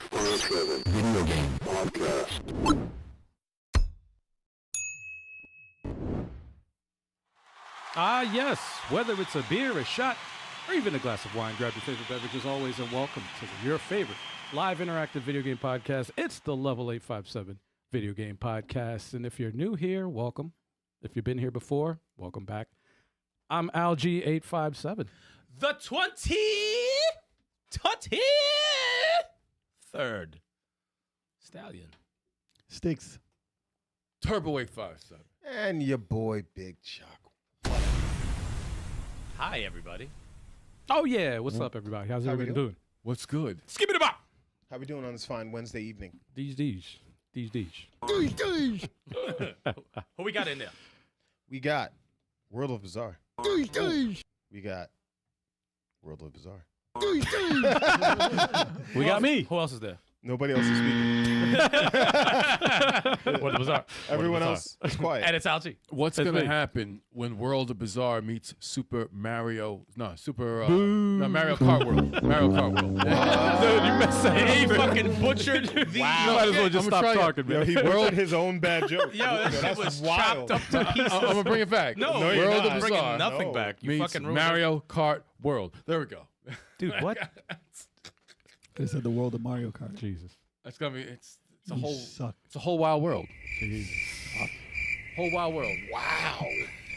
857 Video Game Podcast. Ah, yes. Whether it's a beer, a shot, or even a glass of wine, grab your favorite beverage as always, and welcome to your favorite live interactive video game podcast. It's the Level 857 Video Game Podcast. And if you're new here, welcome. If you've been here before, welcome back. I'm Alg857. The 23rd Stallion. Stikz. Turbo 857. And your boy Big Chuck. Hi, everybody. Oh, yeah. What's up, everybody? How's How we everybody doing? What's good? Skip it about. How we doing on this fine Wednesday evening? These. Who we got in there? We got World of Bizarre. We got World of Bizarre. We got me. Who else is there? Nobody else is speaking. What was our? Everyone else is quiet. And it's Algie. What's That's going to me. happen when World of Bizarre meets Mario Kart World? Mario Kart World. Dude, you messed that He up. fucking butchered the. You might as well just I'm stop gonna try talking, Yo, man. he world his own bad joke. Yo, that shit that's was wild. chopped up to pieces. I'm going to bring it back. No, No, you're World not. of bringing Bizarre nothing No. back. You meets fucking ruined Mario Kart World. There we go. Dude, what? They said the world of Mario Kart. Jesus. It's going to be, it's a You whole, suck. it's a whole wild world. Whole wild world. Wow.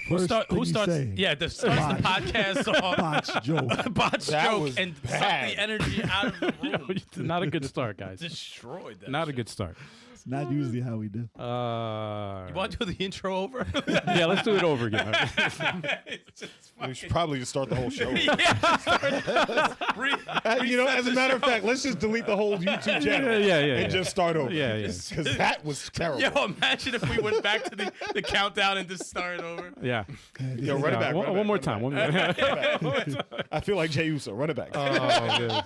First Who thing you starts? say, Yeah, the starts the podcast off. botch joke. Botch That joke was and suck bad. the energy out of the room. Not a good start, guys. Destroyed that. Not a shit. good start. It's not usually how we do. You want to do the intro over? Yeah, let's do it over again. It's just We should probably just start the whole show. yeah, You know, as a matter of fact, let's just delete the whole YouTube channel Yeah, and just start over. Yeah, yeah. Because that was terrible. Yo, imagine if we went back to the countdown and just started over. Yeah. Yo, run it back. One, run it one more back, time. run One it more. back. I feel like Jey Uso. Run it back. Oh, man.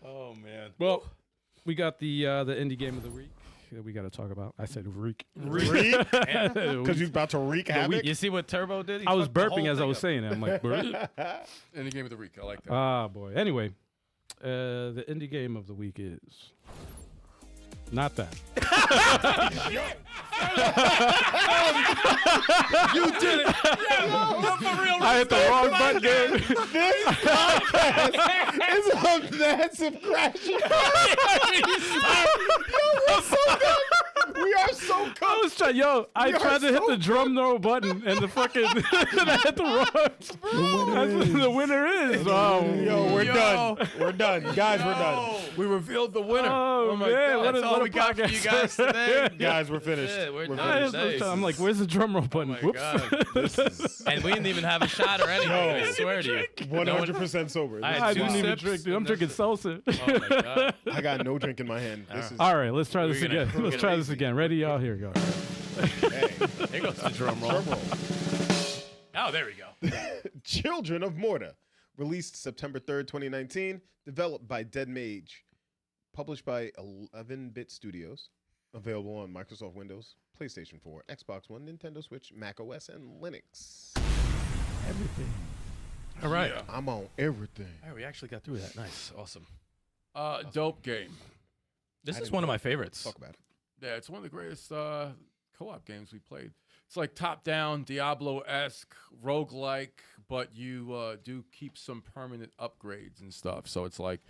Oh man. Well, we got the indie game of the week that we got to talk about. I said week. Because you're about to wreak havoc. You see what Turbo did? He I was fucked the whole burping as I thing was up. saying it. I'm like, "Brr." Any game of the week. I like that. Ah, boy. Anyway, the indie game of the week is not that. You did it. I hit the wrong button, dude. This podcast is a massive crash. We are so I cooked. was trying, I We are tried to hit so the drum roll button and the fucking, and I hit the wrong. That's what the winner is. Oh, Yo, we're done. We're done. Guys, we're done. We revealed the winner. Oh, my man, God. what That's a- all what we got for you podcast. guys today. Guys, we're finished. Yeah, we're We're done. I finished. was- Nice. I'm like, where's the drum roll button? Oh my Whoops. God. This is And we didn't even have a shot or anything. I swear to you. 100% sober. I This had I is two didn't even sips drink, dude. I'm and drinking that's salsa. Oh my God. I got no drink in my hand. This is All right, let's try this We're gonna- again. we're Let's gonna try make this again. Ready, y'all? Here we go. hey, Here goes the drum roll. drum roll. Oh, there we go. Children of Morta, released September 3rd, 2019, developed by Dead Mage, published by 11-Bit Studios, available on Microsoft Windows, PlayStation 4, Xbox One, Nintendo Switch, Mac OS, and Linux. Everything. All right. I'm on everything. All right, we actually got through that. Nice. Awesome. Dope game. This I is didn't one of know. my favorites. Talk about it. Yeah, it's one of the greatest co-op games we played. It's like top-down, Diablo-esque, roguelike, but you do keep some permanent upgrades and stuff. So it's like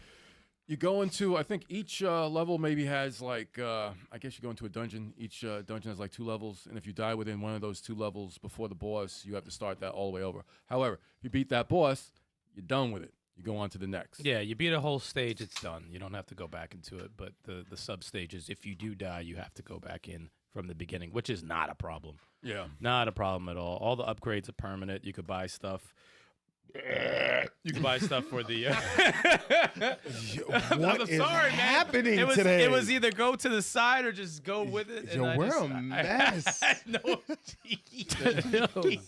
you go into, I think each level maybe has like, I guess you go into a dungeon. Each dungeon has like 2 levels, and if you die within one of those 2 levels before the boss, you have to start that all the way over. However, if you beat that boss, you're done with it. You go on to the next. Yeah, you beat a whole stage, it's done. You don't have to go back into it. But the sub stages, if you do die, you have to go back in from the beginning, which is not a problem. Yeah. Not a problem at all. All the upgrades are permanent. You could buy stuff. You can buy stuff for the. What I'm is sorry, man. happening It was, today? It was either go to the side or just go with it. Yo, and I we're just, a mess.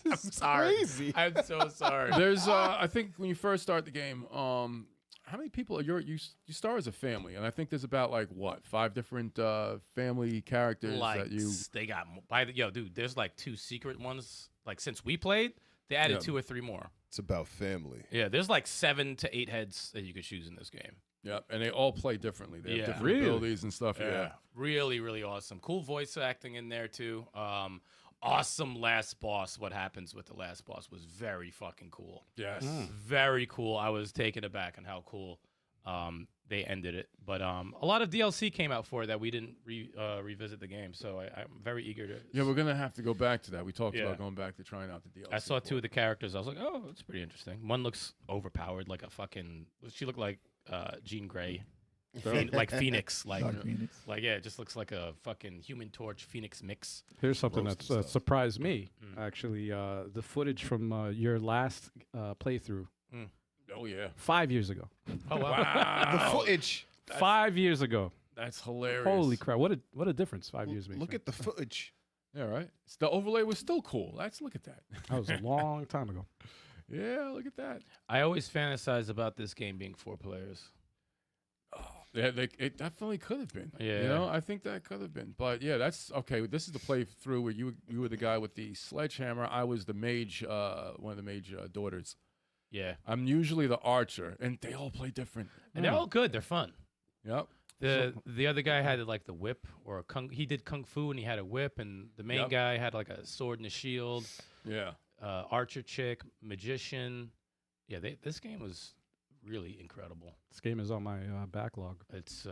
I'm sorry. Crazy. I'm so sorry. There's, I think when you first start the game, how many people are you start as a family, and I think there's about like what 5 different family characters Like that you. they got yo, dude. There's like 2 secret ones. Like since we played, they added Yeah. 2 or 3 more. It's about family. Yeah, there's like 7 to 8 heads that you could choose in this game. Yep, and they all play differently. They have Yeah. different Really? abilities and stuff. Yeah. Really, really awesome. Cool voice acting in there too. Awesome last boss. What happens with the last boss was very fucking cool. Yes. Very cool. I was taken aback on how cool they ended it. But a lot of DLC came out for it that we didn't revisit the game. So I'm very eager to. Yeah, we're gonna have to go back to that. We talked Yeah. about going back to trying out the DLC. I saw for two it. of the characters. I was like, oh, that's pretty interesting. One looks overpowered, like a fucking. She looked like Jean Grey, like Phoenix, like Dark Phoenix. yeah, it just looks like a fucking Human Torch Phoenix mix. Here's something Roasted that's stuff. surprised me, actually. The footage from your last playthrough Oh yeah. 5 years ago. Oh wow! The footage. 5 years ago. That's hilarious. Holy crap! What a difference 5 years makes. Look man. at the footage. Yeah, right. The overlay was still cool. Let's look at that. That was a long time ago. Yeah, look at that. I always fantasize about this game being 4 players. Yeah, it definitely could have been. Yeah. You know, I think that could have been. But yeah, that's okay. This is the playthrough where you were the guy with the sledgehammer. I was the mage, one of the mage daughters. Yeah, I'm usually the archer, and they all play different. and they're all good. They're fun. Yep. The other guy had like the whip or he did kung fu and he had a whip, and the main Yep. guy had like a sword and a shield. Yeah. Archer chick, magician. Yeah, this game was really incredible. This game is on my backlog. It's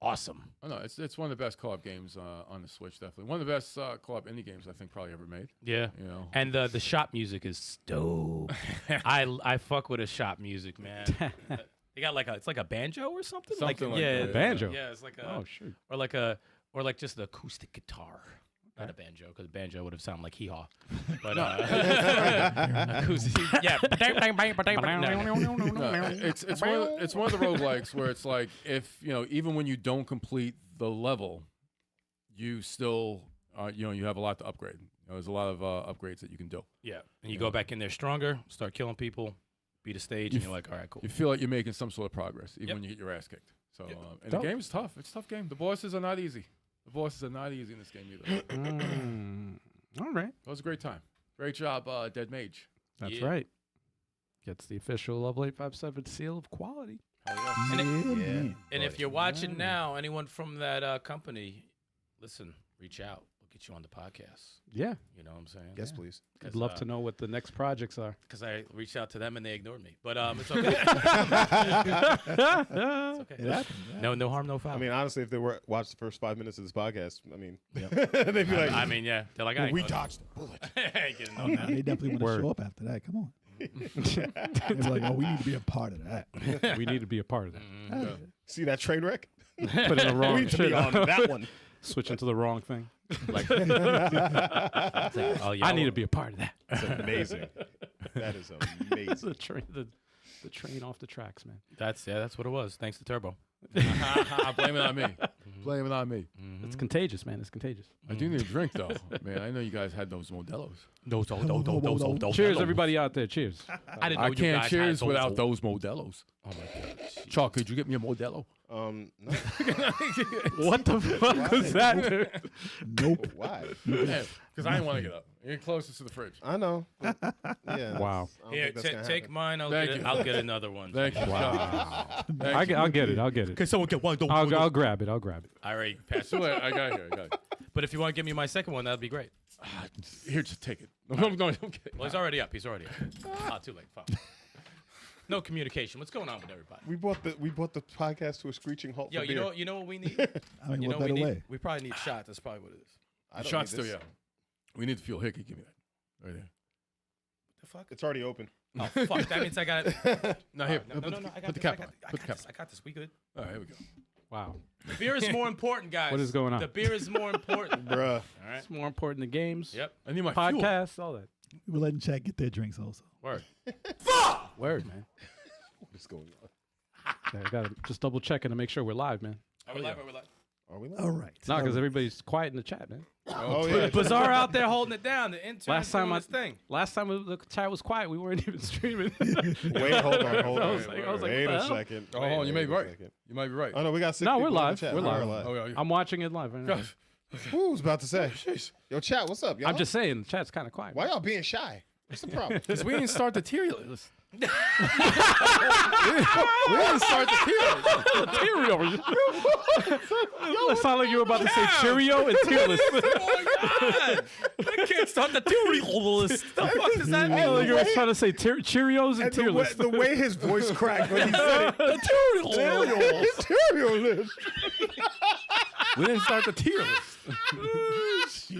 awesome. Oh no, it's one of the best co-op games on the Switch. Definitely one of the best co-op indie games I think probably ever made. Yeah. You know. And the shop music is dope. I fuck with the shop music, man. They got it's like a banjo or something. Something like yeah, that, Banjo? Yeah, it's like a Oh shoot! or like just the acoustic guitar. Not a banjo, because banjo would have sounded like hee haw. But acoustic, yeah. No, it's one of the roguelikes where it's like if even when you don't complete the level, you still you have a lot to upgrade. There's a lot of upgrades that you can do. Yeah, and you go back in there stronger, start killing people, beat a stage, and you're like, all right, cool. You feel like you're making some sort of progress even Yep. when you get your ass kicked. So Yep. and Dope. the game is tough. It's a tough game. The bosses are not easy. The bosses are not easy in this game either. All right, It was a great time. Great job, Dead Mage. that's Yeah. right. Gets the official Level 857 seal of quality. Hell yeah. And And if you're watching now, anyone from that company, listen, reach out. We'll get you on the podcast. Yeah, You know what I'm saying? Yes, please. I'd love to know what the next projects are. Because I reached out to them and they ignored me. But it's okay. It's okay. It happens. No harm, no foul. I mean, honestly, if they watched the first 5 minutes of this podcast, I mean, they'd be like, I mean, yeah. They're like, I ain't we gonna- dodged the bullet. I ain't getting Oh, on nah, that. they definitely want to Word. show up after that. Come on. They're like, oh, we need to be a part of that. We need to be a part of that. Mm-hmm. See that train wreck? Put in the We wrong need to be shit. on that one. Switch into the wrong thing. Like, oh, I need to be a part of that. That's amazing. That is amazing. The train off the tracks, man. That's what it was. Thanks to Turbo. Blame it on me. Blame it on me. It's contagious, man. It's contagious. I do need a drink though, man. I know you guys had those Modelos. Cheers, everybody out there. Cheers. I didn't know I you can't guys cheers had without those Modelos. Oh my god. Chuck, could you get me a Modelo? No. What the fuck was that, dude? Nope. Why? Because I didn't want to get up. You're closest to the fridge. I know. Yeah. Wow. I don't Here, think that's gonna take happen. mine. Thank you. I'll get another one. Thank you. Wow. Thank you. I'll get it. I'll get it. Can someone get one? I'll grab it. I'll grab it. I already passed Too it. late. I got it here. I got it. But if you want to give me my second one, that'd be great. Here, just take it. No, okay. Well, he's already up. He's already up. Ah, too late. Fuck. No communication. What's going on with everybody? We brought the podcast to a screeching halt. Yo, for you beer. know what we need? I mean, You what know we better need? way? We probably need shots. That's probably what it is. I don't Shots need still, this. yeah. We need the fuel. Here, give me that. Right there. The fuck? It's already open. Oh fuck! That means I got it. No, here. No, no, no. I got Put the this. cap I on. got Put the cap this. I got this. We good. on. All right, here we go. Wow. The beer is more important, guys. What is going on? The beer is more important. All Bruh. right. It's more important than games, Yep. I need my fuel. podcasts, all that. We're letting chat get their drinks also. Word. Word, man. What is going on? Yeah, I gotta just double checking to make sure we're live, man. Are we live? Are we live? Are we live? All right. No, because everybody's quiet in the chat, man. Oh, yeah. Bizarre out there holding it down. The intern Last time doing his thing. the chat was quiet, we weren't even streaming. Wait, hold on. I was like, Wait what the a hell? second. Oh, hold on. You may Wait be a right. second. You might be right. Oh, no, we got 6 No, we're people in the live. chat. We're We're live. Oh, yeah. I'm watching it live. Right now. Gosh. Who was about to say? Yo, chat, what's up, y'all? I'm just saying, the chat's kind of quiet. Why y'all being shy? What's the problem? Because we didn't start the tier list. we didn't start the tier list. Cheerio. It sounded like you were about to say Cheerio and tier list. Oh my God! I can't start the tier list. The fuck does that I like mean? you were trying to say Cheerios and And tier list. the way his voice cracked when he said it. The Cereal list. We didn't start the tier list.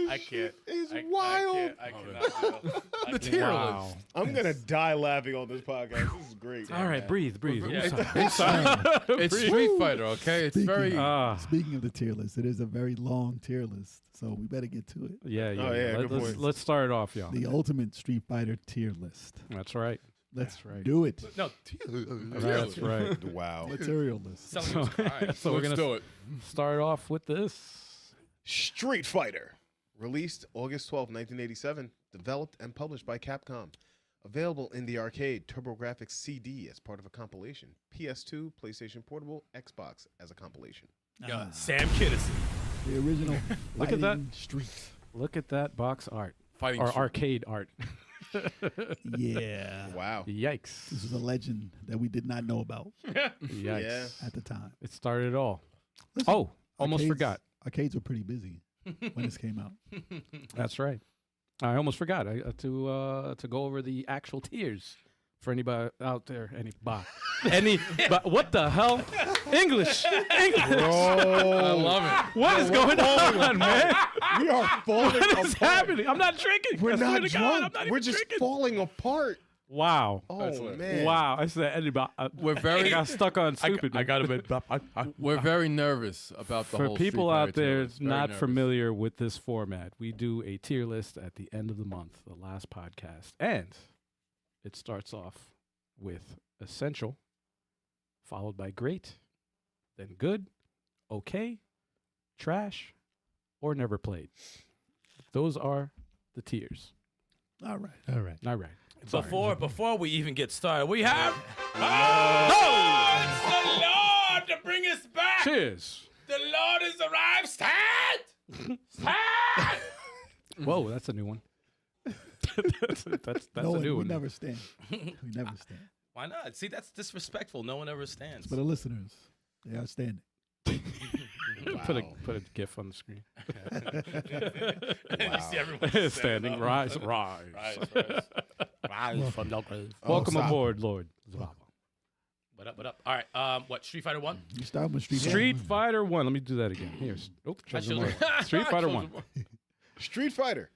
I can't. It's I wild. I cannot. Do it. The tier Wow. list. I'm gonna die laughing on this podcast. This is great. All right, breathe. Yeah. It's Street Fighter, okay? It's very. Speaking of the tier list, it is a very long tier list, so we better get to it. Yeah. Oh, yeah, good point. Let's start it off, y'all. The ultimate Street Fighter tier list. That's right. Let's right. do it. No. That's right. Wow. Material list. Someone was crying. So we're Let's gonna do it. start off with this. Street Fighter, released August 12, 1987, developed and published by Capcom. Available in the arcade, TurboGrafx CD as part of a compilation. PS2, PlayStation Portable, Xbox as a compilation. Sam Kinison. The original. Look at that. Fighting Street. Look at that box art Fighting or Street. arcade art. Yeah. Wow. Yikes! This is a legend that we did not know about Yikes! Yeah. at the time. It started it all. Listen, Oh, almost arcades- forgot. Arcades were pretty busy when this came out. That's right. I almost forgot to go over the actual tiers for anybody out there. But what the hell? English. I love it. What is going on, man? We are falling What is apart. happening? I'm not drinking. We're I swear not to God, I'm drunk. not We're even just drinking. falling apart. Wow. Oh, That's lit. man. Wow. I said anybody. We're very. I got stuck on stupid. I got to We're very nervous about the For whole people Street Fighter out there tier list. Very not nervous. familiar with this format, we do a tier list at the end of the month, the last podcast. And it starts off with essential, followed by great, then good, okay, trash, or never played. Those are the tiers. All right. All right. Before we even get started, we have. Oh, it's the Lord to bring us back. Cheers. The Lord has arrived. Stand! Stand! Whoa, that's a new one. that's no a one, new we one. never stand. We never stand. Why not? See, that's disrespectful. No one ever stands. For the listeners, they are standing. Put a GIF on the screen. You see everyone Standing. Rise. Rise from the grave. Welcome stop. aboard, Lord. What up? All right. What? Street Fighter 1? You start with Street Fighter. Street Fighter 1. Let me do that again. Here's Street Fighter 1. Street Fighter,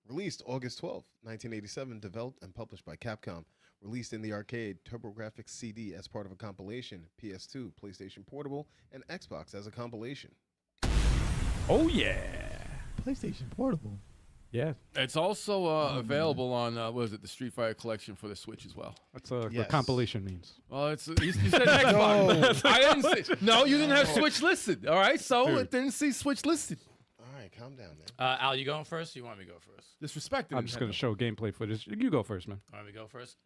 released August 12, 1987, developed and published by Capcom. Released in the arcade, TurboGrafx CD as part of a compilation, PS2, PlayStation Portable, and Xbox as a compilation. Oh yeah. PlayStation Portable. Yeah. It's also available on what is it? The Street Fighter collection for the Switch as well. That's what Yes. compilation means. Well, it's you said Xbox. I didn't say. No, you didn't have Switch listed. All right, so Dude. it didn't see Switch listed. All right, calm down, man. Al, you going first? Or you want me to go first? Disrespected. I'm just going to show gameplay footage. You go first, man. Want me to go first?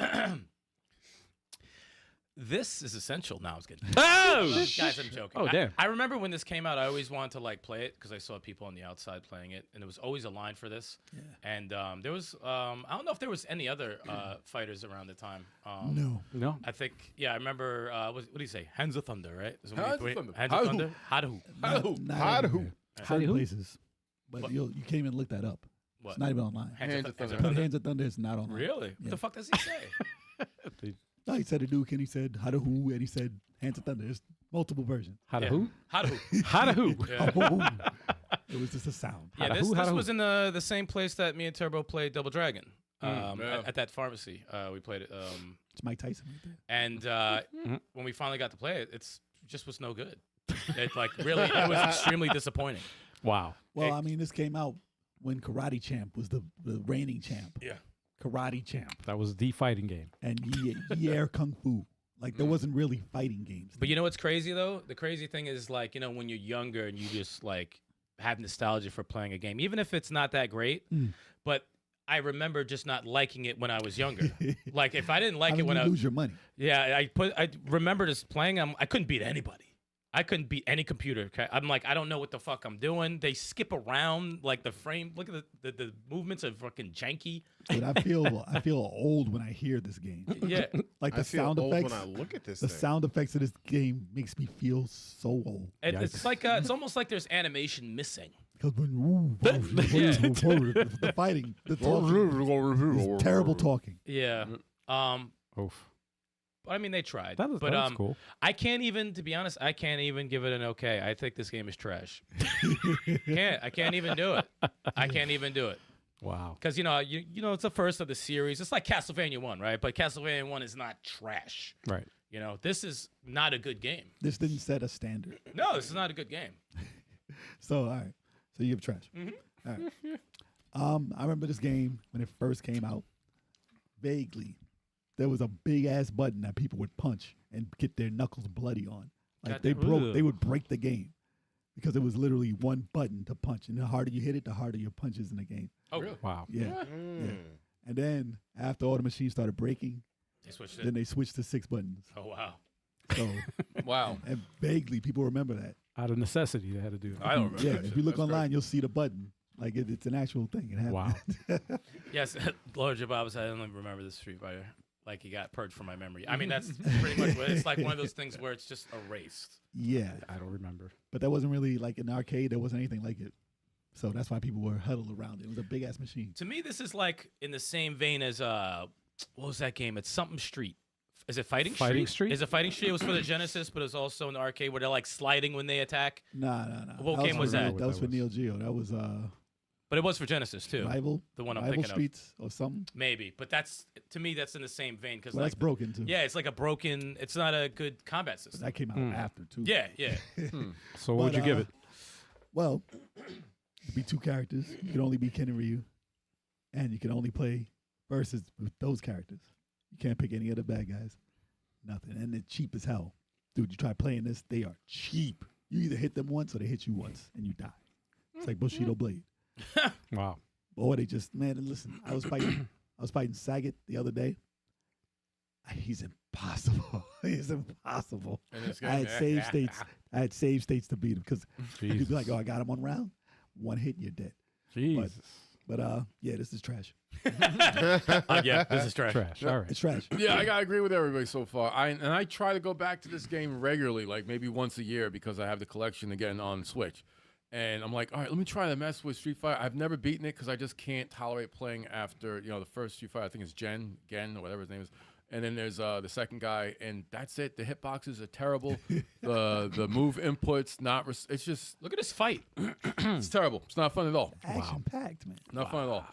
This is essential. Now I was kidding. Oh! Guys, I'm joking. Oh, damn. I remember when this came out, I always wanted to like play it because I saw people on the outside playing it, and there was always a line for this. Yeah. And there was, I don't know if there was any other fighters around the time. No. No. I think, yeah, I remember, what do you say? Hands of Thunder, right? Is what Hands we- of Thunder. Hands of Thunder? Hadoukens. Not Hadoukens. everywhere. Certain Hadoukens? places. But you can't even look that up. What? It's not even online. Hands of Thunder. Put Hands of Thunder is not online. Really? What Yeah. the fuck does he say? No, he said Hadouken, he said Hadouken, and he said Hands of Thunder. There's multiple versions. How to Yeah. who? Hadoukens. How to who? Yeah. It was just a sound. Yeah, Hada this, who, this hada was who? in the same place that me and Turbo played Double Dragon. Yeah. At that pharmacy, we played it. It's Mike Tyson right there. And when we finally got to play it, it's just was no good. It like really, it was extremely disappointing. Wow. Well, I mean, this came out when Karate Champ was the reigning champ. Yeah. Karate Champ. That was the fighting game. And Yer Kung Fu. Like, there wasn't really fighting games. But you know what's crazy though? The crazy thing is like, you know, when you're younger and you just like have nostalgia for playing a game, even if it's not that great, but I remember just not liking it when I was younger. Like if I didn't like How it did when you I lose your money? I remember just playing. I couldn't beat anybody. I couldn't beat any computer. Okay? I'm like, I don't know what the fuck I'm doing. They skip around like the frame. Look at the movements are fucking janky. But I feel old when I hear this game. Yeah. Like the I feel sound old effects. when I look at this The thing. sound effects of this game makes me feel so old. It's like it's almost like there's animation missing. Because when the fighting, the talking, is terrible talking. Yeah. Oof. I mean, they tried. That was cool. I can't even, to be honest, I can't even give it an okay. I think this game is trash. I can't even do it. I can't even do it. Wow. Because you know, it's the first of the series. It's like Castlevania 1, right? But Castlevania 1 is not trash. Right. You know, this is not a good game. This didn't set a standard. No, this is not a good game. So, all right. So you have trash. All right. I remember this game when it first came out. Vaguely. There was a big ass button that people would punch and get their knuckles bloody on. Like they would break the game because it was literally one button to punch. And the harder you hit it, the harder your punches in the game. Oh, really? Wow. Yeah. Yeah. And then after all the machines started breaking, Then they switched to 6 buttons. Oh, wow. So, Wow. and vaguely people remember that. Out of necessity, they had to do it. I don't remember. Yeah, that if shit. you look That's online, you'll see the button. Like it's an actual thing. It happened. Wow. Yes, Lord Jabab said, I don't even remember this Street Fighter. Like, he got purged from my memory. I mean, that's pretty much what it's like. One of those things where it's just erased. Yeah, I don't remember. but that wasn't really like in the arcade. There wasn't anything like it. So that's why people were huddled around it. It was a big ass machine. To me, this is like in the same vein as what was that game? It's something Street. Is it Fighting Street? Fighting Street? Is it Fighting Street? It was for the Genesis, but it was also in the arcade where they're like sliding when they attack. Nah. What game was that? That was for Neo Geo. That was But it was for Genesis too. Rival. The one I'm Rival thinking Streets or something. of. Maybe, but that's to me that's in the same vein because Well, that's broken too. Yeah, it's like a broken. It's not a good combat system. That came out after too. Yeah. So what would you give it? Well, it'd be 2 characters. You can only be Ken and Ryu, and you can only play versus with those characters. You can't pick any of the bad guys. Nothing, and they're cheap as hell, dude. You try playing this, they are cheap. You either hit them once or they hit you once, and you die. It's like Bushido Blade. Wow. Or they just listen. I was fighting Sagat the other day. He's impossible. He's impossible. In this I had game, save states. I had save states to beat him because you'd Jesus. be like, "Oh, I got him on round. One hit, and you're dead." Jesus. But yeah, this is trash. Yeah, this is trash. Trash. All right. It's trash. Yeah, I gotta agree with everybody so far. I try to go back to this game regularly, like maybe once a year, because I have the collection again on Switch. And I'm like, all right, let me try to mess with Street Fighter. I've never beaten it because I just can't tolerate playing after the first Street Fighter. I think it's Gen or whatever his name is. And then there's the second guy, and that's it. The hitboxes are terrible. the move inputs it's just Look at this fight. it's terrible. It's not fun at all. Action packed, man. Not fun at all.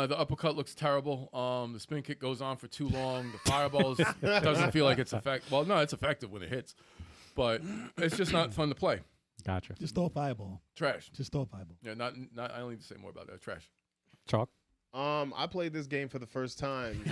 The uppercut looks terrible. The spin kick goes on for too long. The fireballs doesn't feel like it's effective. Well, no, it's effective when it hits, but it's just not fun to play. Gotcha. Just throw a fireball. Trash. Just throw a fireball. Yeah, not. I don't need to say more about that. Trash. Chalk. I played this game for the first time.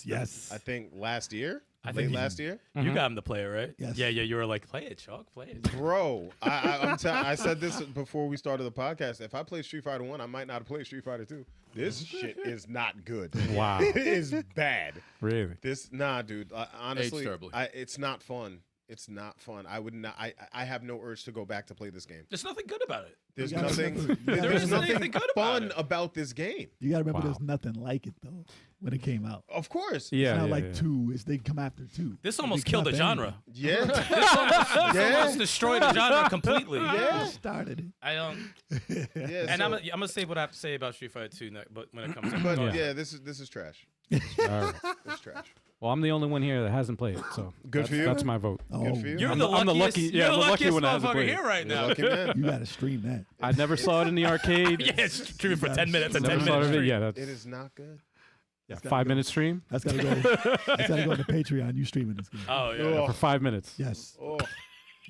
Yes. I think last year. I Late think last year. You got him to play it, right? Yes. Yeah. You were like, play it, Chalk, play it. Bro, I said this before we started the podcast. If I play Street Fighter 1, I might not play Street Fighter 2. This shit is not good. Wow. It is bad. Really? Dude. Honestly, terribly. It's not fun. It's not fun. I would not. I have no urge to go back to play this game. There's nothing good about it. There's You gotta nothing. remember- you gotta There's remember- nothing anything good about fun it. about this game. You got to remember, Wow. there's nothing like it though when it came out. Of course. Yeah. It's not yeah, like yeah. 2. They come after 2. This They almost come killed the after genre. Yeah. This almost destroyed the genre completely. Yeah. Started it. I don't. Yeah. And so- I'm gonna say what I have to say about Street Fighter 2, but when it comes up. But Go Yeah. ahead. this is trash. All right. It's trash. Well, I'm the only one here that hasn't played it, so Good for you. That's my vote. Oh, Good for you. You're I'm the the- I'm the luckiest. lucky- You're yeah, the the lucky luckiest one that hasn't motherfucker played it. here right You're now. lucky man. you got to stream that. I never saw it in the arcade. Yeah, stream it for 10 minutes. A Never 10 saw minute it. stream. Yeah, that's It is not good. yeah, gotta 5-minute stream That's got to go. That's got to go on the Patreon. You streaming this game? Oh yeah. Oh. for 5 minutes. Yes. Oh,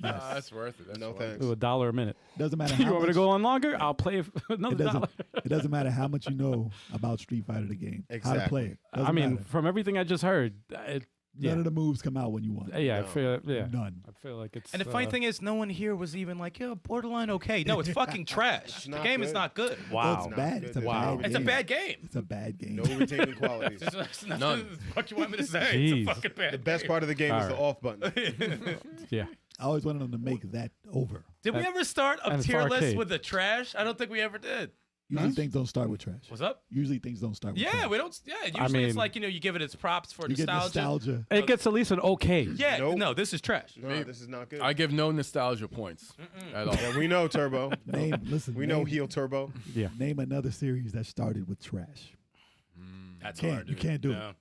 That's worth it. That's no worth it. thanks. Ooh, $1 a minute. Doesn't matter. You how want me to much- go on longer? I'll play it for another It doesn't. $1. It doesn't matter how much you know about Street Fighter the game. How to play it. Doesn't I mean, matter. from everything I just heard, None of the moves come out when you want. yeah, I No. feel None. I feel like it's. And the funny thing is, no one here was even like, yeah, borderline okay. No, it's fucking trash. The not game is good. not good. Well, wow. it's bad. good. It's a Wow. bad It's game. a bad game. It's a bad game. No redeeming qualities. There's nothing None. the fuck you want me to say? Jeez. It's a fucking bad The best game. part of the game is All the right. off button. Yeah. I always wanted them to make that over. Did we ever start a and it's tier list arcade. with the trash? I don't think we ever did. Usually things don't start with trash. What's up? Usually things don't start with Yeah, trash. we don't. Yeah, usually it's mean- like, you give it its props for You get nostalgia. nostalgia. It gets at least an okay. Yeah, Nope. no, this is trash. No, this is not good. I give no nostalgia points at all. Yeah, we know Turbo. Listen, We know Heel Turbo. Yeah. Name another series that started with trash. That's Can't- hard. you dude. can't do it. No.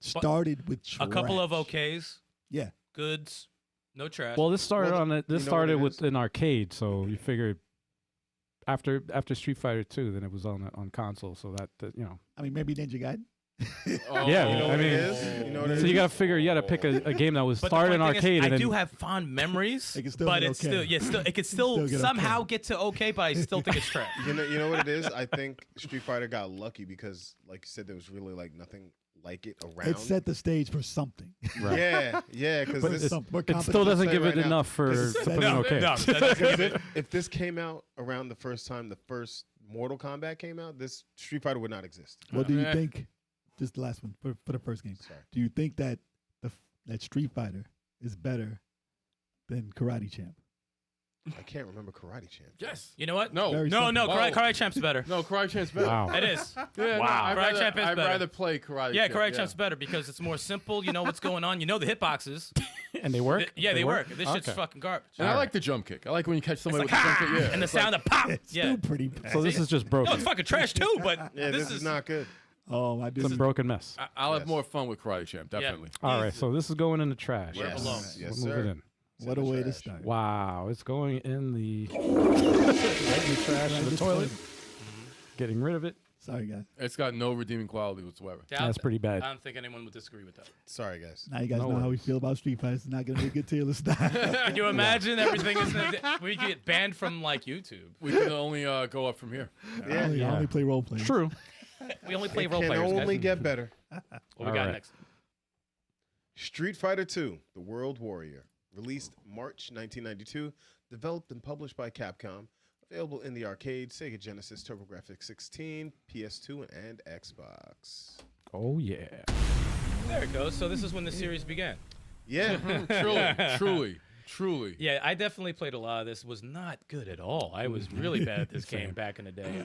Started with trash. A couple of okays, Yeah. goods, no trash. Well, this started Well, on it. This you know started what it with an arcade, so you figure after Street Fighter 2, then it was on console. So that I mean, maybe Ninja Gaiden. Oh, Yeah, You know I what mean- it is? You know what it So you is? got to figure. You got to pick a game that was But the started in funny thing arcade, is, and I then do have fond memories, It can still but be it's okay. still it could still get somehow okay. get to okay, but I still think it's trash. You know what it is? I think Street Fighter got lucky because, like you said, there was really like nothing like it around. It set the stage for something. Yeah, because But this. it still doesn't say give right it now, enough for this is to put in No, okay. no, that's good. if this came out around the first time the first Mortal Kombat came out, this Street Fighter would not exist. What do you Eh. think? Just the last one for the first game. Sorry. Do you think that that Street Fighter is better than Karate Champ? I can't remember Karate Champ. Yes. You know what? No. Very No, simple. Karate Champ's better. No, Karate Champ's better. Wow. It is. Yeah, Wow. No, Karate Champ is I'd better. rather play Karate Yeah, Champ. Karate Champ's better because it's more simple. You know what's going on. You know the hitboxes. And they work. Yeah, they work. This shit's Okay. fucking garbage. And I like the jump kick. I like when you catch It's somebody like, with the jump kick. Yeah. and the it's like- sound of pop. It's Yeah. still pretty bad. So this is just broken. No, it's fucking trash too. But Yeah, this is not good. Oh, I do. It's a broken mess. I'll have Yes. more fun with Karate Champ, definitely. All right, so this is going in the trash. Where it Yes, belongs. yes, We'll move sir. it in. What a way to trash. start. Wow, it's going in the, right in the trash in the toilet. Getting rid of it. Sorry, guys. It's got no redeeming quality whatsoever. That's pretty bad. I don't think anyone would disagree with that. Sorry, guys. Now you guys No know how we worries. feel about Street Fighter. It's not going to be a good tier list. Can you imagine everything is we get banned from like YouTube? We can only go up from here. Yeah, Yeah. I only play role players. True. We only play it role can players. only guys. get better. What we All got right. next? Street Fighter II: The World Warrior, released March 1992, developed and published by Capcom, available in the arcade, Sega Genesis, TurboGrafx 16, PS2, and Xbox. Oh yeah. There it goes. So this is when the series began. Yeah, Truly. Yeah, I definitely played a lot of this. Was not good at all. I was really bad at this game back in the day.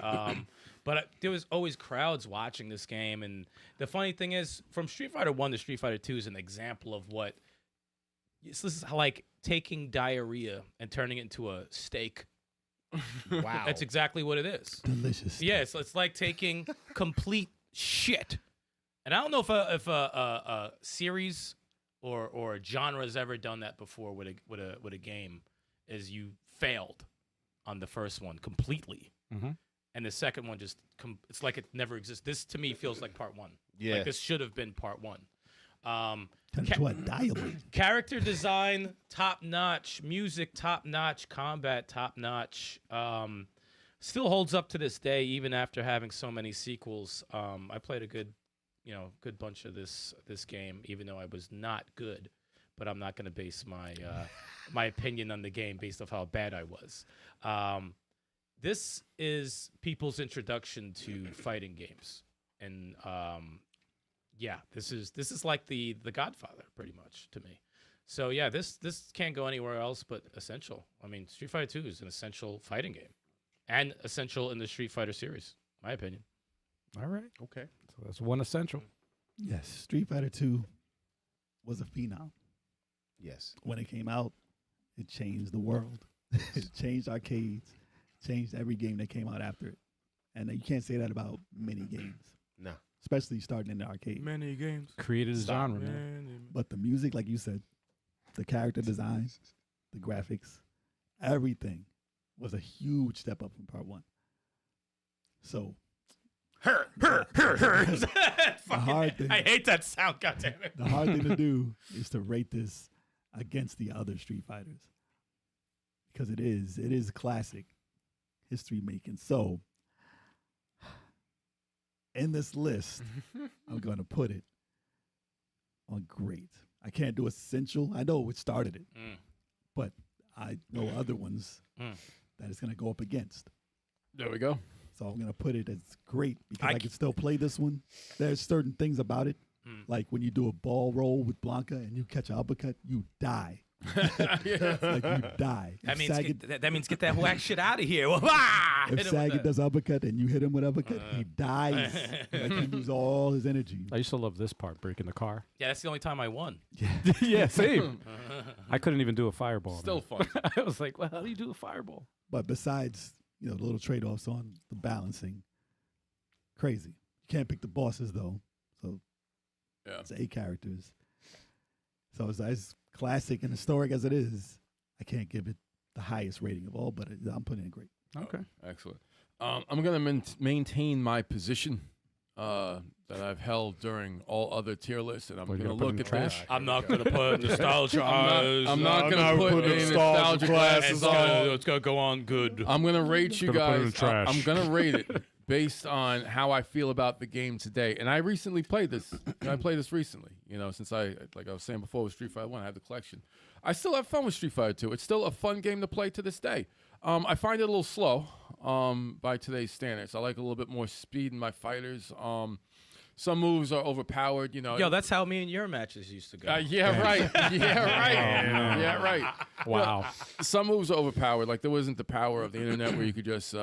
But there was always crowds watching this game, and the funny thing is, from Street Fighter 1 to Street Fighter 2 is an example of what. This is like taking diarrhea and turning it into a steak. wow. That's exactly what it is. Delicious. Yeah, it's like taking complete shit. And I don't know if a series or a genre has ever done that before with a game, is you failed on the first one completely, Mhm. and the second one just it's like it never exists. This to me feels like part one. Yeah. Like this should have been part one. Turn into a dialogue. Character design top notch, music top notch, combat top notch. Still holds up to this day, even after having so many sequels. I played a good bunch of this game, even though I was not good. But I'm not going to base my my opinion on the game based off how bad I was. This is people's introduction to fighting games, and yeah, this is like the Godfather pretty much to me. So yeah, this can't go anywhere else but essential. I mean, Street Fighter 2 is an essential fighting game, and essential in the Street Fighter series, my opinion. All right. Okay. So that's one essential. Yes, Street Fighter 2 was a phenom. Yes. When it came out, it changed the world. It changed arcades, changed every game that came out after it. And you can't say that about many games, No. especially starting in the arcade. Many games. Created a genre, man. But the music, like you said, the character design, the graphics, everything was a huge step up from part one. So Fucking- hard thing. I hate that sound. Goddammit. the hard thing to do is to rate this against the other Street Fighters, because it is classic history making. So in this list, I'm going to put it on great. I can't do essential. I know it started it, but I know other ones that it's going to go up against. There we go. So I'm going to put it as great because I I can still play this one. There's certain things about it, like when you do a ball roll with Blanca and you catch an uppercut, you die. It's like you die. That If means Saget, that means get that whack shit out of here. Hit if him with Saget that. does uppercut and you hit him with uppercut, he dies. Like he loses all his energy. I used to love this part, breaking the car. Yeah, that's the only time I won. Yeah, same. I couldn't even do a fireball. Still man. fun. I was like, well, how do you do a fireball? But besides, the little trade-offs on the balancing, crazy. You can't pick the bosses though, so Yeah. it's 8 characters. So it's as classic and historic as it is, I can't give it the highest rating of all, but I'm putting it great. Okay. Excellent. I'm going to maintain my position that I've held during all other tier lists, and I'm Well, going you're to gonna put look it in at the this. I'm not gonna put nostalgia eyes. I'm not going to put any nostalgia glasses on. It's gonna go on good. I'm going to rate you Gonna put it in guys. the trash. I'm going to rate it based on how I feel about the game today. And I recently played this. I played this recently. Since like I was saying before with Street Fighter 1, I have the collection. I still have fun with Street Fighter 2. It's still a fun game to play to this day. I find it a little slow by today's standards. I like a little bit more speed in my fighters. Some moves are overpowered. Yo, that's how me and your matches used to go. Yeah, right. Yeah, right. no. Yeah, right. Wow. Some moves are overpowered. Like there wasn't the power of the internet where you could just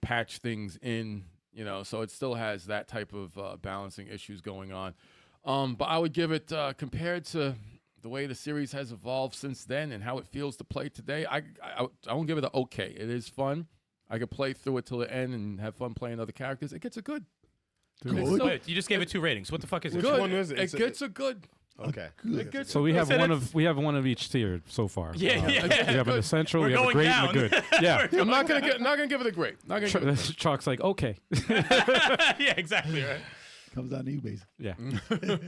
patch things in. So it still has that type of balancing issues going on. But I would give it compared to the way the series has evolved since then and how it feels to play today. I won't give it an okay. It is fun. I could play through it till the end and have fun playing other characters. It gets a good. Wait, you just gave it 2 ratings. What the fuck is it? Good. one was it? It gets a good. Okay. It gets So we a have good. one of each tier so far. Yeah, yeah. We have an essential, We're we have a going great down. and a good. Yeah. I'm not gonna give it a great. Not gonna give it a great. Chalk's like, okay. Yeah, exactly right. Comes down to you, basically. Yeah.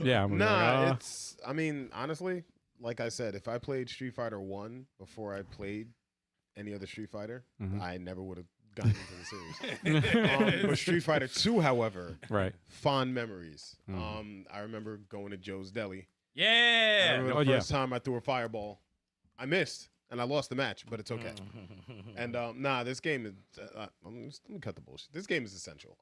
Yeah. I'm Nah, like, I mean, honestly, like I said, if I played Street Fighter 1 before I played any other Street Fighter, I never would have gotten into the series. But Street Fighter 2, however, right. fond memories. I remember going to Joe's Deli. I Yeah. remember Oh, the yeah. first time I threw a fireball. I missed, and I lost the match, but it's okay. And this game is. Let me cut the bullshit. This game is essential.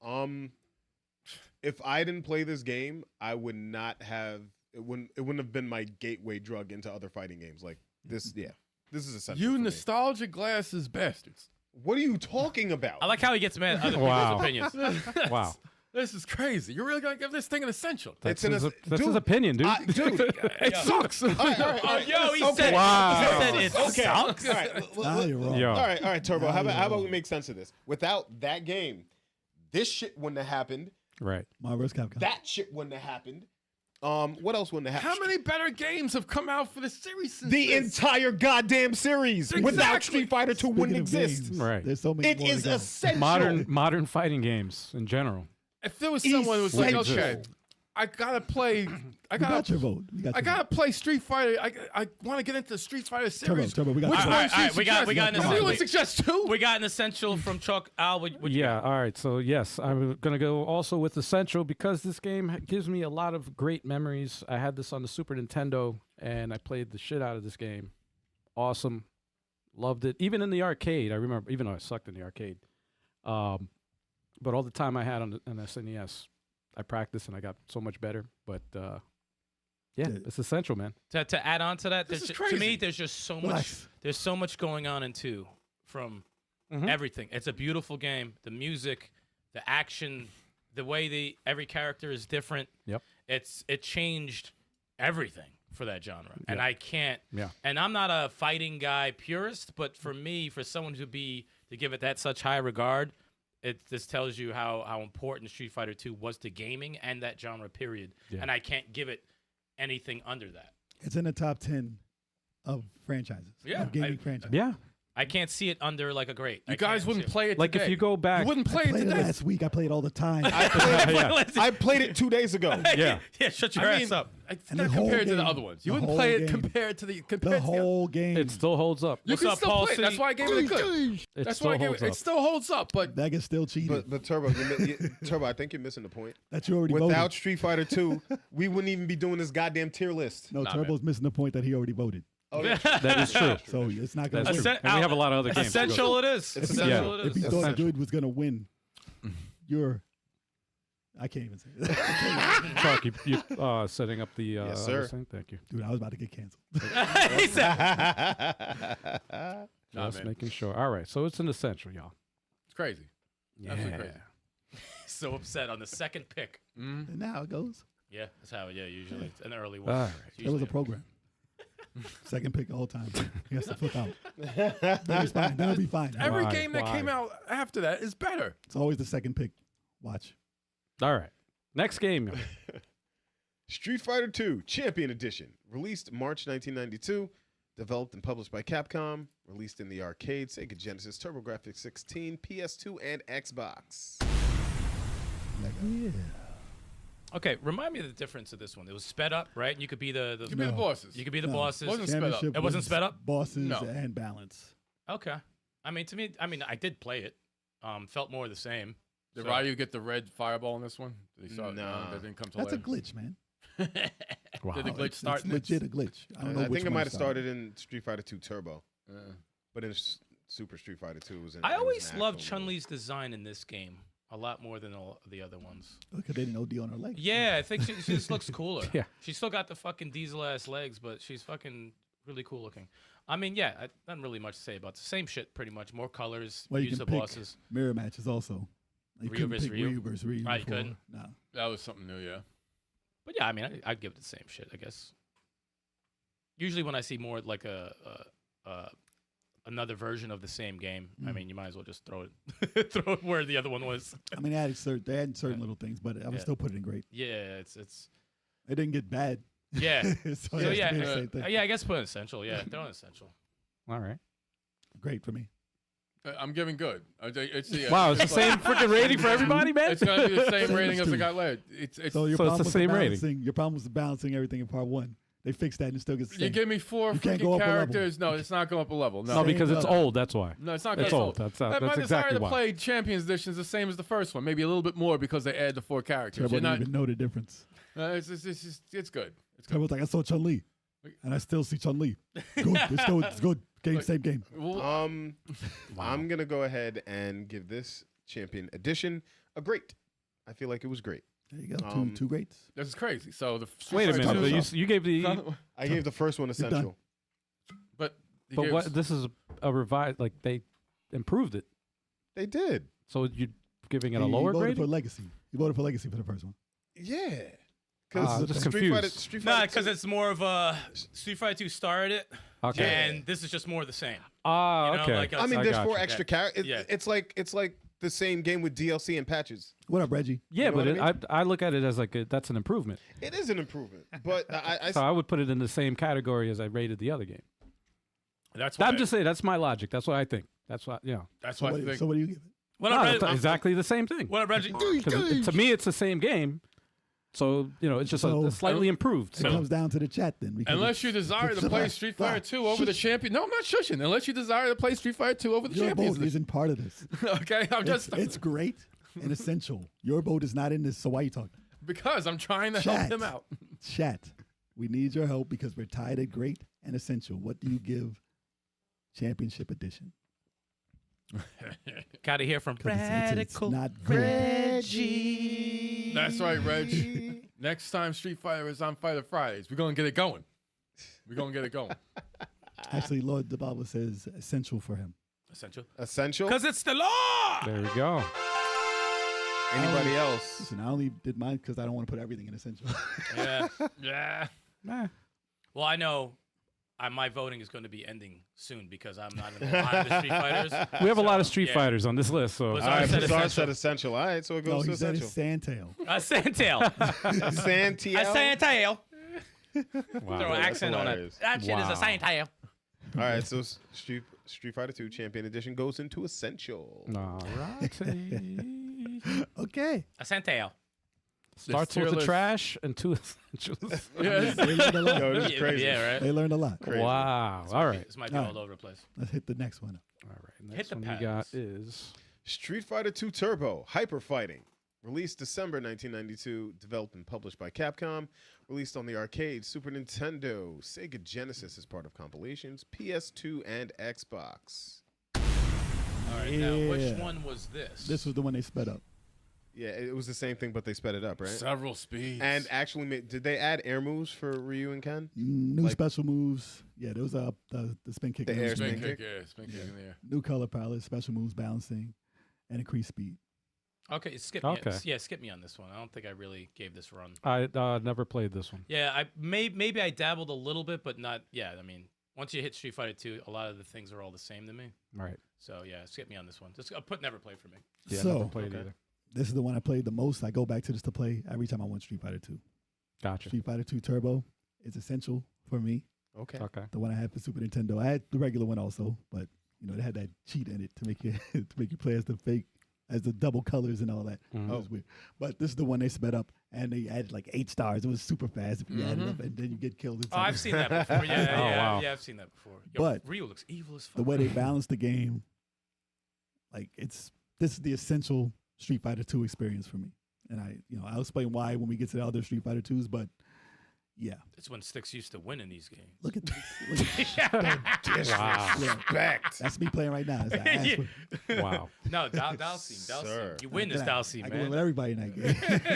If I didn't play this game, I would not have. It wouldn't have been my gateway drug into other fighting games like this. Yeah, this is essential. You for me. nostalgia glasses bastards. What are you talking about? I like how he gets mad at other Wow. people's opinions. Wow. This is crazy. You're really gonna give this thing an essential? That's, an his, es- that's his dude, opinion, dude. Dude, It sucks. all right, Oh, yo, he okay. said, Wow. he said it Okay. sucks. All right. Nah, you're wrong. Yo. All right, Turbo. Nah, How about you're we make sense of this? Without that game, this shit wouldn't have happened. Right. Marvel's Capcom. That shit wouldn't have happened. What else wouldn't have How happened? many better games have come out for the series since The this? entire goddamn series. Without Exactly. Street Fighter 2 Speaking wouldn't of exist. games, Right. There's so many It more to is go. essential. Modern fighting games in general. If there was someone who was like, Essential. okay, I gotta play. I We got your gotta. vote. We got I your gotta vote. play Street Fighter. I want to get into the Street Fighter series. Turbo, we got Which your one vote. do you All right, we got an suggest? Does anyone essential. suggest two? We got an essential from Chuck. Al, what you Yeah, all right. So, yes, I'm going to go also with Essential because this game gives me a lot of great memories. I had this on the Super Nintendo, and I played the shit out of this game. Awesome. Loved it. Even in the arcade, I remember, even though I sucked in the arcade. But all the time I had on the SNES, I practiced, and I got so much better. But, yeah, it's Essential, man. to add on to that, This there's is to me, crazy. there's just so much. Relax. There's so much going on in 2 from everything. It's a beautiful game. The music, the action, the way every character is different. Yep. It changed everything for that genre, and I can't. Yeah. And I'm not a fighting guy purist, but for me, for someone to give it that such high regard, this tells you how important Street Fighter 2 was to gaming and that genre period. Yeah. And I can't give it anything under that. It's in the top 10 of franchises. Yeah, Of gaming franchises. Yeah. I can't see it under like a great. You guys wouldn't play it Like, today. if you go back. You wouldn't play I it played it today. last week. I played all the time. Yeah. I played it 2 days ago. Yeah. Yeah, shut your I ass mean, up. it's And the not whole compared to the game. other ones. You The wouldn't whole play it game. compared to the the whole game. It still holds up. You What's can up, still Paul play it. C? That's why I gave it a good. It That's still why I gave holds it. up. It still holds up, but That is still cheating. But Turbo, Turbo, I think you're missing the point. that you already Without voted. Street Fighter 2, we wouldn't even be doing this goddamn tier list. No, Nah, Turbo's missing the point that he already voted. Oh, yeah. That is true. So it's not going That's to true. Essen- And we have a lot of other games. to go Essential it is. It's Essential essential. it If he is. thought Essential. good was going to win, you're I can't even say it. Chuck, you setting up the Yes, sir. other thing? Thank you. Dude, I was about to get canceled. He said- Nah, Just man. making sure. All right, so it's an essential, y'all. It's crazy. Absolutely crazy. so upset on the second pick. And now it goes. Yeah, that's how. Yeah, usually it's an early one. All right. It's It was a usually- program. Second pick all time. He has to flip out. That'll be fine. That'll be fine. Every Why? game that Why? came out after that is better. It's always the second pick. Watch. All right. Next game. y'all. Street Fighter II Champion Edition, released March 1992, developed and published by Capcom, released in the arcade, Sega Genesis, TurboGrafx 16, PS2, and Xbox. Yeah. Okay, remind me of the difference of this one. It was sped up, right? And you could be the You could be the No. bosses. you could be the No. bosses. Wasn't sped up. Championship It wasn't was sped up? Bosses No. and balance. Okay. I mean, to me, I did play it. Felt more the same. Did So- Ryu get the red fireball in this one? They saw it. Nah. That didn't come to That's a life. glitch, man. Wow. Did the glitch start? It's legit a glitch. I don't know I which think it one might have started in Street Fighter II Turbo, Yeah. but in Super Street Fighter II, it was in. I it was always an loved actual Chun Li's design in this game a lot more than all the other ones. Because they didn't OD on her leg. Yeah, I think she just looks cooler. Yeah. She's still got the fucking diesel ass legs, but she's fucking really cool looking. I mean, yeah, not really much to say about it. Same shit, pretty much. More colors, Well, you use can the pick bosses. mirror matches also. You Ryu couldn't versus pick Ryu? Ryu versus Ryu. Ah, you before. couldn't? No. That was something new, yeah. But yeah, I mean, I'd give it the same shit, I guess. Usually when I see more like another version of the same game, I mean, you might as well just throw it where the other one was. I mean, they added certain little things, but I would Yeah. still put it in great. Yeah, it's It didn't get bad. yeah. so it So has to yeah, be the same thing. yeah, I guess put an essential. Yeah, throw an essential. All right. Great for me. I'm giving good. It's the, Wow, it's the same freaking rating for everybody, man. It's gonna be the same Same rating as as it two. got led. It's So your So it's problem the was same rating. balancing. Your problem was balancing everything in part one. They fixed that and it still gets the you same. give me 4 You can't freaking go up a level. characters. No, it's not going up a level. No, No, because it's level. old. That's why. No, it's not. It's good. old. That's My desire exactly to why. play Champions Edition is the same as the first one. Maybe a little bit more because they add the 4 characters. Turbo You're didn't not, even know the difference. it's good. It's good. Turbo's like, I saw Chun Li, and I still see Chun Li. Good. It's good. Game, same game. Well, I'm gonna go ahead and give this Champion Edition a great. I feel like it was great. There you go. Um, Two greats. this is crazy. So the Street Wait a Fighter minute. Turbo though, Shop. You gave the. two- I gave the first one done. essential. but he But gave what? us- This is a revised. Like they improved it. They did. So you're giving it a He lower voted grade? for Legacy. He voted for Legacy for the first one. Yeah. I'm just confused. Street Nah, Fighter because 2 it's more of a Street Fighter 2 started it, Okay. and this is just more of the same. Ah, You know, okay. like a- I mean, I there's got 4 you. extra characters. Yeah. It's like the same game with DLC and patches. What up, Reggie? Yeah, You know but what I look at it as like that's an improvement. It is an improvement, but So I would put it in the same category as I rated the other game. that's why I'm just saying that's my logic. That's what I think. That's what That's So why I what, think. so what do you give it? What No, up, it's Reggie? exactly the same thing. What up, Reggie? 'Cause to me, it's the same game. So it's just So- a slightly improved. It So comes down to the chat then. because Unless you it's- desire to play Street Fighter 2 over the champion. No, I'm not shushing. Unless you desire to play Street Fighter 2 over the Your champions. vote isn't part of this. Okay, I'm just It's great and essential. Your vote is not in this, so why you talking? because I'm trying to help Chat. him out. Chat, we need your help because we're tied at great and essential. What do you give Championship Edition? Gotta hear from 'Cause it's not great. Reggie. That's right, Reg. Next time Street Fighter is on Fighter Fridays, we're gonna get it going. We're gonna get it going. Actually, Lord the Bible says essential for him. Essential. essential. Because it's the law. there we go. Anybody else? Listen, I only did mine because I don't want to put everything in essential. Yeah. Yeah. Nah. Well, I know my voting is going to be ending soon because I'm not in the line of the Street Fighters. We have a lot of So, Street yeah. Fighters on this list, so Was All right, said Bizarre essential. said essential. All right, so it no, goes to he said essential. it's Sandtail. Sandtail. Santiago. A Sandtail. wow. Throw an that's accent on it. hilarious. That shit is a Wow. Sandtail. All right, so Street Fighter 2 Champion Edition goes into essential. All right. Okay. A Sandtail. Starts tier with the list- trash and 2 essentials. Yes. They learned a lot. Yo, this is Yeah, crazy. yeah, right. They learned a lot. Crazy. Wow. All right. This might be All all right. over the place. Let's hit the next one. All right. Hit Next the one we got pads. is Street Fighter 2 Turbo Hyper Fighting. Released December 1992, developed and published by Capcom. Released on the arcade, Super Nintendo, Sega Genesis as part of compilations, PS2, and Xbox. All right. Now, which Yeah. one was this? This was the one they sped up. Yeah, it was the same thing, but they sped it up, right? Several speeds. And actually, did they add air moves for Ryu and Ken? New Like- special moves. Yeah, there was the spin kick. The and air spin spin kick, kick? yeah, spin kick in there. New color palette, special moves, balancing, and increased speed. Okay, skip Okay. me. Yeah, skip me on this one. I don't think I really gave this run. I never played this one. Yeah, I maybe I dabbled a little bit, but not. Yeah, I mean, once you hit Street Fighter 2, a lot of the things are all the same to me. Right. So yeah, skip me on this one. Just put never played for me. Yeah, So- never played Okay. either. This is the one I played the most. I go back to this to play every time I want Street Fighter 2. Gotcha. Street Fighter 2 Turbo is essential for me. Okay. Okay. The one I had for Super Nintendo. I had the regular one also, but they had that cheat in it to make you to make you play as the double colors and all that. Mhm. It was weird. But this is the one they sped up and they added like 8 stars. It was super fast if you added up, and then you get killed. Oh, I've seen that before. Yeah, Oh, wow. yeah, I've seen that before. Yo, But Ryu looks evil as fuck. the way they balance the game, like this is the essential Street Fighter 2 experience for me. And I'll explain why when we get to the other Street Fighter 2s, but yeah. It's when Stikz used to win in these games. Look at this. Look at Disrespect. That's me playing right now. It's like, ass whip. Wow. No, Dalcine. Sir. You win this Dalcine, I can win with man. everybody in that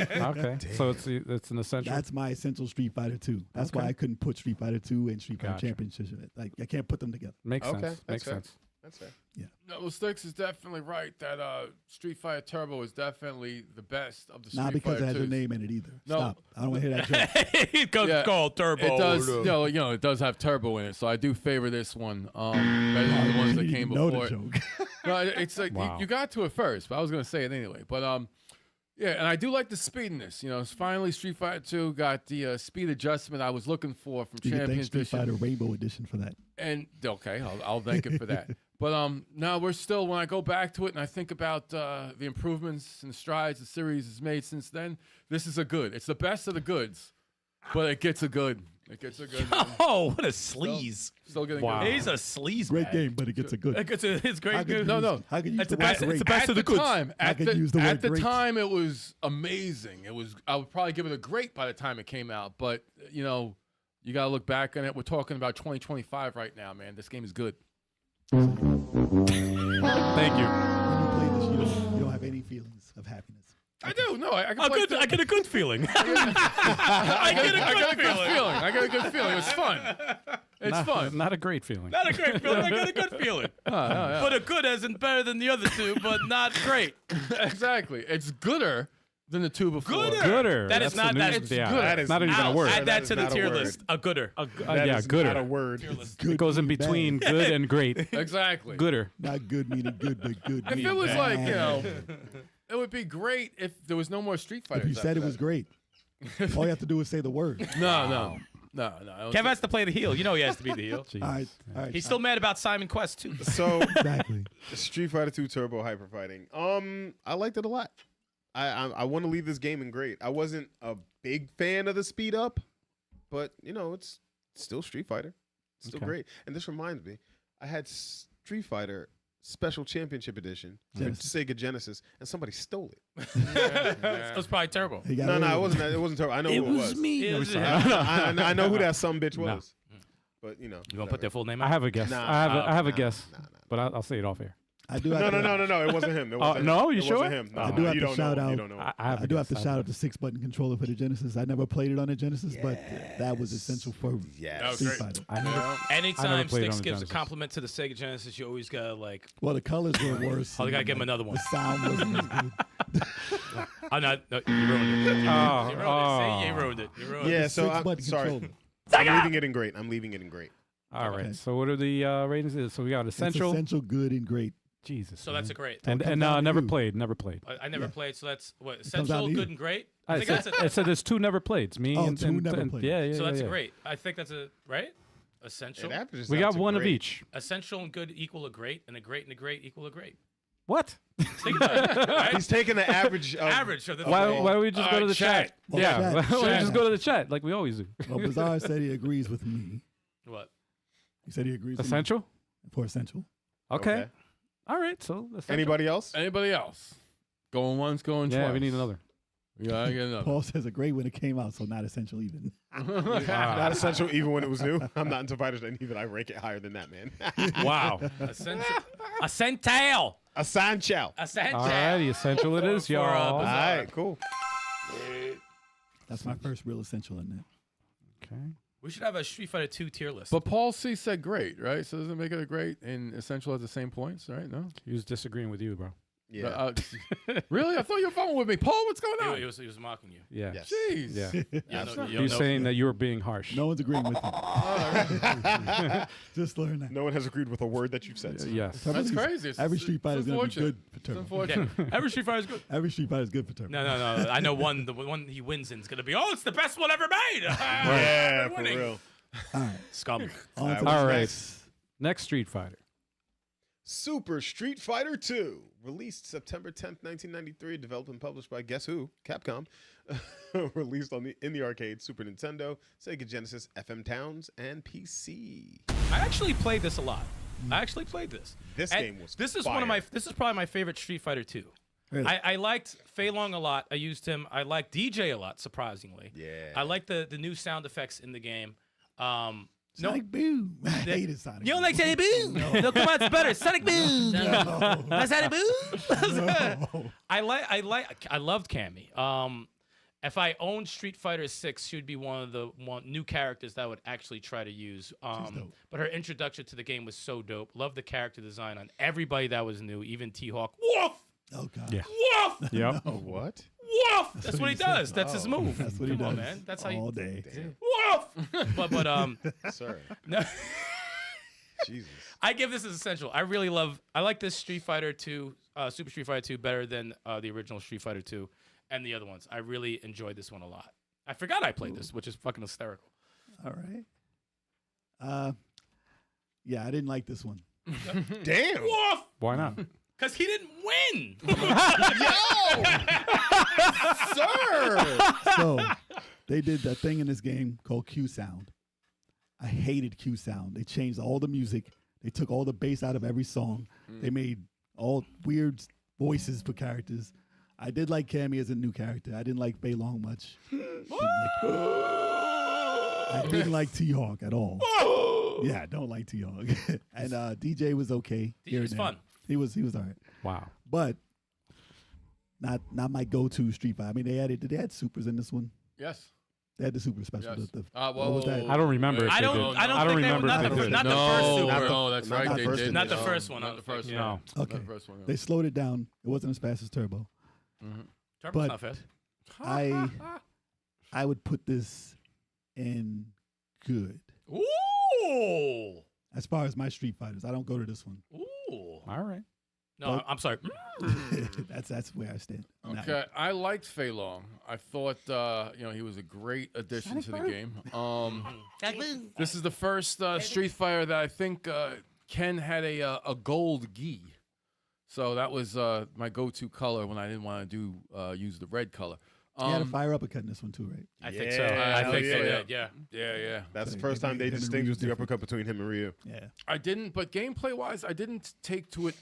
game. Okay. So it's an essential. That's my essential Street Fighter 2. That's why Okay. I couldn't put Street Fighter 2 and Street Fighter Gotcha. Championship. Like I can't put them together. Makes Okay, sense. that's Makes fair. sense. That's fair. No, well, Stikz is definitely right that Street Fighter Turbo is definitely the best of the Street Not because Fighter it has your 2s. name in it either. No. Stop. I don't want to hear that joke. It goes Yeah, called Turbo. It does, it does have turbo in it, so I do favor this one better than the ones that You came know before. the it. joke. No, it's like Wow. you got to it first, but I was gonna say it anyway. But yeah, and I do like the speed in this. It's finally Street Fighter 2 got the speed adjustment I was looking for from You can thank Champions Street Edition. Fighter Rainbow Edition for that. And okay, I'll thank it for that. But now we're still, when I go back to it and I think about the improvements and strides the series has made since then, this is a good. It's the best of the goods, but it gets a good. It gets a good. Oh, what a sleaze. Still getting Wow. good. He's a sleaze. Great bag. game, but it gets a good. It's great. How could you Good. No, use- no. How can you use It's the the best- word it's the great? best of the At the goods. time, I could use the word at the great. time, it was amazing. I would probably give it a great by the time it came out. But you got to look back on it. We're talking about 2025 right now, man. This game is good. Thank you. When you play this, you don't have any feelings of happiness. I do. No, I can A play good, through- I get a good feeling. I get a good feeling. It's fun. It's fun. Not a great feeling. Not a great feeling. I get a good feeling. Yeah. But a good isn't better than the other two, but not great. Exactly. It's gooder than the two before. Gooder. That is That's not- the that new- is yeah, good. That is not even a Al, word. add that is to the not a tier word. list. A gooder. That Yeah, is gooder. not a word. Good It goes in meaning between bad. good and great. Exactly. Gooder. Not good meaning good, but good. If meaning it was bad. like, it would be great if there was no more Street Fighters. if you said after it was that. great, all you have to do is say the word. No. I don't Kev has to play the heel. You know he has to be the heel. Jeez. All right. He's still mad about Simon Quest too. So Exactly. Street Fighter 2 Turbo Hyper Fighting. I liked it a lot. I want to leave this game in great. I wasn't a big fan of the speed up, but it's still Street Fighter. It's still Okay. great. And this reminds me, I had Street Fighter Special Championship Edition for Genesis. Sega Genesis, and somebody stole it. It was probably Turbo. He got No, rid of it wasn't. It wasn't Turbo. I know who it was. me. No, sorry. I know who that some bitch No. was. But You gonna put their full name I out? have a guess. Nah. I have a Nah, guess, nah. but I'll say it off air. I do have No. It wasn't him. It wasn't him. no, you It sure? wasn't him. No, I do have you to don't shout know. You out- don't know. have I a do have to guess. shout out the 6-button controller for the Genesis. I never played it on the Genesis, but that was essential for Yes. That was Street great. Fighter. I never. Anytime played it on Stikz the gives a Genesis. compliment to the Sega Genesis, you always gotta like. Well, the colors were worse. Oh, they gotta and, give him another one. The sound wasn't as good. Oh no, you ruined it. You Oh, ruined it. See, you ruined it. You ruined Yeah, it. so I'm 6-button sorry. controller. I'm leaving it in great. I'm leaving it in great. All right. Okay. So what are the ratings? So we got It's essential. essential, good, and great. Jesus. So that's a man. great. And comes down to never you. played. Never played. I never Yeah. played, so that's what comes down essential, to you. good, and great. I I think said, that's a, it said there's two never playeds. Me Oh, and, two never played. Yeah. so that's yeah. great. I think that's a right. Essential, It averages We out got to one of great. each. essential and good equal a great, and a great equal a great. What? Think about it, right? He's taking the average. Of, Average of the Why three. don't we just go to the chat? Well, Yeah. chat, Why don't we chat. just go to the chat like we always do? Well, Bazaar said he agrees with me. What? He said he agrees Essential. with me for essential. Okay. All right. So essential. Anybody else? Anybody else? Going once, going twice. Yeah, we need another. Yeah, I get another. Paul says a great when it came out, so not essential even. Not essential even when it was new. I'm not into fighters, and even I rank it higher than that, man. Wow. A centale. A Sancho. A centale. All righty, essential it is, For, y'all. All Bizarre. right, cool. That's my first real essential in there. Okay. We should have a Street Fighter 2 tier list. But Paul C said great, right? So doesn't it make it a great and essential at the same points, right? No. He was disagreeing with you, bro. Yeah. Really? I thought you were following with me, Paul. What's going on? he was mocking you. Yeah. Yes. Jeez. Yeah. Yeah, He's saying that you were being harsh. No one's agreeing with you. Just learn that. No one has agreed with a word that you've said. Yes. That's crazy. Every Street Fighter is going to be good for It's Turbo. unfortunate. Every Street Fighter is good. Every Street Fighter is good for Turbo. No. I know one. The one he wins in is gonna be. Oh, it's the best one ever made. Yeah, for Winning. real. All right. Scum. On to All the right. next. Next Street Fighter. Super Street Fighter 2, released September 10th, 1993, developed and published by guess who? Capcom. Released in the arcade, Super Nintendo, Sega Genesis, FM Towns, and PC. I actually played this a lot. I actually played this. This And game was This is fire. one of my. This is probably my favorite Street Fighter 2. Really? I liked Fei Long a lot. I used him. I liked DJ a lot, surprisingly. Yeah. I like the new sound effects in the game. No, Sonic Boom. I hated Sonic you don't Boom. like Sonic Boom? No, come on, it's better. Sonic Boom. No. Sonic Boom. No. I loved Cammy. If I owned Street Fighter 6, she would be one of the new characters that I would actually try to use. dope. But her introduction to the game was so dope. Loved the character design on everybody that was new, even T-Hawk. Woof! Oh, God. Yeah. Woof! Yep. What? Woof! That's what he he said. does. That's his move. That's what he Come on, does. man. That's how all you. day. Woof! but Sir. no. Jesus. I give this as essential. I like this Street Fighter 2, Super Street Fighter 2 better than the original Street Fighter 2 and the other ones. I really enjoyed this one a lot. I forgot I played this, which is fucking hysterical. All right. Yeah, I didn't like this one. Damn. Woof! Why not? Because he didn't win. Sir. So they did that thing in this game called Q Sound. I hated Q Sound. They changed all the music. They took all the bass out of every song. They made all weird voices for characters. I did like Cammy as a new character. I didn't like Fei Long much. I didn't like T-Hawk at all. Yeah, I don't like T-Hawk. And DJ was okay. here was and there. fun. He was all right. Wow. But not my go-to Street Fighter. I mean, they had supers in this one. Yes. They had the super special. Yes. What was that? I don't remember if I they don't. did. I don't I don't think remember they if were they did. not the first Super. No, that's right. not They first did. one. Not the first one. Not the first No. one. Okay. Not the first one. They slowed it down. It wasn't as fast as Turbo. Turbo's But- not fast. I would put this in good. Ooh. As far as my Street Fighters, I don't go to this one. Ooh. All right. No, I'm sorry. That's where I stand. on that Okay, I liked Fei Long. I thought he was a great addition to the game. This is the first Street Fighter that I think Ken had a gold gi. So that was my go-to color when I didn't want to use the red color. one. You had a fire uppercut in this one too, right? I think so. Yeah, I hell think they yeah. did. Yeah. Yeah. That's the So first time they him and distinguished Ryu's the uppercut between him and Ryu. Yeah. I didn't, but gameplay-wise, I didn't take to it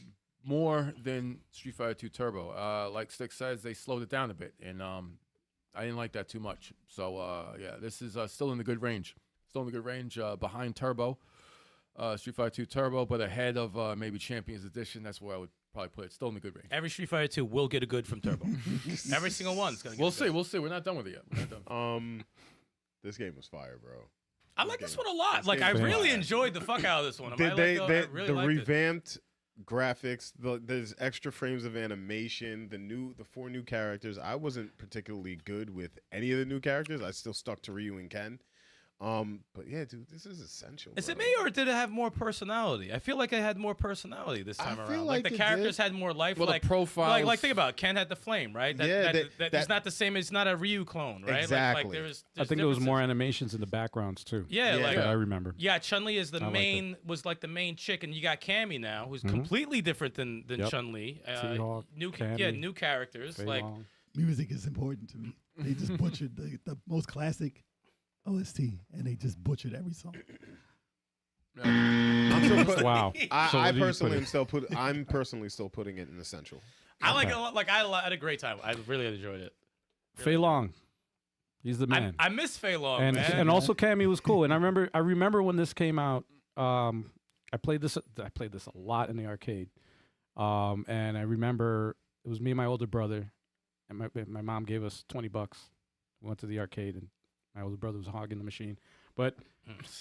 more than Street Fighter 2 Turbo. Like Stikz says, they slowed it down a bit, and I didn't like that too much. So, this is still in the good range. Still in the good range behind Turbo, Street Fighter 2 Turbo, but ahead of maybe Champions Edition. That's where I would probably put it. Still in the good range. Every Street Fighter 2 will get a good from Turbo. Every single one's gonna get We'll a see. good. We'll see. We're not done with it yet. We're not done. This game was fire, bro. I like this one a lot. This Like I game's really fire. enjoyed the fuck out of this one. I They really the liked it. revamped graphics, there's extra frames of animation, the 4 new characters. I wasn't particularly good with any of the new characters. I still stuck to Ryu and Ken. But yeah, dude, this is essential. Is it bro. me or did it have more personality? I feel like it had more personality this time feel around. like the it characters did. had more life. Well, the like profiles- Like think about it. Ken had the flame, right? Yeah, It's that- not the same. It's not a Ryu clone, right? Like Exactly. there's I think there was more differences. animations in the backgrounds too. Yeah, Yeah. like That I remember. yeah, Chun-Li is the I liked main was like the main chick, and you got Cammy now, who's completely different than Yep. Chun-Li. T-Hawk, New Cammy, new characters. Fei Like Long. Music is important to me. They just butchered the most classic OST, and they just butchered every song. I'm still put- Wow. So I what do you personally put it? I'm personally still putting it in essential. I like it a lot. Like I had a great time. I really enjoyed it. Fei Long. He's the man. I miss Fei Long, and man. and also Cammy was cool. And I remember when this came out. I played this a lot in the arcade. And I remember it was me and my older brother, and my mom gave us $20. We went to the arcade, and my older brother was hogging the machine. But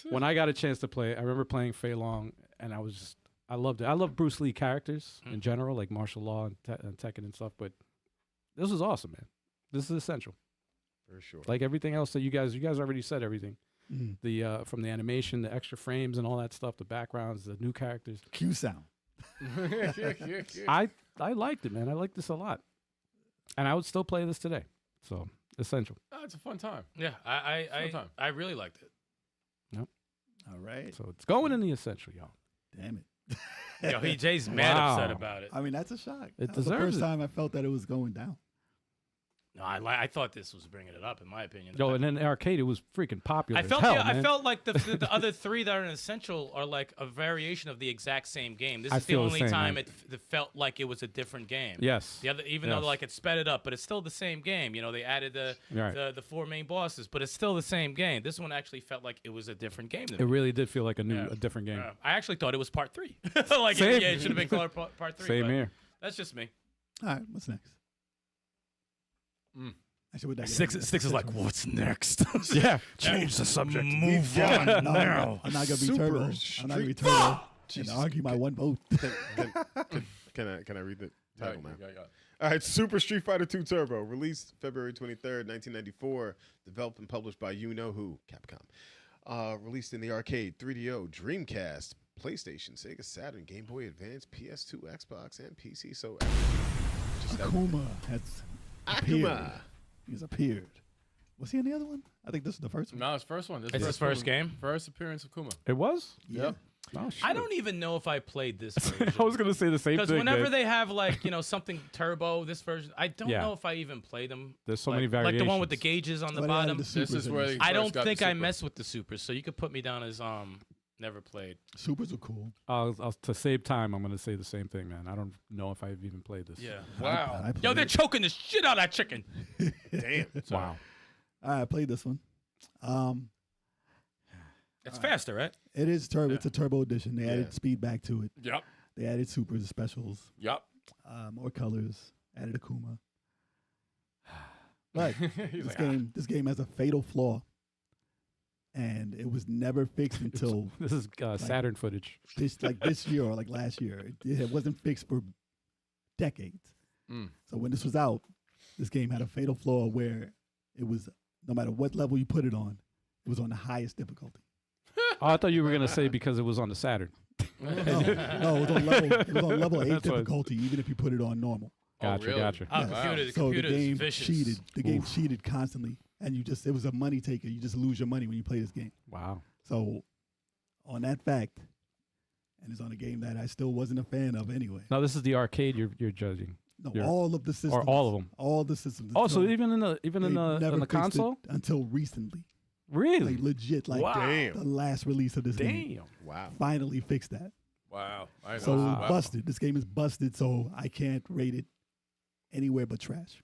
when I got a chance to play, I remember playing Fei Long, and I loved it. I love Bruce Lee characters in general, like martial law and Tekken and stuff. But this was awesome, man. This is essential. For sure. Like everything else that you guys already said everything. The from the animation, the extra frames and all that stuff, the backgrounds, the new characters. Q sound. I liked it, man. I liked this a lot, and I would still play this today. So essential. Oh, it's a fun time. Yeah, I really liked it. All right. So it's going in the essential, y'all. Damn it. Yo, Jay's mad Wow. upset about it. I mean, that's a shock. It That was the deserves first it. time I felt that it was going down. No, I thought this was bringing it up, in my opinion. Yo, and then the arcade, it was freaking popular. I as felt hell, I man. felt like the other three that are in Essential are like a variation of the exact same game. This I is the feel the only same, time man. it felt like it was a different game. Yes. The other, even Yes. though like it sped it up, but it's still the same game. You know, they added Right. the four main bosses, but it's still the same game. This one actually felt like it was a different game. To It me. really did feel like a Yeah. different game. I actually thought it was part 3. Like Same. yeah, it should have been called part 3. Same but here. That's just me. All right, what's next? Actually, what that Stikz is like, what's next? Yeah. Change the subject. Move on No, now. I'm not gonna be Super turbo. I'm not gonna be Street- turbo. Jesus. And argue my one vote. Can I read the title now? Yeah. All right, Super Street Fighter 2 Turbo, released February 23rd, 1994, developed and published by you know who, Capcom. Released in the arcade, 3DO, Dreamcast, PlayStation, Sega Saturn, Game Boy Advance, PS2, Xbox, and PC. So just that- Akuma has appeared. Akuma. He's appeared. Was he in the other one? I think this is the first one. No, it's first one. This It's his first game? First appearance of Kuma. It was? Yep. Oh, shit. I don't even know if I played this version. I was going to say the same Because thing. whenever Dave. they have like something turbo, this version, I don't Yeah. know if I even played them. There's so like, many variations. like the one with the gauges on the But they added bottom. the This supers is in where this. I first don't got the think I Super. mess with the supers, so you could put me down as never played. Supers were cool. To save time, I'm going to say the same thing, man. I don't know if I've even played this. Yeah. Wow. I Yo, played they're it. choking the shit out of that chicken. Damn. Wow. All right, I played this one. It's faster, right? It is turbo. It's a turbo edition. They added Yeah. speed back to it. Yep. They added supers and specials. Yep. More colors. Added Akuma. But He's this like, this game has a fatal flaw, and it was never fixed until This is Saturn footage. this year or like last year. It wasn't fixed for decades. Mm. So when this was out, this game had a fatal flaw where it was no matter what level you put it on, it was on the highest difficulty. Oh, I thought you were going to say because it was on the Saturn. No, it was on level 8 That's what- difficulty, even if you put it on normal. Gotcha, really? gotcha. Oh, Yeah. computer, the So the computer is game vicious. cheated. The game cheated constantly, and it was a money taker. You just lose your money when you play this game. Wow. So, on that fact, and it's on a game that I still wasn't a fan of anyway. Now, this is the arcade you're judging. No, Yeah. all of the systems, all of them. all the systems. Oh, so until- even in they the never fixed it console? until recently, Really? like legit, like Wow. Damn. the last release of this game Damn. Wow. finally fixed that. wow. I know. So Wow. it's busted. This game is busted, so I can't rate it anywhere but trash.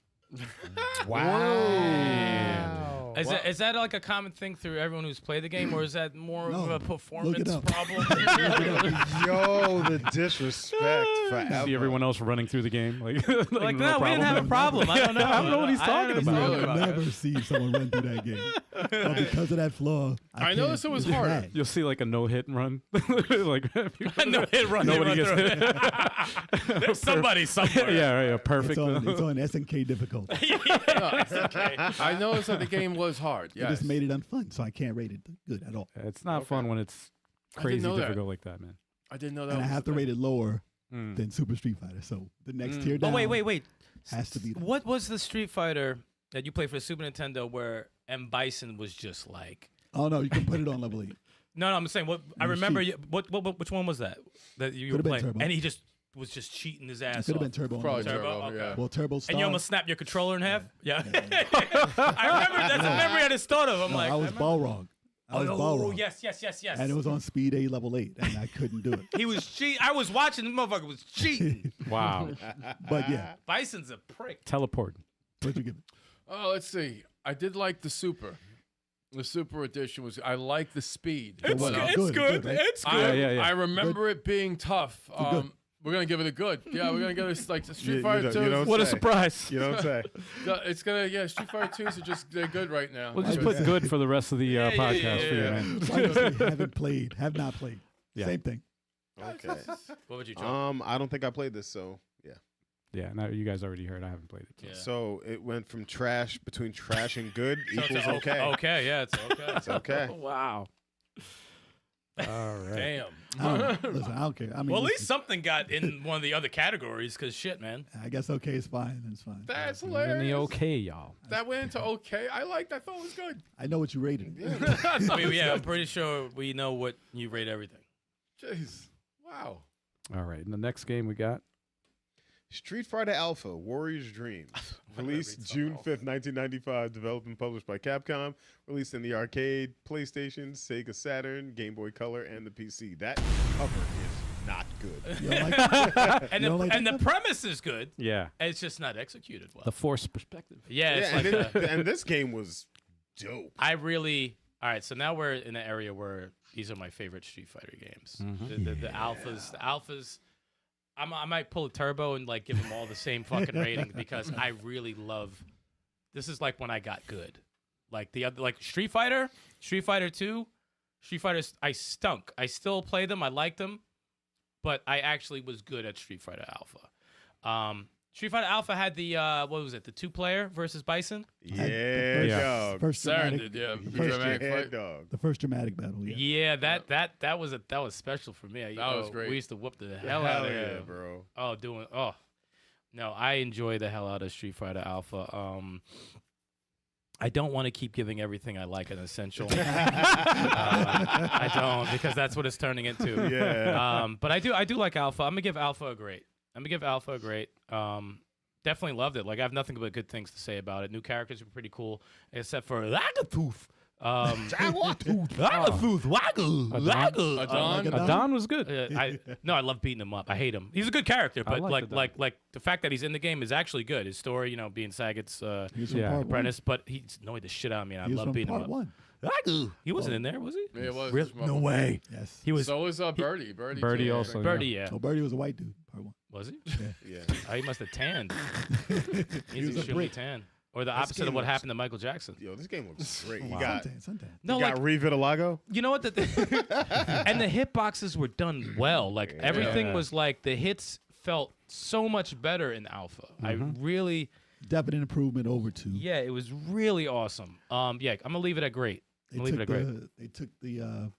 Wow. Is that like a common thing through everyone who's played the game, or is that more of No. a performance up. problem? Yo, the disrespect forever. See everyone else running through the game. Like, like, no, we didn't have a problem. I don't know. I don't know what he's talking I don't know about. what he's talking I've never seen someone run through that game. But because of that flaw, I noticed can't- it was it's hard. bad. You'll see like a no hit and run. Like No hit run. Nobody Nobody gets hit. There's somebody somewhere. yeah, right. A perfect. It's on SNK difficulty. I noticed that the game was hard. It Yes. just made it unfun, so I can't rate it good at all. It's not fun when it's I didn't crazy know that. difficult like that, man. I didn't know that. And I was have the to thing. rate it lower Mm. than Super Street Fighter. So the next Mm. tier down Oh wait. has to be that. What was the Street Fighter that you played for the Super Nintendo where M. Bison was just like? Oh, no, you can put it on level 8. No, I'm saying what I You remember. cheat. Which one was that you were Could've been playing? Turbo. And he just was just cheating his It ass could have off. been Turbo. on Probably level 8. Turbo, Turbo. okay. Yeah. Well, Turbo Star. And you almost snapped your controller in half? Yeah. I remember that's a memory I just thought of. I'm No, like, I was Balrog. I was oh, Balrog. yes. And it was on speed A level 8, and I couldn't do it. He was cheating. I was watching. The motherfucker was cheating. Wow. But yeah, Bison's a prick. Teleport. what'd you give it? Oh, let's see. I did like the Super. The Super Edition was. I like the speed. It's But, good. Right? It's I remember it being tough. We're gonna give it a good. Yeah, we're gonna give it like Street Fighter 2. What a surprise. You know what I'm saying? It's gonna Street Fighter 2s are just they're good right now. We'll just put good for the rest of the podcast for you, man. Like I say, haven't played, have not played. Yeah. Same thing. Okay. What would you choose? I don't think I played this, so yeah. Yeah, now you guys already heard. I haven't played it. Yeah. So it went from between trash and good equals So okay. Okay, yeah, it's okay. It's okay. Wow. All right. Damn. Listen, I don't care. I mean, Well, at least listen, something got in one of the other categories, because shit, man. I guess okay is fine. It's fine. That's In hilarious. the okay, y'all. That went into okay. I thought it was good. I know what you rated. I mean, yeah, I'm pretty sure we know what you rate everything. Jeez. Wow. All right. In the next game we got. Street Fighter Alpha Warrior's Dream. Released June 5th, 1995. Developed and published by Capcom. Released in the arcade, PlayStation, Sega Saturn, Game Boy Color, and the PC. That cover is not good. You don't like And You don't like the that? premise is good. Yeah. It's just not executed well. The forced perspective. Yeah, it's Yeah, like and this game was dope. I really. All right, so now we're in an area where these are my favorite Street Fighter games. The alphas. I might pull a turbo and like give them all the same fucking rating because I really love. This is like when I got good, like the other, like Street Fighter 2, Street Fighters. I stunk. I still play them. I liked them, but I actually was good at Street Fighter Alpha. Street Fighter Alpha had the what was it? The 2-player versus Bison. Yeah, dog. First dramatic, Sarandon, yeah. First Dramatic head, fight. dog. the first dramatic battle. Yeah. Yeah, that was special for me. That was great. We used to whoop the hell out of yeah, him. bro. No, I enjoy the hell out of Street Fighter Alpha. I don't want to keep giving everything I like an essential. I don't, because that's what it's turning into. Yeah. But I do like Alpha. I'm gonna give Alpha a great. Definitely loved it. Like I have nothing but good things to say about it. New characters were pretty cool, except for Lagatooth. Adon was good. I love beating him up. I hate him. He's a good character, but like Adon. like the fact that he's in the game is actually good. His story, being Sagat's He was from Yeah. part apprentice, but he's annoyed the shit out of me. And I One. He was love from beating him part up. one. He wasn't in there, was he? Yeah, it was. Really? No way. Yes. He was. So was Birdie. Birdie too. also. Birdie, yeah. So Birdie was a white dude. Part one. Was he? Yeah. Oh, he must have tanned. He's was a extremely brick. tan. Or the opposite of game what looks- happened to Michael Jackson. Yo, this game looks great. Wow. You got Suntan. No, you like got Revitalago. you know what? And the hitboxes were done well. Like everything Yeah. was like the hits felt so much better in Alpha. I really, Definite improvement over two. yeah, it was really awesome. Yeah, I'm gonna leave it at great. I'm gonna leave it at great. They took the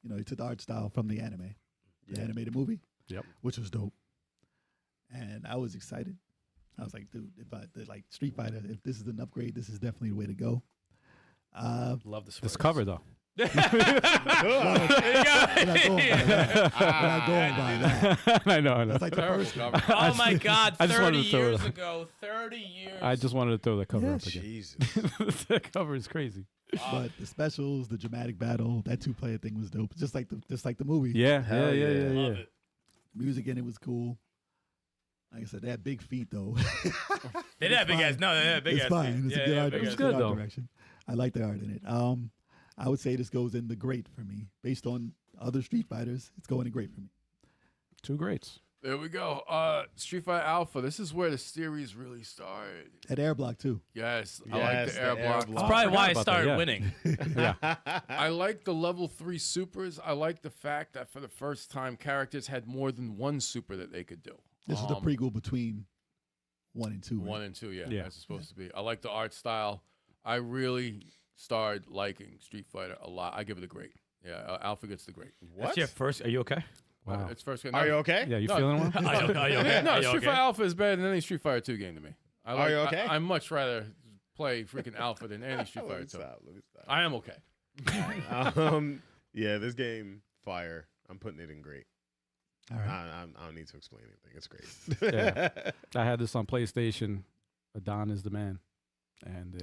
they took the art style from the anime, the animated movie. Yep. Which was dope. And I was excited. I was like, dude, like Street Fighter, if this is an upgrade, this is definitely the way to go. Love the This cover though. We're not going by that. I know. That's like the Terrible first cover. Oh my God! I just 30 wanted to throw years it. ago. 30 years. I just wanted to throw the cover Yeah. up again. Jesus. The cover is crazy. But the specials, the dramatic battle, that 2-player thing was dope. Just like the movie. Yeah, Hell yeah. Love it. Music in it was cool. Like I said, they had big feet though. They had big ass. No, they had big It's ass. fine. feet. It's a Yeah, good yeah, art. big It's ass a good, good art though. direction. I like the art in it. I would say this goes in the great for me. Based on other Street Fighters, it's going in great for me. Two greats. There we go. Street Fighter Alpha. This is where the series really started. At Air Block too. Yes, I Yes, like the the air air block. block. That's probably why I about that, started yeah. winning. Yeah. I like the level 3 supers. I like the fact that for the first time, characters had more than one super that they could do. This is the prequel between 1 and 2. 1 and 2, yeah, Yeah. that's supposed to be. I like the art style. I really started liking Street Fighter a lot. I give it a great. Yeah, Alpha gets the great. What? That's your first. Are you okay? Wow. It's first. Are you okay? Yeah, you No. feeling well? Are you okay? No, Are you Street okay? Fighter Alpha is better than any Street Fighter 2 game to me. Are you okay? I much rather play freaking Alpha than any Street Fighter 2. Let me stop. I am okay. Yeah, this game, fire. I'm putting it in great. All right. I don't need to explain anything. It's great. Yeah. I had this on PlayStation. Adon is the man, and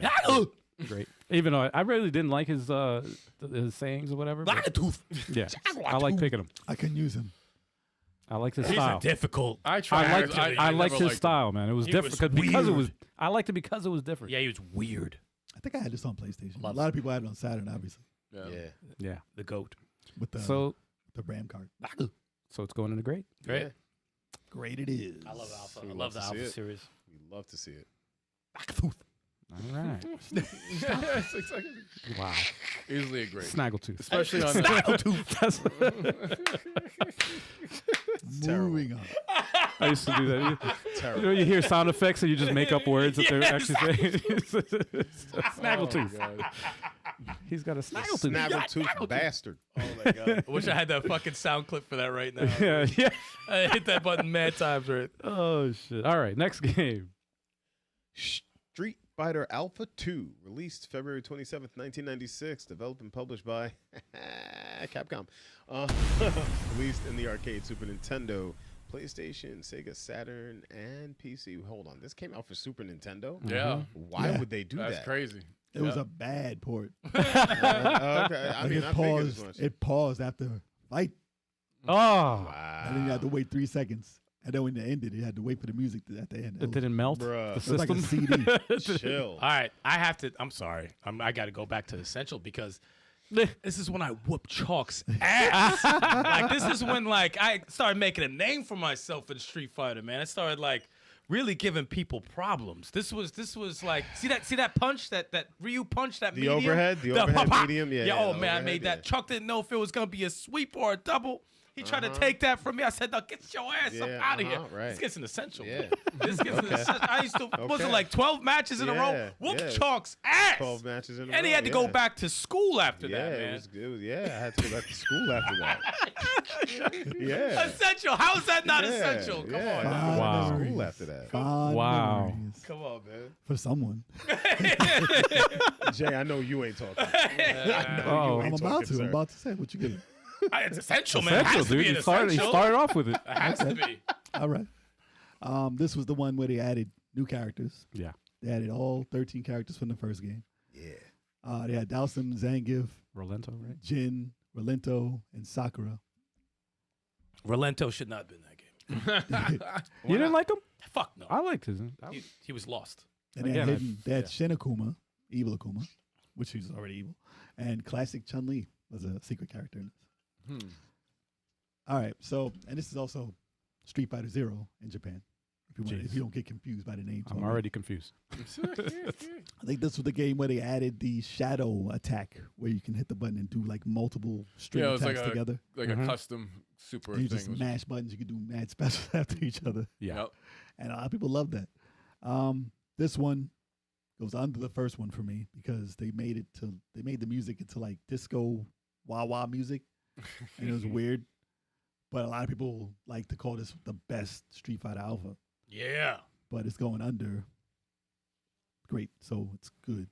great. Even though I really didn't like his sayings or whatever. but yeah, I like picking him. I couldn't use him. I liked his These style. are difficult. I tried. I liked never his him. style, man. It was He different was because it weird. was. I liked it because it was different. Yeah, he was weird. I think I had this on PlayStation. Love a lot of people had it on Saturn, obviously, Yeah. Yeah. Yeah. The GOAT. with the So RAM card. so it's going into great. Right? Yeah. Great it is. I love Alpha. We I love love the to see Alpha it. series. We love to see it. All right. It's exactly- Wow. Easily a great. Snaggletooth. Especially on terrible. Moving on. I used to do that. You Terrible. know, you hear sound effects and you just make up words that they're actually saying. Snaggletooth. Oh, God. He's got a snaggletooth. Snaggletooth bastard. Oh my God. I wish I had that fucking sound clip for that right now. Yeah, yeah. I hit that button mad times, right? Oh shit! All right, next game. Street Fighter Alpha 2, released February 27th, 1996, developed and published by Capcom. Released in the arcade, Super Nintendo, PlayStation, Sega Saturn, and PC. Hold on, this came out for Super Nintendo? Yeah. Why Yeah. would they do That's that? crazy. It was a bad port. Okay, I Like, mean, it I figured as much. It paused after fight, Oh, and then you had to wait 3 seconds. And then when it ended, you had to wait for the music at the end. it didn't melt Bruh. the It was system. like a CD. Chill. All right, I have to. I'm sorry. I got to go back to Essential because this is when I whoop Chalk's ass. Like this is when like I started making a name for myself in Street Fighter. Man, I started like really giving people problems. This was like see that punch that Ryu punch that The medium? overhead? The overhead pop-pop. medium? Yeah, Yeah. yeah, Oh the man, I overhead, made that. yeah. Chuck didn't know if it was gonna be a sweep or a double. He tried to take that from me. I said, "No, get your ass up Yeah, out of here." right. This gets an Essential. Yeah. This gets an Essential. I used to was it Okay. like 12 matches in a row? Yeah, Whoop yeah. Chalk's ass. 12 matches in a row. And he had to go yeah. back to school after Yeah, that, man. it was, yeah, I had to go back to school after that. Yeah. Essential. How is that not Yeah, essential? Come yeah. on. I had to Now. go back Wow. to school after that. Fond Wow. memories Come on, man. for someone. Jay, I know you ain't talking. Oh, I'm ain't about talking, to. sir. I'm about to say what you get. It's essential, man. It essential, has to be dude. an He started essential. off with it. It has to be. All right. This was the one where they added new characters. Yeah. They added all 13 characters from the first game. Yeah. They had Dhalsim, Zangief, Rolento, right? Jin, Rolento, and Sakura. Rolento should not have been that game. You didn't like him? Fuck no. I liked his. He was lost. And Again, they had Shin Akuma, evil Akuma, which he's already evil, and classic Chun Li was a secret character in this. All right, so and this is also Street Fighter Zero in Japan. If you don't get confused by the names, I'm already confused. I think this was the game where they added the shadow attack, where you can hit the button and do like multiple string Yeah, it was attacks like together. Like a custom super And you thing. just mash buttons. You can do mad specials after each other, Yeah. Yep. and a lot of people love that. This one goes under the first one for me because they made the music into like disco wah wah music, and it was weird. But a lot of people like to call this the best Street Fighter Alpha, Yeah. but it's going under. Great, so it's good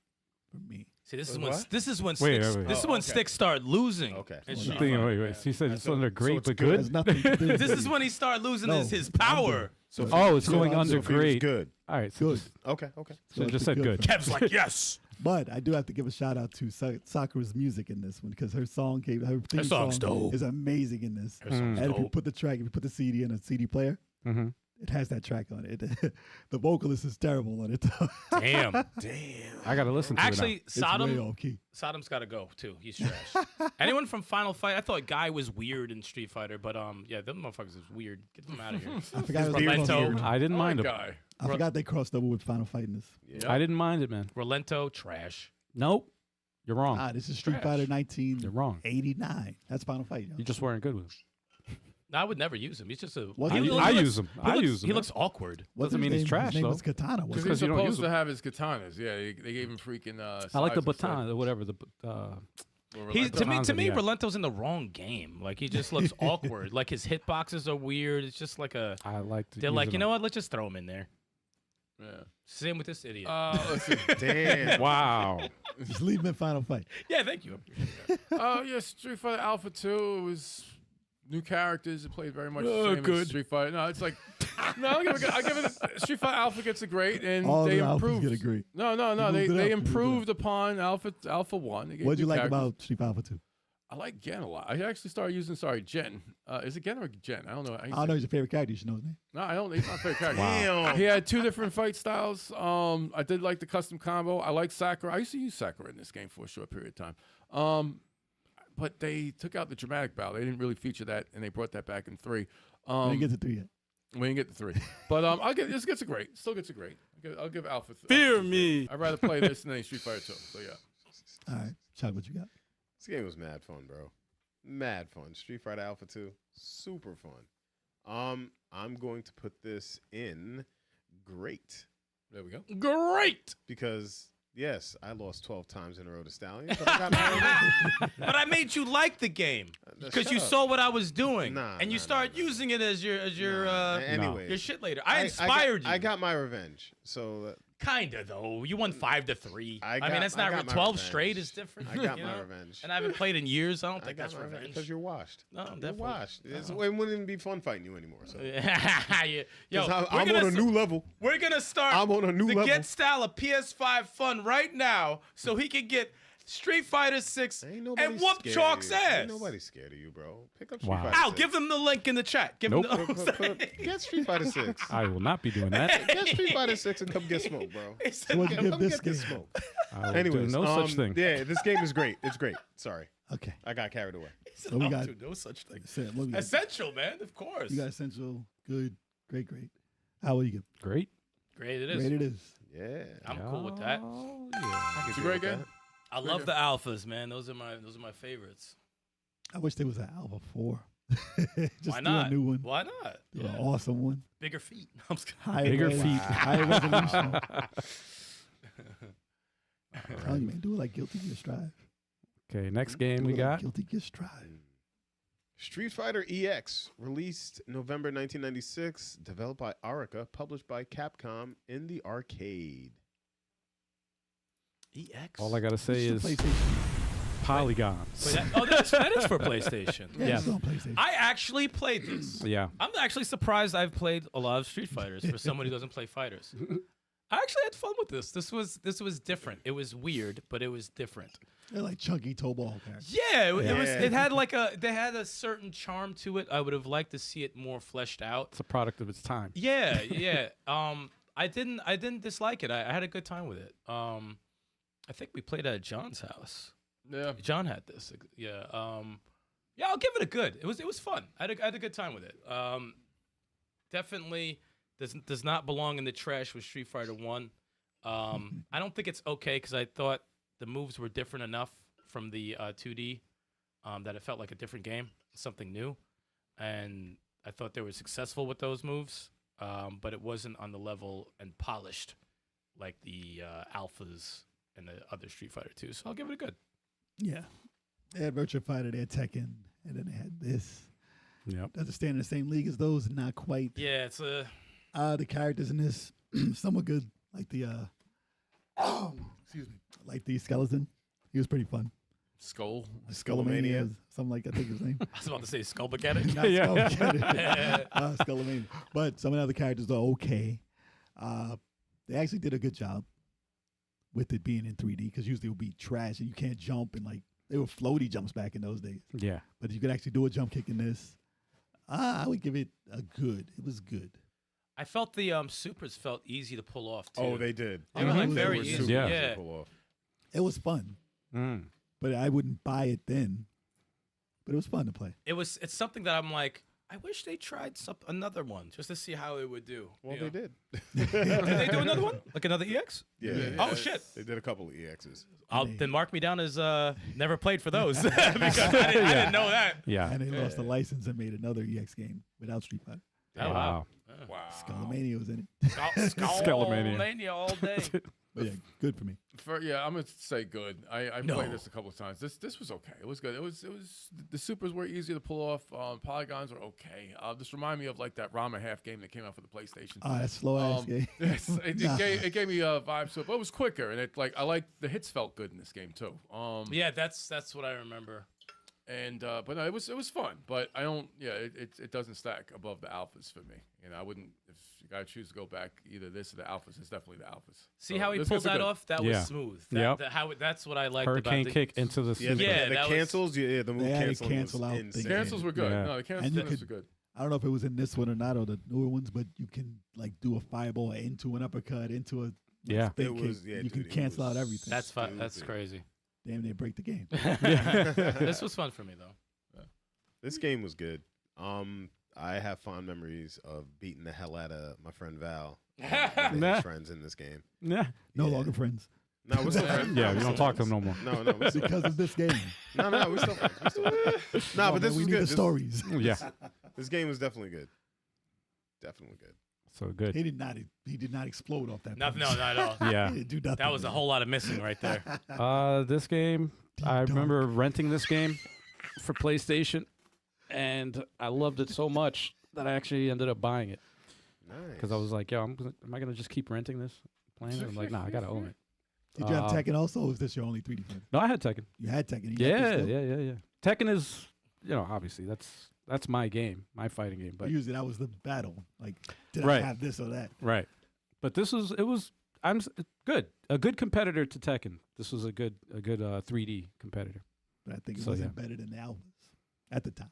for me. See, this is Wait, when what? this is when Wait, Stikz, wait. this is Oh, when okay. Stikz started losing. Okay. in Well, Street Wait, Fighter. wait, wait. He said it's under so great it's but good. There's good. nothing to do with This it. is when he started losing No, his it's power. under. So Oh, it's going So under if it was great. good. All right, so Good. just, Okay. Okay. so it's just the said good. for me. Kev's like, yes. But I do have to give a shout out to Sakura's music in this one because her thing song's song dope. is amazing in this. Her song's And if you dope. put the CD in a CD player, Mm-hmm. it has that track on it. The vocalist is terrible on it. Though. Damn. I gotta listen to Actually, It's way Sodom. off key. Sodom's got to go too. He's trash. Anyone from Final Fight? I thought Guy was weird in Street Fighter, but yeah, them motherfuckers is weird. Get them out of here. I forgot, His Rolento. I didn't mind him. Guy. I forgot they crossed over with Final Fight in this. Yeah. I didn't mind it, man. Rolento, trash. Nope. You're wrong. This is Street Trash. Fighter You're wrong. 1989. That's Final Fight. Yo. You just weren't good with him. No, I would never use him. He's just a. What? he I looks- use him. I use him. He looks awkward. What's doesn't his mean he's name? trash, His name though. was Katana. Because Wasn't he's you don't use supposed to have his katanas. Yeah, they gave him freaking. I like the sides instead. baton or whatever. He's to me. Baton's To me, in the eye. Rolento's in the wrong game. Like he just looks awkward. Like his hitboxes are weird. It's just like a. I like. They're like, you know what? Let's just throw him in there. Yeah. Same with this idiot. Let's see. Damn. Wow. Just leave him in Final Fight. yeah, thank you. Oh yeah, Street Fighter Alpha 2. It was new characters. It played very much the Oh, same good. as Street Fighter. No, it's like no. I give it. Street Fighter Alpha gets a great, and All they the Alphas improved. get a great. No. You moved it They up, you moved it improved upon Alpha 1. They gave What did you new like characters. about Street Fighter 2? I like Gen a lot. I actually started using Gen. Is it Gen or Gen? I don't know. I don't know. He's your favorite character. You should know his name. No, I don't. He's not a favorite character. Damn. He had 2 different fight styles. I did like the custom combo. I like Sakura. I used to use Sakura in this game for a short period of time. But they took out the dramatic battle. They didn't really feature that, and they brought that back in 3. We didn't get to 3 yet. We didn't get to 3. But this gets a great. Still gets a great. I'll give Alpha. Fear Alpha me. I'd rather play this than Street Fighter 2. So yeah. All right. Chuck, what you got? This game was mad fun, bro. Mad fun. Street Fighter Alpha 2, super fun. I'm going to put this in great There we go. Great. because yes, I lost 12 times in a row to Stallion, but I got my But I made you like the game because shut you up. saw what I was doing, Nah, and you nah, started nah, nah. using it as your Anyways, your shit later. I inspired you. I got my revenge. So Kinda though. You won 5-3. I I got- mean, that's I not got my 12 revenge. straight is different. I got you my know? revenge. And I haven't played in years. I don't I think got that's my revenge revenge. because you're washed. No, You're definitely. washed. It wouldn't be fun fighting you anymore. So. Yeah. Yo, 'Cause we're I'm gonna on a new level. We're gonna start I'm on a new the level. Get Style of PS5 fun right now, so he can get Street Fighter 6 Ain't nobody and whoop scared Chalk's of you. ass. Ain't nobody scared of you, bro. Pick up Street Wow. Fighter Al, 6. give them the link in the chat. Give Nope. them the Get Street Fighter 6. I will not be doing that. Get Street Fighter 6 and come get smoked, bro. He said, What'd you give Come this get this game? smoke. I will Anyways, do no such thing. Yeah, this game is great. It's great. Sorry, Okay. I got carried away. So we got no such thing. what we got? Essential, man. Of course. You got essential, good, great. How will you give? Great. Great it is. Great it is. Yeah. I'm cool with that. Oh, yeah. It's a great game. I love the alphas, man. Those are my favorites. I wish there was an Alpha 4. Just Why do not? a new one. Why not? Do Yeah. an awesome one. Bigger feet. I'm just kidding. Higher Bigger res- feet. Higher resolution. I'm telling you, man, do it like Guilty Gear Strive. Okay, next game Do we it like got. Guilty Gear Strive. Street Fighter EX, released November 1996, developed by Arica, published by Capcom in the arcade. EX. All I gotta say It's is the PlayStation. polygons. Wait, that is for PlayStation. Yeah, Yeah. it's on PlayStation. I actually played this. Yeah. I'm actually surprised I've played a lot of Street Fighters for someone who doesn't play fighters. I actually had fun with this. This was different. It was weird, but it was different. They're like chunky toe ball characters. Yeah, it was. Yeah. It had they had a certain charm to it. I would have liked to see it more fleshed out. It's a product of its time. Yeah, yeah. I didn't dislike it. I had a good time with it. I think we played at John's house. Yeah. John had this. Yeah. Yeah, I'll give it a good. It was fun. I had a good time with it. Definitely does not belong in the trash with Street Fighter 1. I don't think it's okay because I thought the moves were different enough from the 2D that it felt like a different game, something new. And I thought they were successful with those moves, but it wasn't on the level and polished like the alphas and the other Street Fighter 2. So I'll give it a good. Yeah. They had Virtua Fighter, they had Tekken, and then they had this. Yep. Doesn't stand in the same league as those, not quite. Yeah, it's a. The characters in this, some were good. Like the excuse me. Like the skeleton. He was pretty fun. Skull. Skullomania. Something like that, I think his name. I was about to say Skull Mechanic. Not Yeah. Skullomania. Skullomania. But some of the other characters are okay. They actually did a good job with it being in 3D because usually it would be trash and you can't jump and like they were floaty jumps back in those days. Yeah. But you could actually do a jump kick in this. I would give it a good. It was good. I felt the supers felt easy to pull off too. Oh, they did. They were like Mhm. very were easy. super Yeah. easy to Yeah. pull off. It was fun, Mm. but I wouldn't buy it then. But it was fun to play. It's something that I'm like, I wish they tried another one just to see how it would do. Well, you they know? did. Did they do another one? Like another EX? Yeah. Oh shit! They did a couple of EXs. Then mark me down as never played for those because I didn't know that. Yeah. And they lost the license and made another EX game without Street Fighter. Oh, wow. Wow. Skullomania was in it. Skullmania. Mania all day. But yeah, good for me. Yeah, I'm gonna say good. I No. played this a couple of times. This was okay. It was good. It was the supers were easy to pull off. Polygons were okay. This remind me of like that Rama half game that came out for the PlayStation. That slow ass game. Yes, it gave me vibes to it, but it was quicker, and I like the hits felt good in this game too. Yeah, that's what I remember. And but no, it was fun. But I don't. Yeah, it doesn't stack above the alphas for me. You know, I wouldn't. If you gotta choose to go back, either this or the alphas. It's definitely the alphas. See So how he this pulled gets a that good- off? That Yeah. was smooth. Yep. That's what I liked Hurricane about the kick into the Yeah, Yeah, the that was- cancels. Yeah, the move They had to canceling cancel was out insane. the Cancels were good. Yeah. No, the cancels And you were could- good. I don't know if it was in this one or not, or the newer ones, but you can like do a fireball into an uppercut, into a Yeah. spin It kick. was- yeah, you dude, can it cancel was out everything. That's fun. That's Stupid. crazy. Damn, they break the game. This was fun for me though. This game was good. I have fond memories of beating the hell out of my friend Val. And Nah. his friends in this game. Yeah. No Yeah. longer friends No, we're still friends. Yeah, We're we don't still talk to him friends. no more. No, we're still because of this game. No, we're still friends. We're still friends. No, but this we was need good. the This- stories. Yeah. This game was definitely good. Definitely good. So good. He did not explode off that. Nothing. No, punch. not at all. Yeah. He didn't do nothing. That was a whole lot of missing right there. This game, I Deep remember renting this game for PlayStation, and I loved it so much that I actually ended up buying it Nice. because I was like, "Yo, am I gonna just keep renting this, playing it?" I'm like, "Nah, I gotta own it." Did you have Tekken also, or was this your only 3D friend? No, I had Tekken. You had Tekken. You got Yeah, this yeah, still? yeah. Tekken is, obviously that's my game, my fighting game. But Usually that was the battle. Like, did Right. I have this or that? right, but good, a good competitor to Tekken. This was a good 3D competitor. But I think it So, wasn't better than the Alphas at the time.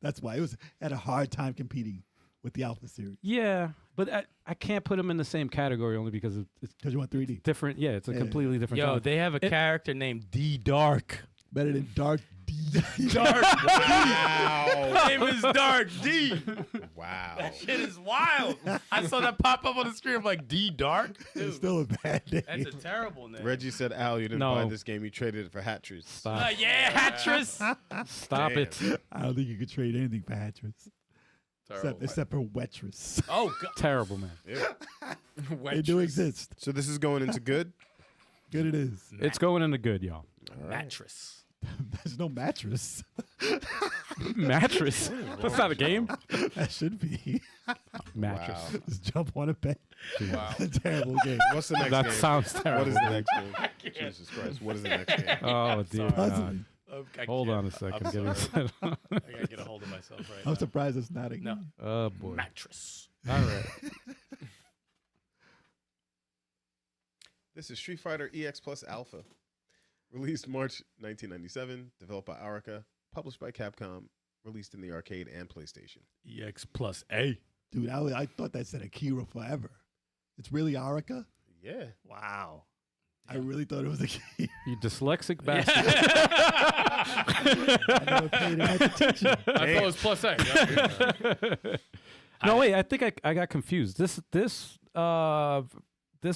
That's why it was had a hard time competing with the Alpha series Yeah, but I can't put them in the same category only because it's because you want 3D. different. Yeah, it's a Yeah. completely different. Yo, genre. they have a It- character named D Dark. Better than Dark D. Dark. Wow. Name is Dark D. Wow. That shit is wild. I saw that pop up on the screen. I'm like, D Dark? It's Dude, still a bad name. that's a terrible name. Reggie said, Al, you didn't No. buy this game. You traded it for Hatchers. Stop, Yeah, Hattress. stop Damn. it. I don't think you could trade anything for Hattress Terrible. except for Wettress. Oh, God. Terrible, man. They do exist. So this is going into good? Good it is. It's going into good, y'all. Mattress. There's no mattress. Mattress. That's not a game. That should be. Mattress. Wow. Just jump on a bed. Wow. Terrible game. What's the next That game? sounds What terrible. is the next game? Jesus Christ. What is the next game? Oh dear God. Puzzling. Hold on a second. I'm Get it set up. I gotta get a hold of myself right I'm now. surprised it's not a No. game. Oh boy. Mattress. All right. This is Street Fighter EX Plus Alpha. Released March 1997. Developed by Arica. Published by Capcom. Released in the arcade and PlayStation. EX plus A. Dude, I thought that said Akira forever. It's really Arica? Yeah. Wow. I really thought it was Akira. You dyslexic bastard. I never paid enough attention. I thought it was plus A. Yeah. No, wait. I think I got confused. This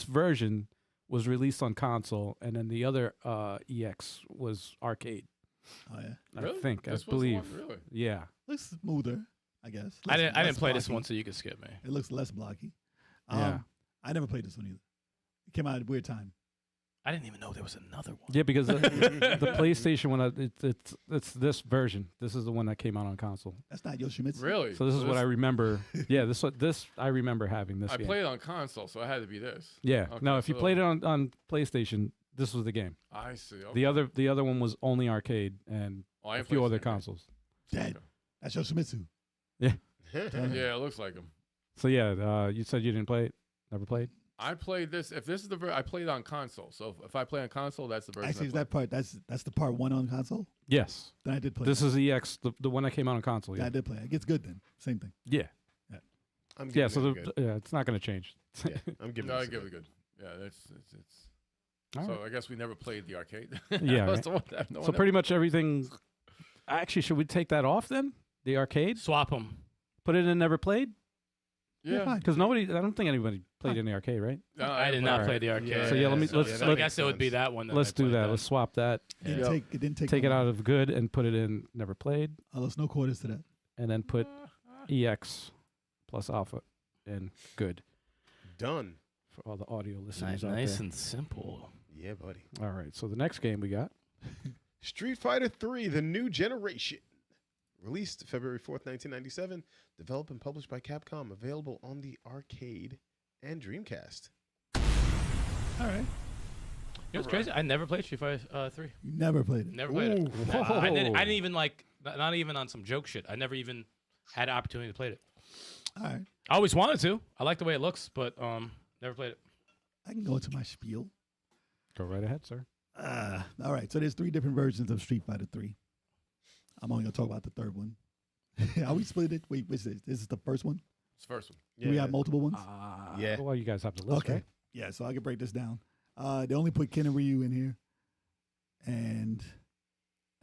version was released on console, and then the other EX was arcade. Oh, yeah. Really? I think. This was I the believe. one? Really? Yeah. Looks smoother, I guess. I didn't Less play this blocky. one, so you can skip me. It looks less blocky. Yeah. I never played this one either. It came out at a weird time. I didn't even know there was another one. Yeah, because the PlayStation one, it's this version. This is the one that came out on console. That's not Yoshimitsu. Really? So this is what I remember. Yeah, this I remember having this I game. played it on console, so it had to be this. Yeah. Okay, No, if you so- played it on PlayStation, this was the game. I see. Okay. The other one was only arcade and Oh, I a ain't few played other the same game. consoles. Dead. That's Yoshimitsu. Yeah, it looks like them. So yeah, you said you didn't play it. Never played. I played this. If this is the I played it on console. So if I play on console, that's the version. Actually, I is play. that part? That's the part one on console. Yes. Then I did play. This that. is EX, the one that came out on console. Yeah, Yeah. I did play. It gets good then. Same thing. Yeah. I'm giving Yeah. it So a good. it's not going to change. Yeah, I'm giving No, I it a give it good. good. Yeah, it's. All So right. I guess we never played the arcade. Yeah, That's right. the one- no So one pretty much everything. Actually, should we take that off then? The arcade, Swap them. put it in never played, Yeah. fine. because nobody. I don't think anybody played in the arcade, right? No, I did didn't not Alright. play the arcade. So, yeah, let me- so, let's- so I let's- guess it would be that one. That Let's I do played that. then. Let's swap that. It Yeah. didn't take. Take it long. out of good and put it in never played, There's no quarters to that. and then put EX plus alpha in good Done. for all the audio Nice, listeners out nice there. and simple. Yeah, buddy. All right. So the next game we got. Street Fighter 3, The New Generation. Released February 4th, 1997. Developed and published by Capcom. Available on the arcade and Dreamcast. All right. It's crazy. I never played Street Fighter 3. You never played it. Never played it. Ooh. I didn't even like. Not even on some joke shit. I never even had an opportunity to play it. All right. I always wanted to. I like the way it looks, but never played it. I can go into my spiel. Go right ahead, sir. All right. So there's 3 different versions of Street Fighter 3. I'm only going to talk about the third one. Are we split it? Wait, what's this? This is the first one? It's the first one. Do we have multiple ones? Yeah. Well, you guys have the list, Okay. right? Yeah, so I can break this down. They only put Ken and Ryu in here. And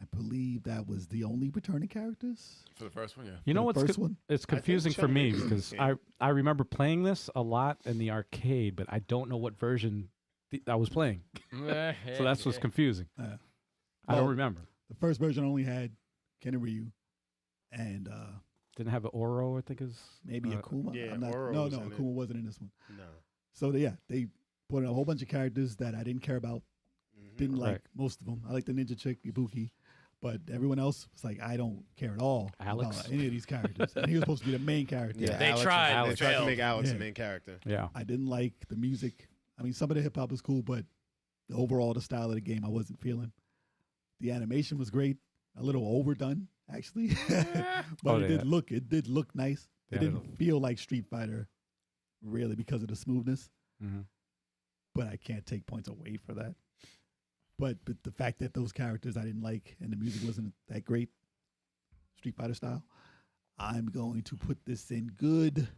I believe that was the only returning characters. For the first one, yeah. You know the what's first one? it's confusing for me because Yeah. I remember playing this a lot in the arcade, but I don't know what version I was playing. So that's what's confusing. I Well, don't remember. The first version only had Ken and Ryu and Didn't have an Oro, I think is maybe Akuma. yeah, I'm not, Oro no, was no, in it. Akuma wasn't in this one. No. So they put in a whole bunch of characters that I didn't care about. Didn't like Right. most of them. I like the ninja chick, Ibuki, but everyone else was like, I don't care at all Alex. about any of these characters. And he was supposed to be the main character. Yeah, They Alex tried, They they tried to failed. make Alex Yeah. the main character. Yeah. I didn't like the music. I mean, some of the hip hop was cool, but the overall the style of the game I wasn't feeling. The animation was great, a little overdone actually, but Oh, it yeah. did look nice. They It had didn't feel like Street Fighter, really, because of the smoothness. Mhm. But I can't take points away for that. But the fact that those characters I didn't like and the music wasn't that great, Street Fighter style, I'm going to put this in good.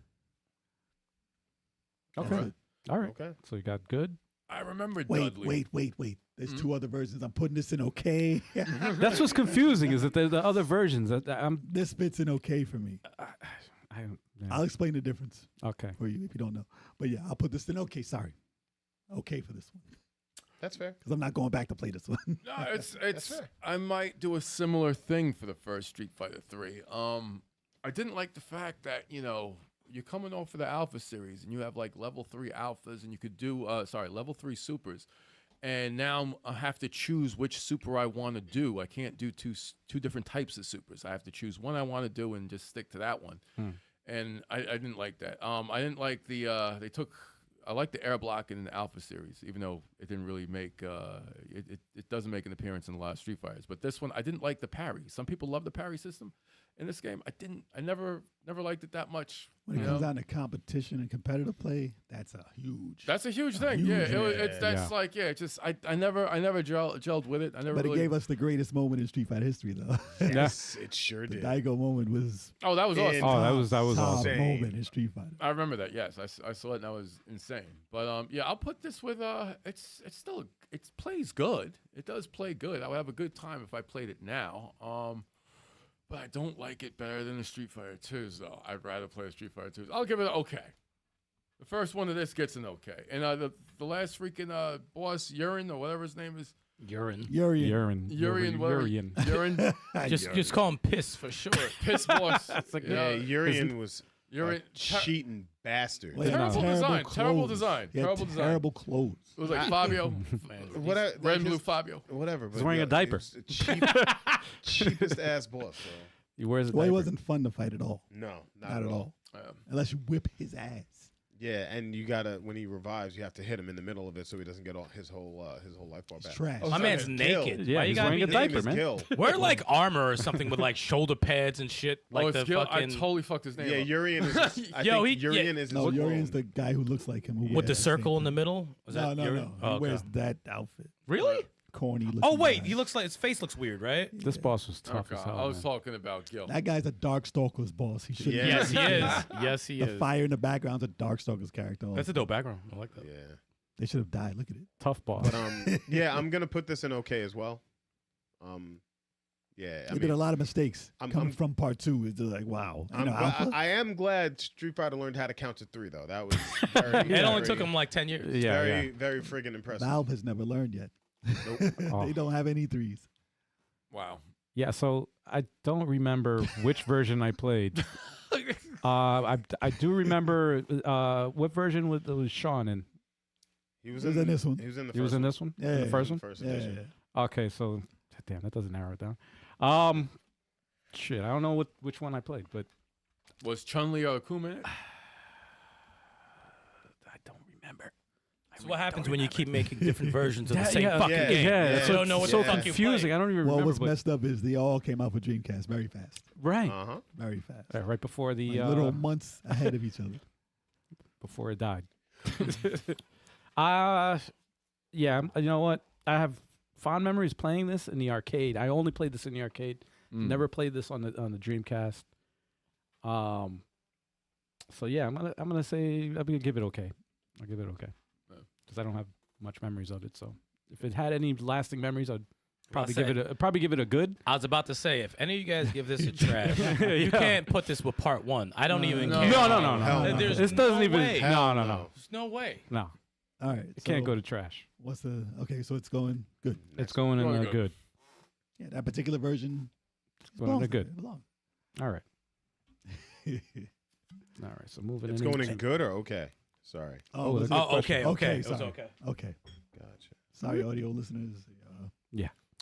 That's Okay. it. All right. Okay. So you got good. I remember Wait, Dudley. wait. There's 2 other versions. I'm putting this in okay. That's what's confusing is that there's the other versions. This fits in okay for me. I don't. Yeah. I'll explain the difference Okay. for you if you don't know. But yeah, I'll put this in okay. Sorry. Okay for this one. That's fair. Because I'm not going back to play this one. No, it's fair. I might do a similar thing for the first Street Fighter 3. I didn't like the fact that, you're coming off of the Alpha series and you have like level 3 alphas and you could do level 3 supers. And now I have to choose which super I want to do. I can't do two different types of supers. I have to choose one I want to do and just stick to that one. And I didn't like that. I didn't like I like the air block in the Alpha series, even though it didn't really make it doesn't make an appearance in a lot of Street Fighters. But this one, I didn't like the parry. Some people love the parry system in this game. I never liked it that much. When it comes down to competition and competitive play, that's a huge. That's a huge thing. huge Yeah, thing. it's just I never gelled with it. I never. But really, it gave us the greatest moment in Street Fighter history, though. Yes, it sure The did. Daigo moment was Oh, that was awesome. Oh, that was top awesome. moment in Street Fighter. I remember that. Yes, I saw it and that was insane. But yeah, I'll put this with it's still it plays good. It does play good. I would have a good time if I played it now. But I don't like it better than the Street Fighter 2s though. I'd rather play the Street Fighter 2s. I'll give it an okay. The first one of this gets an okay. And the last freaking boss Urine or whatever his name is. Urine. Urine. Urine. Just call him Piss for short. Piss boss. Yeah, Urian was Urine. a cheating bastard. Well, Terrible design, terrible clothes. design, He had terrible design. terrible clothes. It was like Fabio. Whatever, Red and blue Fabio. Whatever. He's wearing a diaper. it's a cheapest ass boss, bro. He wears a Well, it diaper. wasn't fun to fight at all. No, Not at all. Yeah. Unless you whip his ass. Yeah, and you gotta when he revives, you have to hit him in the middle of it so he doesn't get all his whole life bar It's back. trash. Oh, My sorry, man's Gil. naked. Yeah, Why you he's gotta wearing be a naked? diaper, Name is man. Gil. Wear like armor or something with like shoulder pads and shit. Like It's the Gil. I fucking totally fucked his name Yeah, up. Urian is. I Yo, think he- Urian yeah. is his No, clone. Urian's the guy who looks like him. Who with wears the circle in the same middle. Is thing. that No. Urine? He Oh, okay. wears that outfit. Really? Corny looking. Oh wait, guy. he looks like his face looks weird, right? This boss was tough Okay, as hell. I was man. talking about Gil. That guy's a Darkstalker's boss. He should. Yeah. Yes, he is. Yes, he The is. fire in the background's a Darkstalker's character. That's a dope background. I like that. Yeah, They should have died. Look at it. Tough boss. but yeah, I'm gonna put this in okay as well. Yeah, I They did a mean, lot of mistakes I'm- coming I'm- from part 2. It's just like wow. You I'm know, Alpha? I am glad Street Fighter learned how to count to 3 though. That was very, It only very- took him like 10 years. Yeah, very very friggin' impressive. Valve has never learned yet. Oh. They don't have any threes. Wow. Yeah, so I don't remember which version I played. I do remember what version was Sean in? He was He was in this one. He was in the He first was in one. this one? Yeah, In the yeah, first The one? first Yeah, edition. yeah. Okay, so damn, that doesn't narrow it down. Shit, I don't know which one I played, but Was Chun-Li or Akuma in it? I don't remember. So what happens when you keep making different versions of the That- same yeah, fucking yeah, game? yeah, You don't know what so the fuck you're confusing. playing. I don't even Well, remember. what's but- messed up is they all came out for Dreamcast very fast. right, Uh-huh. Very fast. right before the Like little months ahead of each other. before it died. Yeah, you know what? I have fond memories playing this in the arcade. I only played this in the arcade. Never played this on the Dreamcast. So yeah, I'm gonna say I'm gonna give it okay. I'll give it okay because I don't have much memories of it. So if it had any lasting memories, I'd probably give it a good. I was about to say, if any of you guys give this a trash, you Yeah. can't put this with part one. I don't even No. care. No. Hell no. There's This doesn't no even. way. No. There's no way. No. All right. It can't go to trash. What's the okay? So it's going good. It's going in Going good. good. Yeah, that particular version. Going in belongs good. there, it belongs. All right. All right. So moving It's in. going in good or okay? Sorry. Oh, was that's it- a Oh, okay, okay. It was sorry. okay. Okay. Gotcha. Sorry, audio listeners.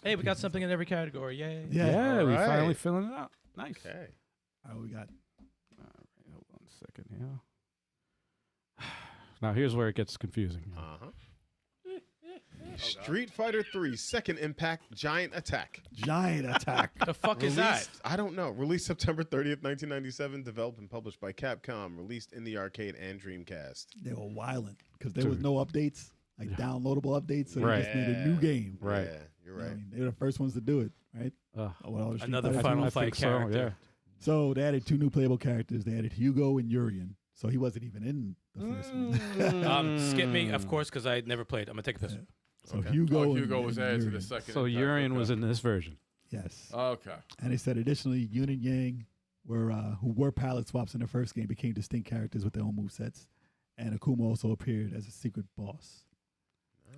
Hey, we got something in every category. Yay. Yeah. Yeah, All we right. finally filling it out. Nice. Okay. All right, we got. All right, hold on a second here. Now here's where it gets confusing. Uh-huh. Street Fighter 3 Second Impact Giant Attack. Giant Attack. The fuck is that? Released- I don't know. Released September 30th, 1997. Developed and published by Capcom. Released in the arcade and Dreamcast. They were wilding because there was Dude. no updates, like downloadable updates. So Right. they just made a new game. Right. Yeah, you're You know what I right. mean, they were the first ones to do it, right? Ugh. With all the Street Another Fighter Final games. Fight think so, character. yeah. So they added 2 new playable characters. They added Hugo and Urian. So he wasn't even in the first one. Skip me, of course, because I never played. I'm gonna take a piss. So Okay. Hugo, Oh, Hugo and, was and added to Urian. the second. So Impact, Urian okay. was in this version. Yes. Okay. And they said additionally, Yun and Yang were who were palette swaps in the first game became distinct characters with their own movesets. And Akuma also appeared as a secret boss.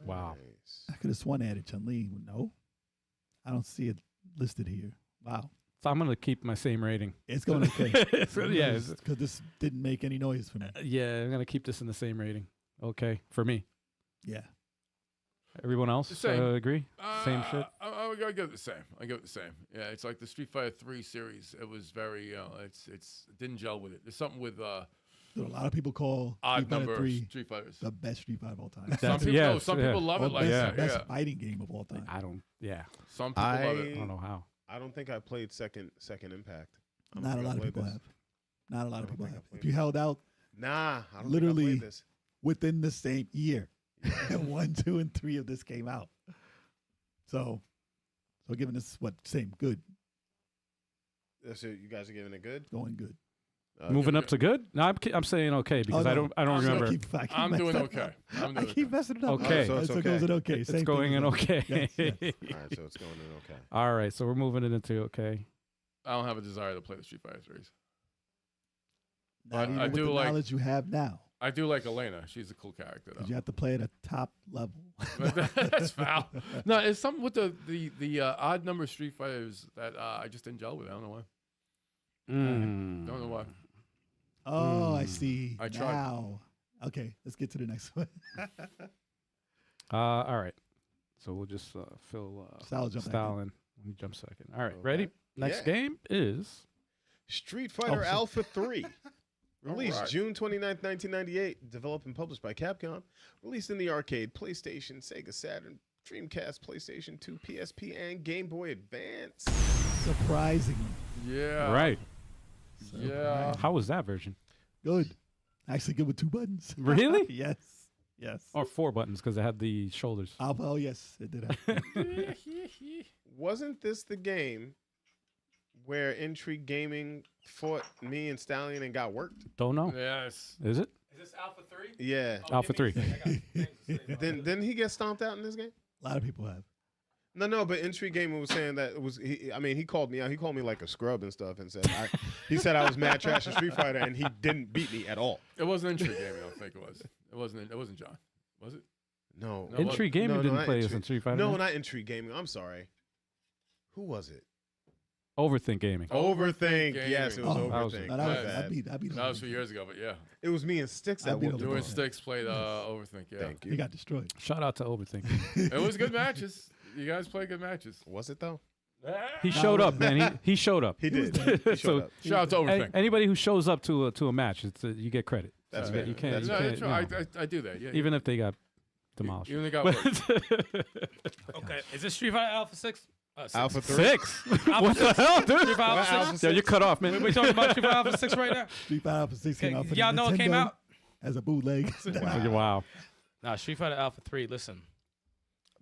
Wow. Nice. I could have sworn they added Chun-Li. No. I don't see it listed here. Wow. So I'm gonna keep my same rating. It's going okay. Yeah, Because this didn't make any noise for me. yeah, I'm gonna keep this in the same rating. Okay, for me. Yeah. Everyone else Same. agree? Same shit. I go the same. I go the same. Yeah, it's like the Street Fighter 3 series. It was very, it didn't gel with it. There's something with So a lot of people call odd Street Fighter number 3 Street Fighters. the best Street Fighter of all time. Some That's- people, yes, some yeah. people love Or it like best, that. best Yeah. fighting game of all time. I don't. Yeah, Some people love I it. don't know how. I don't think I played Second Impact. I don't Not a think I lot of played people this. have. Not a lot of I don't people think I have. played If you held out Nah, I don't Literally- think I played this. within the same year, 1, 2, and 3 of this came out. So giving this same good, So you guys are giving it good? going good. Moving up to good? No, I'm saying okay because Oh, I no. don't I'm remember. I'm doing messing okay. up. I'm I doing keep okay. messing it up. Okay. So it's it goes in okay. It's Same thing going as in that. okay. Yes, yes. All right, so it's going in okay. All right, so we're moving it into okay. I don't have a desire to play the Street Fighter series. Not even I with do the like- knowledge you have now. I do like Elena. She's a cool character, Because though. you have to play at a top level. That's foul. No, it's something with the odd number Street Fighters that I just didn't gel with. I don't know why. Mm. Don't know why. Oh, I see. I tried. Now. Okay, let's get to the next one. All right, so we'll just fill Style jump back style in. in. Let me jump second. All right, Okay. ready? Next Yeah. game is Street Fighter Oh, so- Alpha 3. Released Alright. June 29th, 1998. Developed and published by Capcom. Released in the arcade, PlayStation, Sega Saturn, Dreamcast, PlayStation 2, PSP, and Game Boy Advance. Surprisingly. Yeah. right. Yeah. How was that version? Good. Actually good with 2 buttons. Really? Yes. Yes. Or 4 buttons because it had the shoulders. Oh, yes, it did happen. Wasn't this the game where Intrigue Gaming fought me and Stallion and got worked? Don't know. Yes. Is it Is this Alpha 3? Yeah. Alpha 3? Didn't he get stomped out in this game? A lot of people have. No, but Intrigue Gaming was saying that it was. He called me out. He called me like a scrub and stuff, and said he said I was mad trash in Street Fighter, and he didn't beat me at all. It wasn't Intrigue Gaming. I don't think it was. It wasn't John. Was it? No, No, Intrigue Gaming no, didn't not play us Intrigue. in Street Fighter. No, man? not Intrigue Gaming. I'm sorry. Who was it? Overthink Gaming. Overthink. Gaming. Yes, it was Oh, that was- Overthink. No, My that was, bad. I beat That was a him. few years ago, but yeah. It was me and Stikz I that beat whooped him. You him. and Stikz played Overthink, yeah. Thank He you. got destroyed. Shout out to Overthink. It was good matches. You guys played good matches. Was it though? He showed up, man. He showed up. He did. He So- showed up. Shout out to Overthink. Anybody who shows up to a match, you get credit. That's So fair. you can't. No, you that's can't, right. you know, I do that. Yeah. even if they got demolish. You only got But- what? Okay, is this Street Fighter Alpha 6? Alpha 3. 6. What the hell, dude? Street Fighter Alpha 6? Yo, you're cut off, man. We talking about Street Fighter Alpha 6 right now? Street Fighter Alpha 6 came out for the Y'all know it came Nintendo out? as a bootleg. Wow. Nah, Street Fighter Alpha 3, listen.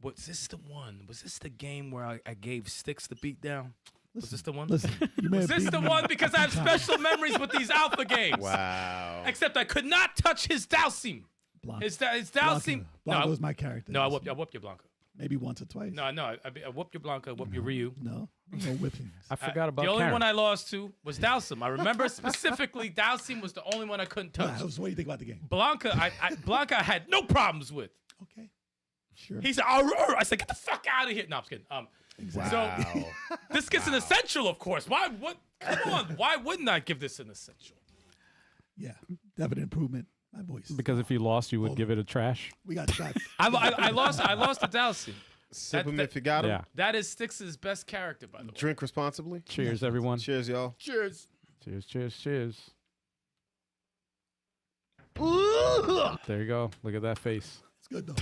Was this the one? Was this the game where I gave Stikz the beat down? Was this the one? Listen, you may Was have this the beaten one? me. Because I have special memories with these Alpha games. Wow. Except I could not touch his Dhalsim. Blanca. His Dhalsim. Blanca No, was my character. I whooped your Blanca. Maybe once or twice. No, I whooped your Blanca, whooped your Ryu. No whippings. I forgot about The only Karen. one I lost to was Dhalsim. I remember specifically Dhalsim was the only one I couldn't touch. What do you think about the game? Blanca, Blanca I had no problems with. Okay. Sure. He said, "Arr." I said, get the fuck out of here. No, I'm just kidding. Exactly. So this gets an essential, of course. Come on. Why wouldn't I give this an essential? Yeah. Definite improvement. My voice. Because if you lost, you would give it a trash. We got shots. I lost to Dhalsim. Sip him that- if you got him. Yeah. That is Styx's best character, by the way. Drink responsibly. Cheers, everyone. Cheers, y'all. Cheers. Cheers, cheers, cheers. There you go. Look at that face. It's good though.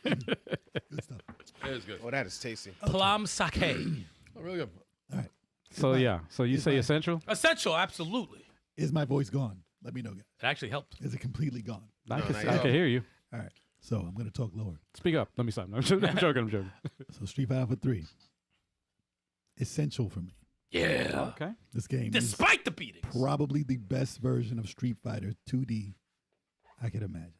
Good stuff. It is good. Oh, that is tasty. Plum sake. Oh, really good. All right. So yeah. So you say essential? Essential, absolutely. Is my voice gone? Let me know, guys. It actually helped. Is it completely gone? I No, can, not I yet. can hear you. All right. So I'm going to talk lower. Speak up. Let me stop. No, I'm joking. I'm joking. So Street Fighter Alpha 3. Essential for me. Yeah. Okay. This game is Despite the beatings. probably the best version of Street Fighter 2D I could imagine.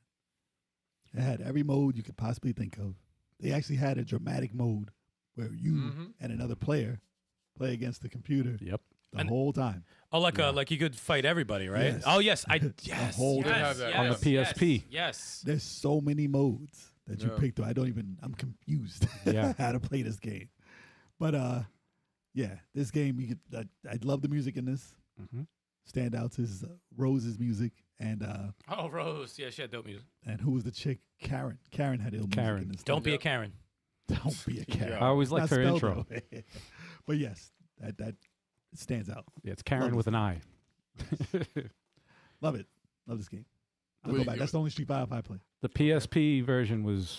It had every mode you could possibly think of. They actually had a dramatic mode where you and another player play against the computer Yep. the whole time. Oh, like you could fight everybody, right? Yes. Oh, yes. Yes. whole yes, thing. have that, yes, on the PSP. Yes. There's so many modes that you Yeah. pick through. I'm confused Yeah. how to play this game. But yeah, this game I love the music in this. Mhm. Standouts is Rose's music and Oh, Rose. Yeah, she had dope music. who was the chick? Karen. Karen had ill music Karen. in this. Don't be a Karen. Don't be a Karen. I always liked Not her spelled intro. though. But yes, that stands out. Yeah, it's Karen Love with it. an I. Love it. Love this game. I'll What go do back. you- That's the only Street Fighter I play. The PSP version was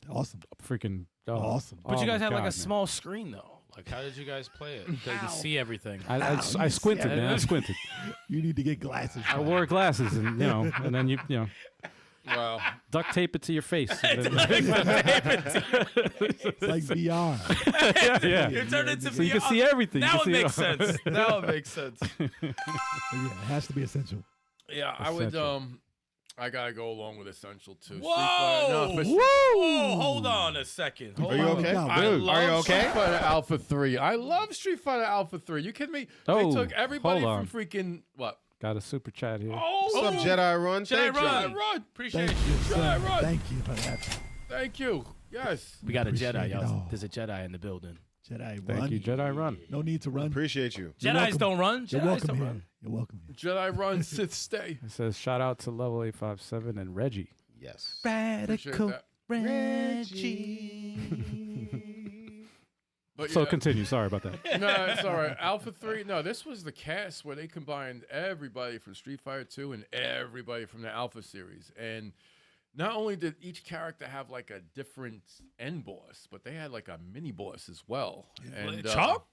Awesome. freaking Awesome. But you my guys had like God, a man. small screen, though. Like, how did you guys play it? They could see everything. I squinted, man. I squinted. You need to get glasses. I wore glasses, and and then you Wow. duct tape it to your face. and then- It's like VR. yeah. You turned it to So you can VR. see everything. You Now can it see makes sense. Now it makes sense. But yeah, it has to be essential. Yeah, I would. Essential. I gotta go along with essential too. Whoa! No, for Whoa! Hold on a second. Hold Are you on. okay? God, I dude. love Are you okay? Street Fighter Alpha 3. I love Street Fighter Alpha 3. You kidding me? Oh, They took everybody hold from freaking what? Got a super chat here. Oh, What's up, Jedi Run? Jedi Thank you. Run. Run. Appreciate Thank you. you, Jedi son. Run. Thank you for that. Thank you. Yes. We got a Appreciate Jedi, it y'all. all. There's a Jedi in the building. Jedi Thank run. you, Jedi Run. No need to run. Appreciate you. You're Jedis welcome. don't run. You're Jedis welcome don't here. run. You're welcome here. Jedi Run, Sith stay. It says shout out to Level 857 and Reggie. Yes. Appreciate that. But So yeah. continue. Sorry about that. No, it's all right. Alpha 3, no, this was the cast where they combined everybody from Street Fighter 2 and everybody from the Alpha series. And not only did each character have like a different end boss, but they had like a mini boss as well. And Chalk?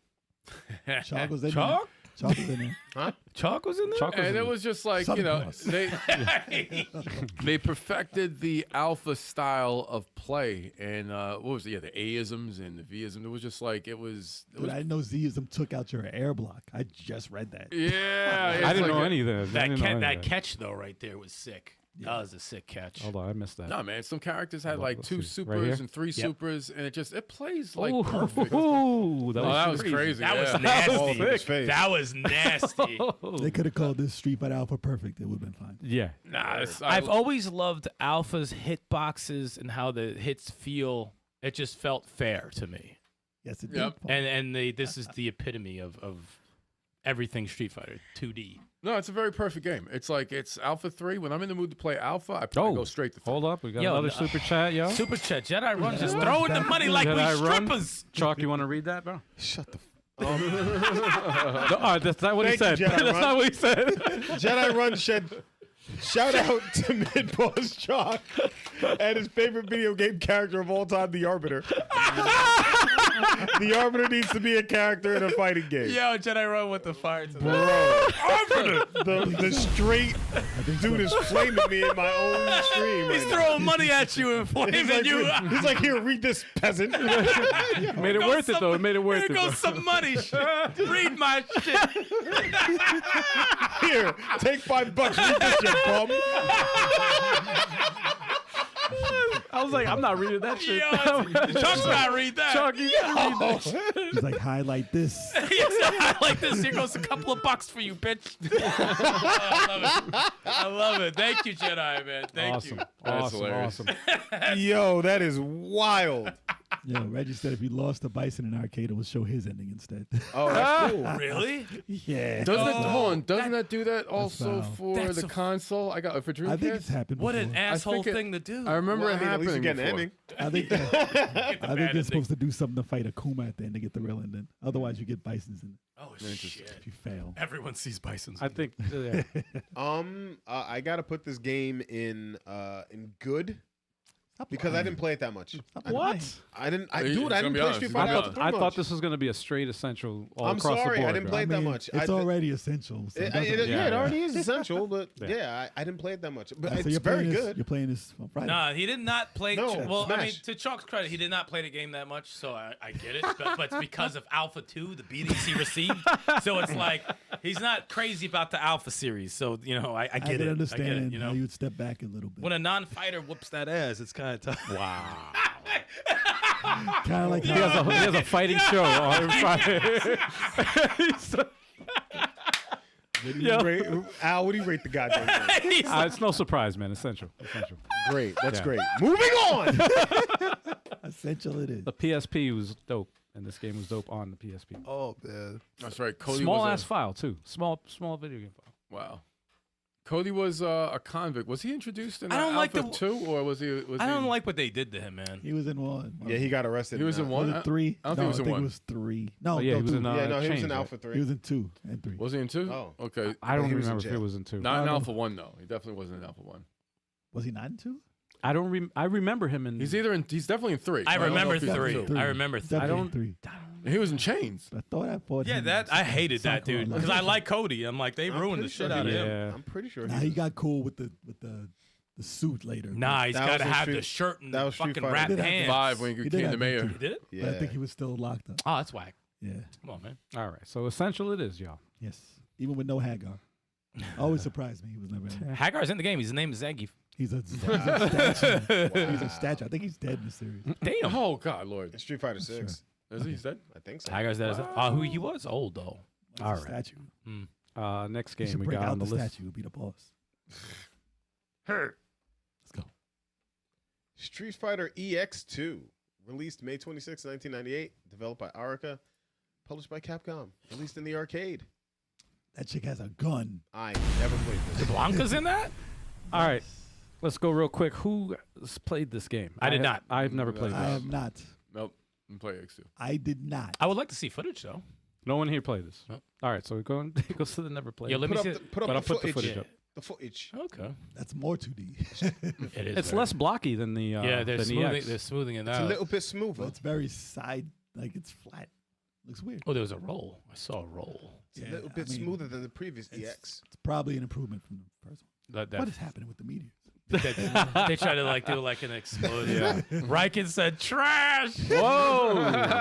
Chalk was in Chalk? there. Chalk was in there. Chalk was in there? Chalk was And in it was just like, Sun you know, Cross. they perfected the alpha style of play. And what was it? Yeah, the A-isms and the V-ism. It was just like, it was Dude, I didn't know Zism took out your air block. I just read that. yeah. I it's didn't like know a- any of that. I That, didn't know any of that catch, though, right there was sick. That was a sick catch. Hold on, I missed that. No, man. Some characters had like Let's 2 see. Right supers here? and 3 supers, and it plays like Ooh, perfect. ooh, that Oh, was that was crazy. That yeah. was nasty. All in his face. That was nasty. They could have called this Street Fighter Alpha perfect. It would have been fine. Yeah. Nah, I've always loved Alpha's hitboxes and how the hits feel. It just felt fair to me. Yes, it Yep. did. And this is the epitome of everything Street Fighter 2D. No, it's a very perfect game. It's like it's Alpha 3. When I'm in the mood to play Alpha, I probably go straight to 3. Hold up. We got Yo, another no- super chat, yo. Super Chat, Jedi Run, just throwing the money like we Jedi Run. strippers. Chalk, you want to read that, bro? Shut the. No, that's not what he said. Thank you, Jedi That's Run. not what he said. Jedi Run shed. Shout out to Mid Boss Chalk And his favorite video game character of all time, the Arbiter. The Arbiter needs to be a character in a fighting game. Yo, Jedi run with the fire. Bro, Arbiter! The straight dude is flaming me in my own stream. He's right now. throwing money at you and flaming you. He's like, here, read this, peasant. Made it worth it though. It made it worth Here it. goes though. some money. Read my shit. Here, take $5. Read this, you bum. I was like, I'm not reading that shit. Yo, Chuck's not read that. Chuck, you gotta read that shit. He's like, highlight this. I like this. Here goes a couple of bucks for you, bitch. I love it. Thank you, Jedi, man. Thank you. That's Awesome. hilarious. Awesome. Yo, that is wild. Yo, Reggie said if he lost to Bison in arcade, it would show his ending instead. Oh, that's cool. Really? Yeah. Doesn't that, hold on, doesn't that do that also foul. for That's the a- console? I got for Dreamcast. I think it's happened before. What an asshole think it- thing to do. I remember Well, it at least you happening get an before. ending. I think Get the I bad think ending. you're supposed to do something to fight Akuma at the end to get the real ending. Otherwise, you get Bison's in Oh, Interesting. shit. if you fail. Everyone sees Bison's. I think. Yeah. I gotta put this game in good because I didn't play it that much. What? I didn't. Hey, Dude, I gonna didn't be play honest, Street he's Fighter gonna Alpha be 3 I much. thought this was going to be a straight essential all I'm across sorry, the board. I didn't bro. play it that much. It's I- already essential. So it doesn't- Yeah, it Yeah. already is essential, but Yeah. yeah, I didn't play it that much. But So it's you're very playing this- good. You're playing this on Friday. Nah, he did not play. No, well, I mean, Smash. to Chalk's credit, he did not play the game that much, so I get it. But it's because of Alpha 2, the beatings he received. So it's like he's not crazy about the Alpha series. So I I get can it. understand I get it. You how know, you would step back a little bit. when a non-fighter whoops that ass, it's kind of tough. Wow. Kind of like He has a fighting show on Friday. What do you rate, Al, what do you rate the goddamn game? It's no surprise, man. Essential. Great. That's Yeah. great. Moving on. essential it is. The PSP was dope, and this game was dope on the PSP. Oh man. That's right. Cody Small was ass file too. Small video game file. wow. Cody was a convict. Was he introduced in I don't like Alpha the- 2 or was he? I don't like what they did to him, man. He was in one. Yeah, he got arrested. He was in Was one. it 3? I don't no, think he was in I think one. it was 3. No, Oh, yeah, no, he was 2. in. Yeah, no, he was Change, in right? Alpha 3. He was in 2 and 3. Was he in 2? Oh. Okay. I don't he was in remember if jail. it was in 2. Not in no. Alpha 1 though. He definitely wasn't in Alpha 1. Was he not in 2? I don't. I remember him in. He's either in. He's definitely in 3. I don't know remember if he's in 3. 2. I remember 3. Definitely don't- 3. He was in chains. I thought I fought Yeah, him. that I hated that dude Psycho because I Online. like Cody. I'm like they I'm ruined the pretty shit sure out of he him. Yeah. I'm pretty sure Nah, he got cool with the suit later. Nah, he's That got was to in have the Street- shirt and that the was Street fucking Fighter. wrapped He did have hands. 5 when he He did became have the that mayor. too. He did it? Yeah. But I think he was still locked up. Oh, that's whack. Yeah. Come on, man. All right, so essential it is, y'all. Yes. Even with no Hagar. Always surprised me. He was never in it. Hagar's in the game. His name is Zangief. He's a statue. He's a statue. I think he's dead in the series. Damn. Oh God, Lord. Street Fighter 6. Is he dead? I think so. Hagar's dead. Oh, who he was old though. He's All a right. statue. Next He game should we bring got out on the the list. statue. Be the boss. Hurt. Let's go. Street Fighter EX2, released May 26, 1998, developed by Arca, published by Capcom, released in the arcade. That chick has a gun. I never played this. Blanca's in that? All right, let's go real quick. Who has played this game? I did not. I've never played I this. have not. Nope. I'm playing X2. I did not. I would like to see footage though. No one here played this. No. All right, so we go it goes to the never played. Yeah, let Put me up see. the, put up but the I'll put the footage. footage up. The footage. Okay. That's more 2D. It is. It's very- less blocky than the Yeah, they're than smoothing. EX. They're smoothing it It's a out. little bit smoother. But it's very side, like it's flat. Looks weird. Oh, there was a roll. I saw a roll. It's Yeah, a little I bit mean, smoother than the previous It's, EX. it's probably an improvement from the first one. That, What is happening with the meteors? they tried to like do like an explosion. Riken said trash. Whoa,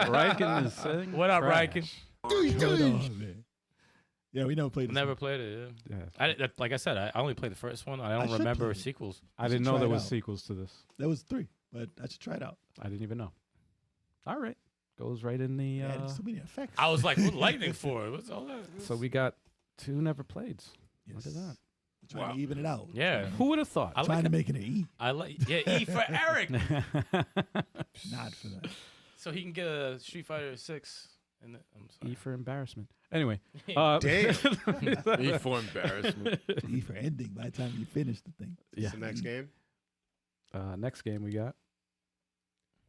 Riken is saying. What up, trash. Riken? Hold on, man. Yeah, we never played this. Never one. played it. Yeah. Yeah. Like I said, I only played the first one. I don't should remember play it. sequels. I should didn't know try there it was out. sequels to this. There was 3, but I should try it out. I didn't even know. All right, goes right in the. Yeah, there's so many effects. I was like, what lightning for? What's all that? So we got 2 never playeds. Yes. Look at that. Trying to even it out. Yeah. Who would have thought? I Trying like to make it an E. I like E for Eric, Not for that. so he can get a Street Fighter 6. And I'm sorry. E for embarrassment. Anyway, Damn. E for embarrassment. E for ending by the time you finish the thing. yeah. What's the next game? Next game we got.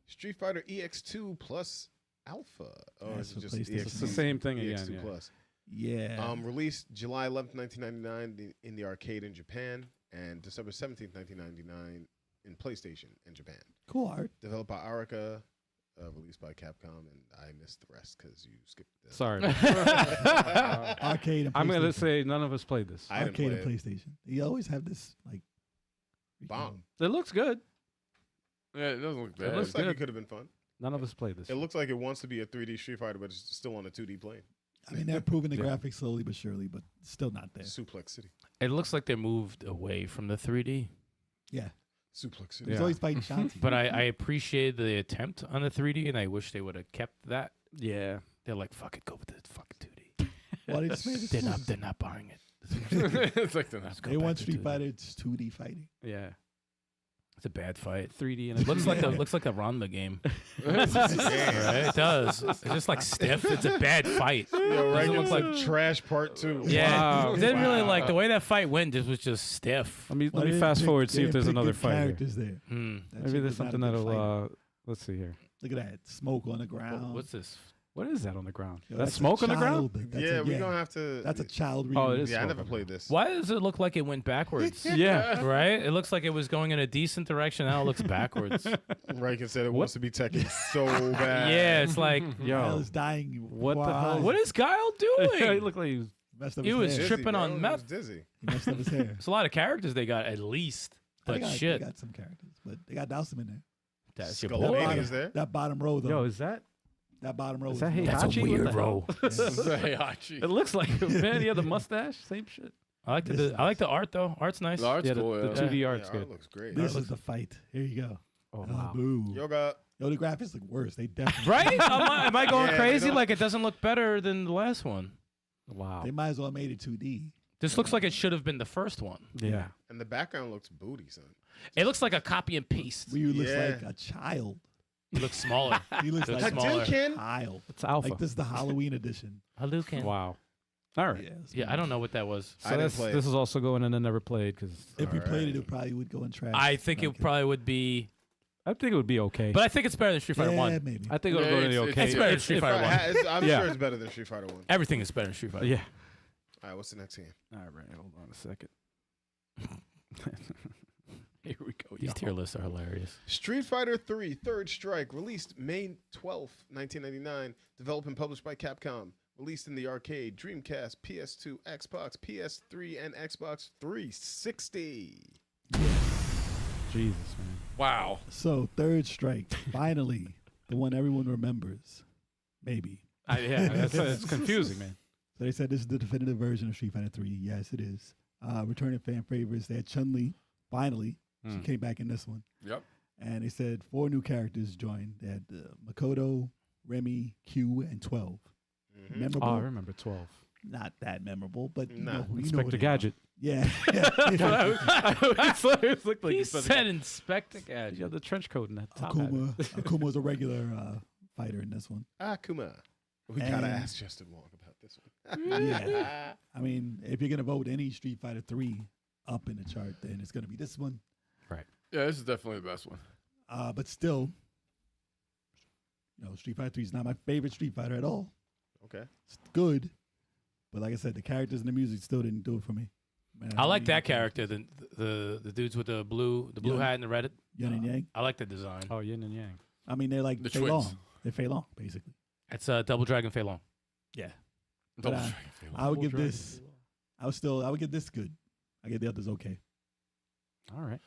Street Fighter EX2 plus Alpha. Or That's is it for just PlayStation. EX2? It's the same thing again. EX2 Yeah. plus. Yeah. Released July 11th, 1999 in the arcade in Japan, and December 17th, 1999 in PlayStation and Japan. Cool art. Developed by Arca, released by Capcom, and I missed the rest because you skipped this. Sorry. Arcade and I'm going to PlayStation. say none of us played this. I didn't Arcade and play it. PlayStation. You always have this like Bomb. It looks good. Yeah, it doesn't look It bad. looks like good. it could have been fun. None of us played this. It looks like it wants to be a 3D Street Fighter, but it's still on a 2D plane. I mean, they're improving the Yeah. graphics slowly but surely, but still not there. Suplex City. It looks like they moved away from the 3D. Yeah, Suplex City. he's Yeah. always fighting Shanti. But I appreciate the attempt on the 3D, and I wish they would have kept that. Yeah. They're like, fuck it, go with the fucking 2D. Well, they just made it. They're not buying it. It's like the Let's go They back want to Street 2D. Fighter. It's 2D fighting. Yeah. It's a bad fight. 3D and it Looks like a Ranma game. Yeah. Right? It does. It's just like stiff. It's a bad fight. Yo, right, Doesn't look it's like- like Trash Part 2. Yeah, Wow. didn't really like the way that fight went. Just was just stiff. Let me Well, they fast didn't forward, pick- see they if there's didn't pick another good fight here. characters there. Hmm. That Maybe chick there's was not a something good that'll fighter. let's see here. Look at that smoke on the ground. What's this? What is that on the ground? Yo, That's a smoke on the ground? child- that's Yeah, a- we're going to have to. That's a child. Oh, it reading. is. Yeah, I smoke never on the played ground. this. Why does it look like it went backwards? Yeah. Right? It looks like it was going in a decent direction. Now it looks backwards. Riken said it wants to be Tekken so bad. Yeah, it's like, Kyle Yo. is dying. What the hell? what is Guile doing? he looked like he was Messed up He his was hair. tripping on bro. He meth. was dizzy. He messed up his hair. There's a lot of characters they got, at least. They But got, shit. They got some characters, but they got Dowsum in there. That's your Skull boy. Mania is there. That bottom row, though. Yo, is that? that bottom row. is that low. That's a Heihachi? What weird the hell? row. Heihachi. It looks like man, he had the mustache, same shit. I like the art though. Art's nice. The art's Yeah, cool. the yeah. 2D Yeah, art's art good. looks great. This is the fight. Here you go. Oh wow. Boo. Yoga. Yo, the graphics look worse. They definitely. Right? Am I going Yeah, crazy? they don't- Like it doesn't look better than the last one. Wow. They might as well have made it 2D. This looks like it should have been the first one. Yeah. And the background looks booty, son. It looks like a copy and paste. Ryu looks Yeah. like a child. It looks smaller. He looks Looks like smaller. a Hadouken? child. It's alpha. Like this is the Halloween edition. Hadouken. Wow. All right. it's Yeah, I don't know what that was. So I didn't that's, play it. this is also going in and never played because If we All played right. it probably would go in trash. I think it Okay. probably would be, I think it would be okay. but I think it's better than Street Fighter Yeah, 1. maybe. I think it would Yeah, go to the it's- okay. it's better than Street Fighter 1. I'm Yeah. sure it's better than Street Fighter 1. Everything is better than Street Fighter 1. Yeah. All right, what's the next game? All right, hold on a second. Here we go. These y'all. tier lists are hilarious. Street Fighter 3 Third Strike, released May 12th, 1999. Developed and published by Capcom. Released in the arcade, Dreamcast, PS2, Xbox, PS3, and Xbox 360. Jesus, man. Wow. So third strike, finally, the one everyone remembers. Maybe. Yeah, it's confusing, man. So they said this is the definitive version of Street Fighter 3. Yes, it is. Returning fan favorites. They had Chun-Li, finally. She came back in this one. Yep. And they said 4 new characters joined. They had Makoto, Remy, Q, and 12. Memorable. Oh, I remember 12. Not that memorable, but you Nah. know who you know Inspector who they are. Gadget. Yeah. It looked like He Inspector said Gadget. Inspector You have Gadget. the trench coat and that top hat. Akuma was a regular fighter in this one. Akuma. We gotta And- ask Justin Wong about this one. Yeah. I mean, if you're gonna vote any Street Fighter 3 up in the chart, then it's gonna be this one. Yeah, this is definitely the best one. But still, Street Fighter 3 is not my favorite Street Fighter at all. Okay. It's good, but like I said, the characters and the music still didn't do it for me. Man, I like mean, that character. The dudes with the blue Yeah. hat and the red. Yin and Yang. I like the design. Oh, yin and yang. I mean, they're like The Fei twins. Long. They're Fei Long, basically. It's Double Dragon Fei Long. Yeah. Double But, Dragon Feel. I would Double give Dragon this. I would give this good. I give the others okay. All right.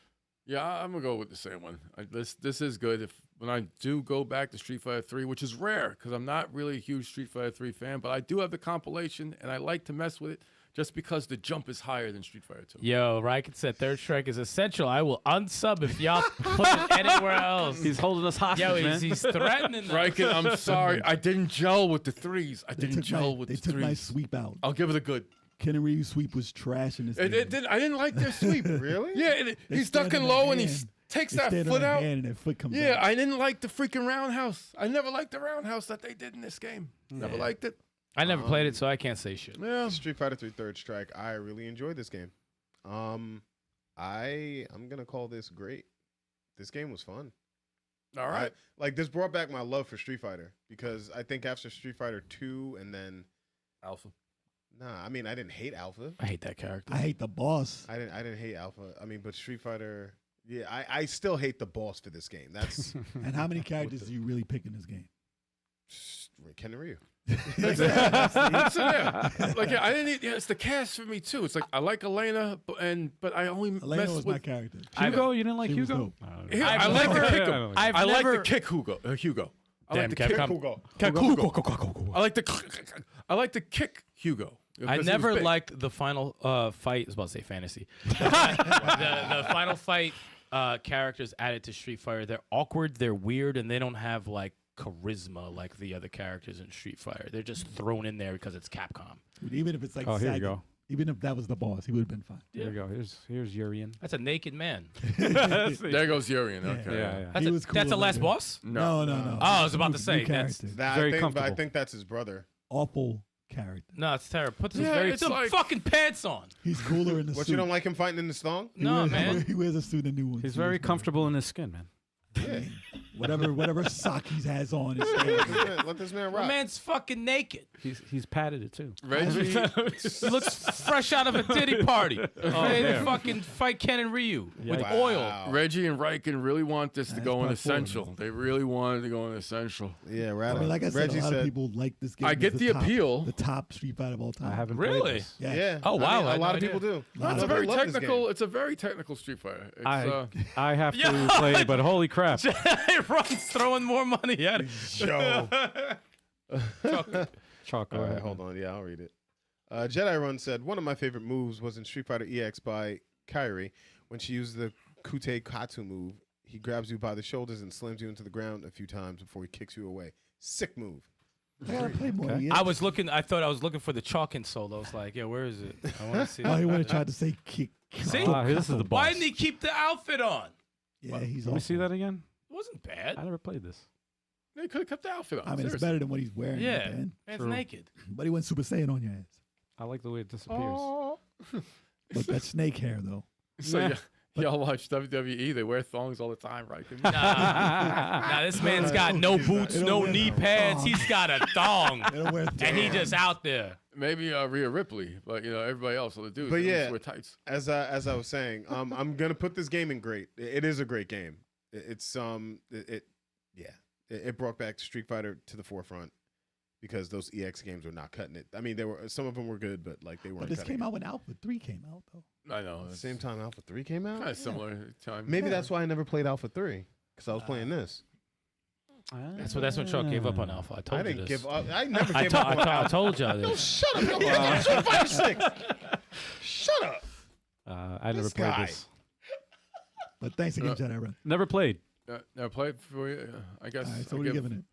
Yeah, I'm gonna go with the same one. This is good. If when I do go back to Street Fighter 3, which is rare because I'm not really a huge Street Fighter 3 fan, but I do have the compilation and I like to mess with it just because the jump is higher than Street Fighter 2. Yo, Riken said Third Strike is essential. I will unsub if y'all put it anywhere else. He's holding us hostage, Yo, man. he's threatening them. Riken, I'm sorry, I didn't gel with the threes. I They didn't took gel my, with they the took my threes. sweep out. I'll give it a good. Ken and Ryu's sweep was trash in this game. I didn't like their sweep. Really? Yeah, They he's stand ducking on their low and he hand. takes They that stand on foot their out. hand and their foot comes Yeah, out. I didn't like the freaking roundhouse. I never liked the roundhouse that they did in this game. Never liked it. I never played it, so I can't say shit. Yeah. Street Fighter 3 Third Strike. I really enjoyed this game. I'm gonna call this great. This game was fun. All right. Like this brought back my love for Street Fighter because I think after Street Fighter 2 and then Alpha. I mean I didn't hate Alpha. I hate that character. I hate the boss. I didn't hate Alpha. I mean, but Street Fighter, Yeah, I still hate the boss for this game. That's And how many characters do you really pick in this game? Ken and Ryu. So, yeah. Like I didn't need. Yeah, it's the cast for me too. It's like I like Elena, but I only Elena mess was with my character. Hugo, you didn't like She was Hugo? dope. Yeah, I like to kick him. I've I like never- to kick Hugo. Hugo. I Damn, like to kick Capcom. Hugo. I like to. I like to kick Hugo. I because he never was big. liked the final fight. I was about to say fantasy. the final fight characters added to Street Fighter. They're awkward. They're weird, and they don't have like charisma like the other characters in Street Fighter. They're just thrown in there because it's Capcom. Even if it's like Oh, here you Sagat, go. even if that was the boss, he would have been fine. Here we go. Here's Urian. That's a naked man. There goes Urian. Okay. Yeah. That's, He was cool that's the in last that. boss. No. Oh, I was about to New say that's character. Very But I comfortable. think that's his brother. Awful character. no, it's terrible. Put Yeah, some, it's some like- fucking pants on. He's cooler in the What, suit. you don't like him fighting in the thong? He No, wears, man. He wears a suit and new ones. He's He very looks better. comfortable in his skin, man. Yeah. Whatever sock he has on. Is Let this man My rock. man's fucking naked. He's padded it too. Reggie. He looks fresh out of a ditty party. Ready to damn. fucking fight Ken and Ryu with Yikes. oil. Wow. Reggie and Riken really want this to That's go in part four, essential. man. They really wanted to go in essential. Yeah, I right. mean, like I said, Reggie a lot said, of people like this game. I It's get the top- appeal. The top Street Fighter of all time. I haven't Really? played this. Yes. Yeah. Oh, wow, I a had lot no of people idea. do. Lot It's of a very love this technical. game. It's a very technical Street Fighter. It's, I have to play it, but holy crap. Everyone's throwing more money at it. Yo. Chalk. All right, hold on. Yeah, I'll read it. Jedi Run said, one of my favorite moves was in Street Fighter EX by Kairi. When she used the Kute Katsu move, he grabs you by the shoulders and slams you into the ground a few times before he kicks you away. Sick move. I gotta play more. Okay. Yeah. I thought I was looking for the chalking solo. I was like, yeah, where is it? I want to see Oh, he that. would have tried to say kick. See? This is the boss. Why didn't he keep the outfit on? Yeah, he's. Let me see awful. that again. It wasn't bad. I never played this. They could have kept the outfit on. I mean, it's seriously. better than what he's wearing. Yeah, At the end. man's True. naked. But he went Super Saiyan on your ass. I like the way it disappears. Oh. But that snake hair though. So Nah. y'all watch WWE. They wear thongs all the time, right? Nah, this man's got no boots, They don't no wear knee no pads. thong. He's got a thong, They don't wear. and he just out there. Maybe Rhea Ripley, but everybody else, all the dudes. But they yeah. just wear tights. As I was saying, I'm gonna put this game in great. It is a great game. It brought back Street Fighter to the forefront because those EX games were not cutting it. I mean, some of them were good, but like they weren't. But this cutting came out when Alpha 3 came out though. I know. it. Same time Alpha 3 came out. Kind of similar time. Maybe that's why I never played Alpha 3 because I was playing this. That's when Chuck gave up on Alpha. I told I you didn't this. give up. I never I, gave to- up I, on to- I Alpha. told y'all Yo, this. shut up! Yo, Street Fighter 6. Shut up! I never This played guy. this. But thanks again, Jedi Run. Never played. Now played for you. I guess. All right, so I what are you give- giving it?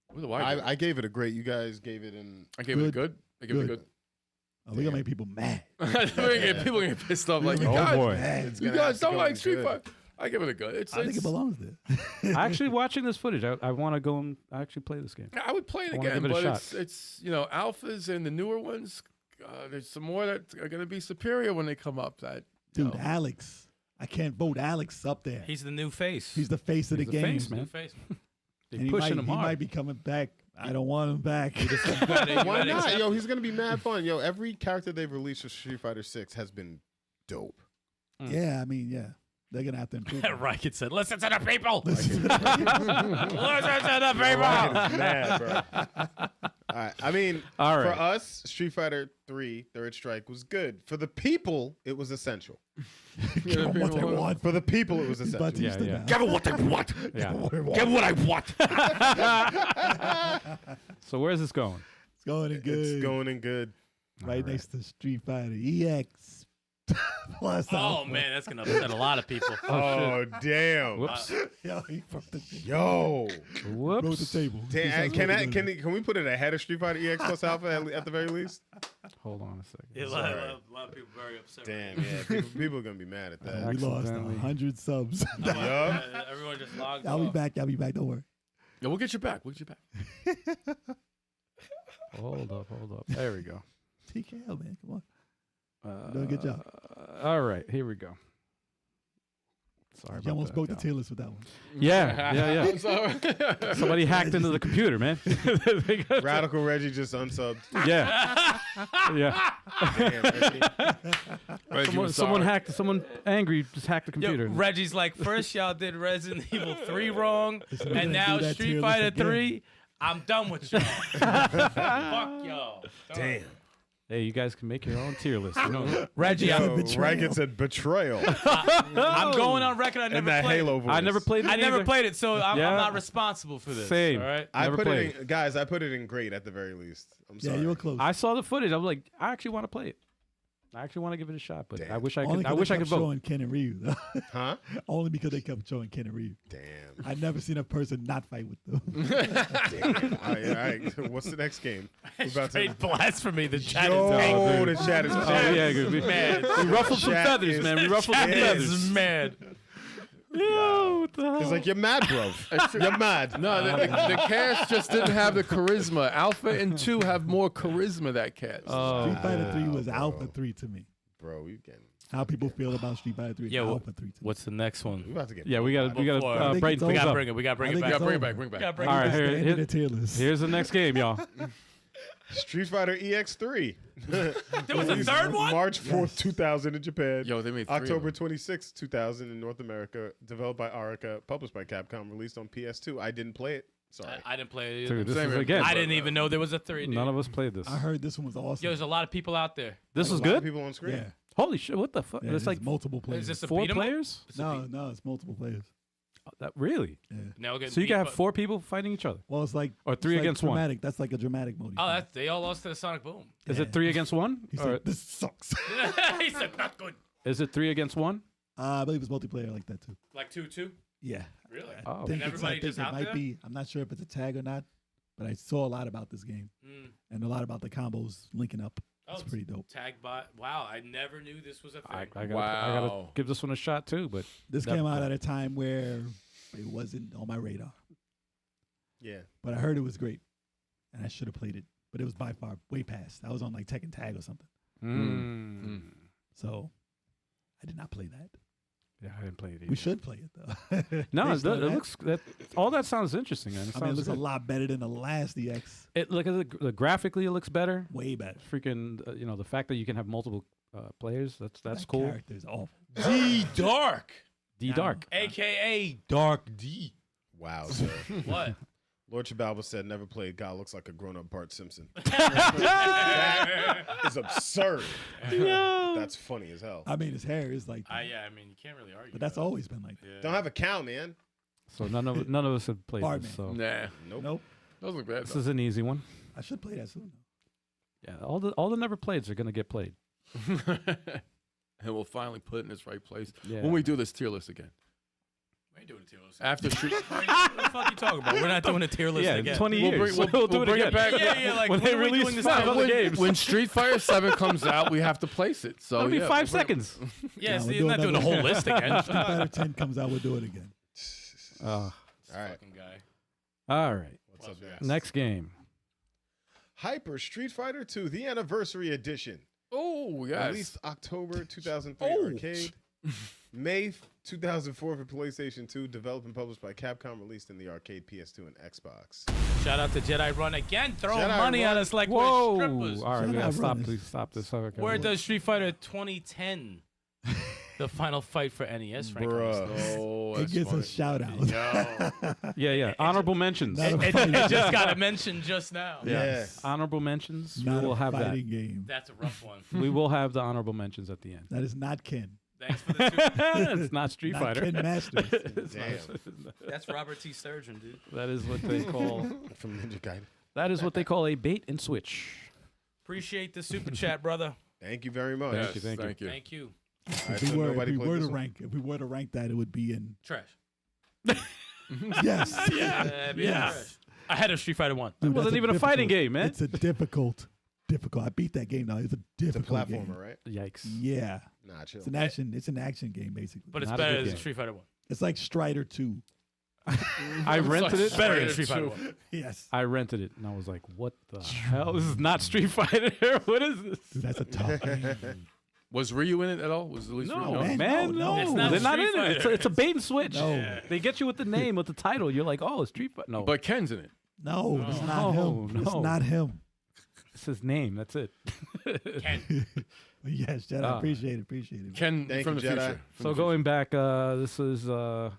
What do I give? I gave it a great. You guys gave it an. I gave it a Good. good. I give it a Good. good. Oh, we gonna make people mad. People get pissed off like, Oh, you guys, boy. It's you gonna have guys to don't go like in Street good. Fighter. I give it a good. I think it belongs there. Actually, watching this footage, I want to go and actually play this game. I would play it I wanna again, give it a but shot. it's alphas and the newer ones. There's some more that are going to be superior when they come up. That Dude, Alex. I can't vote Alex up there. He's the new face. He's the face of the He's the game. face, man. new face. They're And pushing him he hard. might be coming back. I don't want him back. Why not? Yo, he's gonna be mad fun. Yo, every character they've released for Street Fighter 6 has been dope. Yeah, I mean, yeah. They're gonna have to improve. it. Riken said, "Listen to the people. Listen Listen. to the people." Mad, bro. All right. I mean, All for right. us, Street Fighter 3 Third Strike was good. For the people, it was essential. Give them what they want. For the people, it was He's about essential. to Yeah, use yeah. the Get what they want. Yeah. Get what I want. So where's this going? It's going in good. It's going in good. right next to Street Fighter EX. Plus Oh Alpha. man, that's gonna upset a lot of people. Oh, damn. Whoops. Yo, he broke the, Yo. broke the Whoops. table. Damn, He says can we put it ahead of Street Fighter EX plus Alpha at the very least? Hold on a second. Yeah, a lot of people very upset. Damn, yeah. People are going to be mad at we that. lost Accidentally. 100 subs. Yup. Everyone just logged I'll be off. back. I'll be back. Don't worry. Yeah, we'll get you back. We'll get you back. Hold up. There we go. TKO, man. Come on. Doing a good job. All right, here we go. Sorry about You almost that, broke the y'all. tier list with that one. Yeah. I'm sorry. Somebody hacked into the computer, man. They got- Radical Reggie just unsubbed. yeah. Yeah. Damn, Reggie. Reggie, I'm Someone sorry. hacked. Someone angry just hacked the Yo, computer. Reggie's like, first y'all did Resident Evil 3 wrong, gonna and now do that Street tier list Fighter again. 3. I'm done with y'all. Fuck y'all. Damn. Hey, you guys can make your own tier list. You know, Reggie, Yo, betrayal. Ragged said betrayal. I'm going on record. I And never that played Halo it. voice. I never played it. I never either. played it, so I'm Yeah. not responsible for this. Same. All right. I Never put played it in, guys. I put it in great at the very least. I'm Yeah, sorry. you were close. I saw the footage. I was like, I actually want to play it. I actually want to give it a shot, but Damn. I wish I Only could. I 'cause wish they I kept could vote. showing Ken and Ryu. Huh? Only because they kept showing Ken and Ryu. Damn. I've never seen a person not fight with them. Damn. All right. What's the next game? We're about to. Straight blasphemy. The chat is Yo, the chat is Oh yeah, good. We ruffled some Chat feathers, is- man. We ruffled some Chat feathers. is mad. Yo, what the hell? It's like you're mad, bro. You're mad. No, the cast just didn't have the charisma. Alpha and 2 have more charisma that cast. Street Fighter 3 was bro. Alpha 3 to me. Bro, you getting. How people feel about Street Fighter 3 is Yo, Alpha 3 to me. What's the next We one? about to get. Yeah, we got to Before- I think Brighton it's things We gotta up. bring it. We gotta bring I it think back. it's bring it over. back, bring it back. Gotta bring All it right, back. That's the here- end of the tier list. Here's the next game, y'all. Street Fighter EX3. There was a third one? March 4th, 2000 in Japan. Yo, they made 3 of October them. 26th, 2000 in North America. Developed by Arca, published by Capcom, released on PS2. I didn't play it. Sorry. I didn't play it either. Dude, this Same is here. again. I didn't even know there was a 3. Dude. None of us played this. I heard this one was awesome. Yo, there's a lot of people out there. This A was lot of good. people on screen. Yeah. Holy shit! What the fuck? Yeah, It's there's like multiple players. Is this a 4 beat 'em up? players. No, it's multiple players. That really? Yeah. Now we're getting So you beat can have up. 4 people fighting each other, Well, it's like or 3 it's like against 1. dramatic. That's like a dramatic mode. Oh, that's, they all lost to the Sonic Boom. Is Yeah. it 3 against 1? He Or said, this sucks. He said not good. is it 3 against 1? I believe it's multiplayer like that too. Like 2-2. Yeah. Really? Oh, I think And everybody just it out might there? be. I'm not sure if it's a tag or not, but I saw a lot about this game Mm. and a lot about the combos linking up. Oh, It's pretty dope. Tag bot. Wow, I never knew this was a thing. I gotta Wow. give this one a shot too. But This Never came out played. at a time where it wasn't on my radar, Yeah. but I heard it was great, and I should have played it. But it was by far way past. I was on like Tekken Tag or something, so I did not play that. yeah, I didn't play it either. We should play it though. No, Based it on that. looks that all that sounds interesting, man. It I mean, it sounds looks a good. lot better than the last EX. It look at the graphically, it looks better. Way better. Freaking, the fact that you can have multiple players, that's That cool. Character is awful. D Dark, D Dark. aka Dark D. Wow, sir. What? Lord Chibalba said, never played. God looks like a grown up Bart Simpson. That is absurd. That's funny as hell. I mean, his hair is like, that, Yeah, I mean, you can't really argue. but that's that. always been like that. Yeah. Don't have a cow, man. So none of us have played Barman. this. So Nah, Nope. Nope. doesn't look bad. this though. is an easy one. I should play that soon. Yeah, all the never playeds are gonna get played. And we'll finally put it in its right place Yeah. when we do this tier list again. We ain't doing a tier list. After Street, What the fuck you talking about? We're not doing a tier list Yeah, again. 20 We'll years. bring- We'll do we'll it bring it again. back. Yeah, like when when they are we release doing this 5 now? other games. when Street Fighter 7 comes out, we have to place it. So That'll be yeah, 5 we'll bring it- seconds. Yeah, Nah, see, we're you're not doing doing the whole another- list again. Street Fighter 10 comes out, we'll do it again. All right. Fucking guy. All right. What's up, guys? Next game. Hyper Street Fighter 2, the Anniversary Edition. Oh, yes. Released October 2003 Oh. arcade. May 2004 for PlayStation 2. Developed and published by Capcom. Released in the arcade, PS2, and Xbox. Shout out to Jedi Run again, throwing Jedi money Run. at us like Whoa! we're strippers. All right, we Jedi gotta stop. Run. Please stop this. Okay. Where does Street Fighter 2010, the final fight for NES, Frank? Bruh. Oh, It that's gets funny. a shout out. Yo, Yeah. Honorable mentions. Not a it fighting just got a mention just now. Yeah. Honorable mentions. Not We will a have that. fighting game. That's a rough one. We will have the honorable mentions at the end. That is not Ken. Thanks for the two. It's not Street Not Fighter. Ken Masters. Damn. That's Robert T. Sturgeon, dude. That is what they call. From Ninja Gaiden. That is what they call a bait and switch. Appreciate the super chat, brother. Thank you very much. Yes, you, thank you. Thank you. All right, If we so were, nobody if we played were this to one? rank, if we were to rank that, it would be in Trash. yes. Yes. I had a Street Fighter 1. It Dude, wasn't that's even a fighting difficult- game, man. It's a difficult. I beat that game now. It's a It's a difficult platformer, game. right? Yikes. Yeah, Nah, chill. it's an action. It's an action game basically. But it's Not a better good than game. Street Fighter 1. It's like Strider 2. I rented it. Better than Street Fighter 1. Yes, I rented it, and I was like, "What the hell? This is not Street Fighter. What is this?" dude, that's a tough game. Was Ryu in it at all? Was at least No, Ryu? man, no. no. It's not They're not Street in it. Fighter. It's a bait and switch. No. They get you with the name, with the title. You're like, oh, Street Fighter. No, But Ken's in it. No, it's not him. It's no. not him. it's his name. That's it. Ken. Yes, Jedi. Ah. Appreciate it. Ken Thank from you, the Jedi. future. So going back, this is So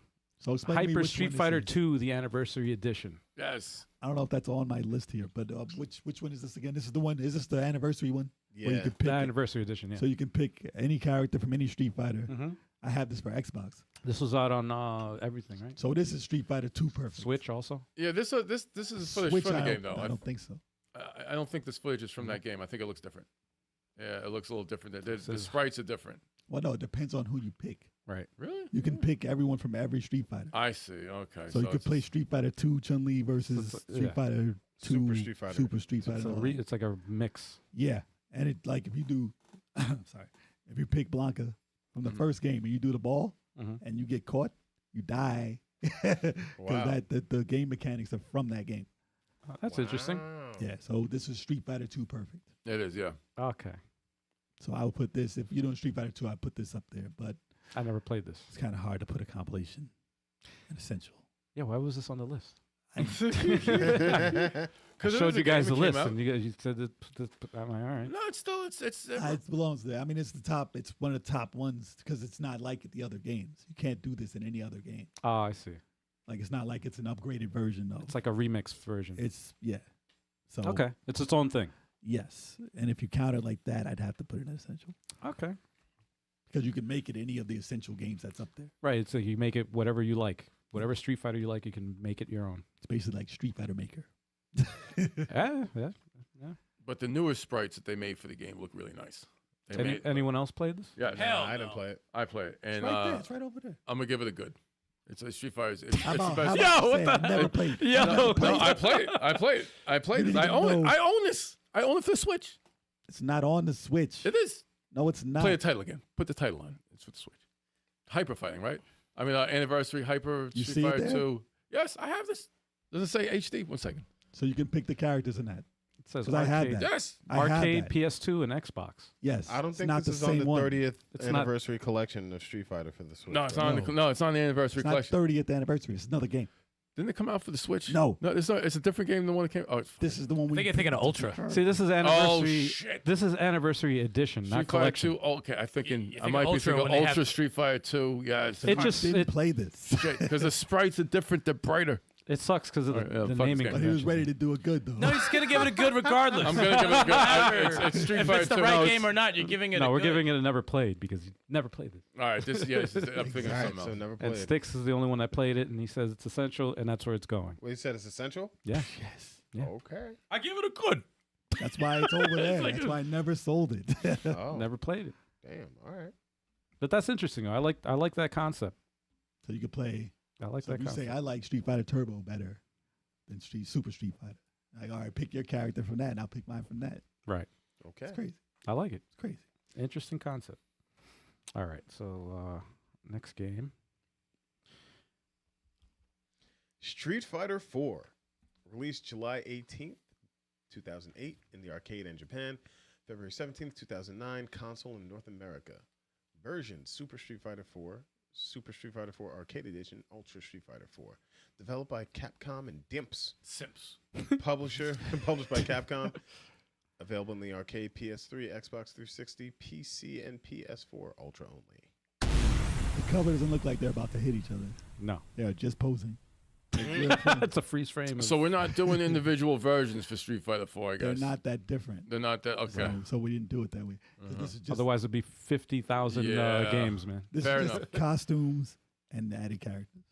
explain to me Hyper which Street one this Fighter is. 2, the anniversary edition. Yes. I don't know if that's on my list here, but which one is this again? This is the one. Is this the anniversary one? Where you Yeah. can The pick. anniversary edition, yeah. So you can pick any character from any Street Fighter. hmm I have this for Xbox. This was out on everything, right? So this is Street Fighter 2 perfect. Switch also. Yeah, this is footage Switch, from the I game, don't- though. I don't think so. I don't think this footage is from that game. I think it looks different. Yeah, it looks a little different. The Says- sprites are different. Well, no, it depends on who you pick. Right. Really? You can pick everyone from every Street Fighter. I see. Okay. So you could it's- play Street Fighter 2 Chun-Li versus So it's- Street yeah. Fighter 2 Super Street Fighter. Super Street Fighter. It's, and all that. it's like a mix. Yeah, and it like if you do, sorry, if you pick Blanca from the Mhm. first game and you do the ball Mhm. and you get caught, you die because Wow. the game mechanics are from that game. Oh, that's interesting. Wow. Yeah, so this is Street Fighter 2 perfect. It is, yeah. Okay. So I would put this if you're doing Street Fighter 2, I put this up there, but I never played this. it's kind of hard to put a compilation. An essential. Yeah, why was this on the list? I Because showed you guys the list, and you said that. I'm like, all right. No, it's still it's It belongs there. I mean, it's the top. It's one of the top ones because it's not like the other games. You can't do this in any other game. Oh, I see. Like it's not like it's an upgraded version of. It's like a remix version. It's yeah. So Okay, it's its own thing. yes, and if you count it like that, I'd have to put it in essential Okay. because you can make it any of the essential games that's up there. Right. It's like you make it whatever you like, whatever Street Fighter you like, you can make it your own. It's basically like Street Fighter Maker. Yeah. but the newer sprites that they made for the game look really nice. They made, Anyone else played this? yeah, Hell I didn't no. play it. I play it, It's and right there. It's right over there. I'm gonna give it a good. It's a Street Fighter. It's How the about, best. how about Yo, what say the I've never hell? played. Yo, I've never No, played I it. played it. I played it. I played You it. I didn't own it. know. I own this. I own it for the Switch. It's not on the Switch. It is. No, it's not. Play the title again. Put the title on. It's for the Switch. Hyper fighting, right? I mean, anniversary Hyper You Street see it Fighter there? 2. Yes, I have this. Does it say HD? 1 second. So you can pick the characters in that. It says 'Cause I had arcade, that. Yes. I have arcade, that. PS2, and Xbox. Yes. I don't it's think not this the is on same the one. 30th It's not- anniversary collection of Street Fighter for the Switch. No, it's though. on No. the no, it's on the anniversary It's not collection. 30th anniversary. It's another game. Didn't it come out for the Switch? No. No, it's not. It's a different game than the one that came. Oh, it's This is the one we. I think you're thinking of Ultra. See, this is anniversary. shit. This is anniversary edition, Street not Fighter collection. 2. Okay, I thinking You I think might be Ultra thinking when they have- Ultra Street Fighter 2. Yeah, It just didn't it, play this. because the sprites are different. They're brighter. it sucks because of the, All right, yeah, the fuck this naming. game. But he was convention. ready to do it good though. No, he's gonna give it a good regardless. I'm gonna give it a good. It's Street if Fighter it's the 2. right No, game or not, you're giving it. No, a we're good. giving it a never played because you never played it. All right, this is. I'm thinking of All right, something so else. never played. And Stikz is the only one that played it, and he says it's essential, and that's where it's going. Wait, you said it's essential? Yeah. Yes. Yeah. Okay. I give it a good. That's why it's over there. like- That's why I never sold it. Oh, Never played it. damn. All right. But that's interesting. Though. I like that concept. So you can play. I like So that if you say concept. I like Street Fighter Turbo better than Super Street Fighter, like all right, pick your character from that, and I'll pick mine from that. Right. Okay. It's crazy. I like it. It's crazy. Interesting concept. All right. So next game. Street Fighter 4, released July 18th, 2008 in the arcade in Japan, February 17th, 2009, console in North America. Version Super Street Fighter 4, Super Street Fighter 4 Arcade Edition, Ultra Street Fighter 4. Developed by Capcom and Dimps. Simps. Published by Capcom. Available in the arcade, PS3, Xbox 360, PC, and PS4 Ultra only. The cover doesn't look like they're about to hit each other. No. They're just posing. It's a freeze frame. So we're not doing individual versions for Street Fighter 4, I They're guess. not that different. They're not that. Okay. So we didn't do it that way. 'Cause This is just, Otherwise, it'd be 50,000 Yeah. games, man. this fair is just enough. costumes and added characters.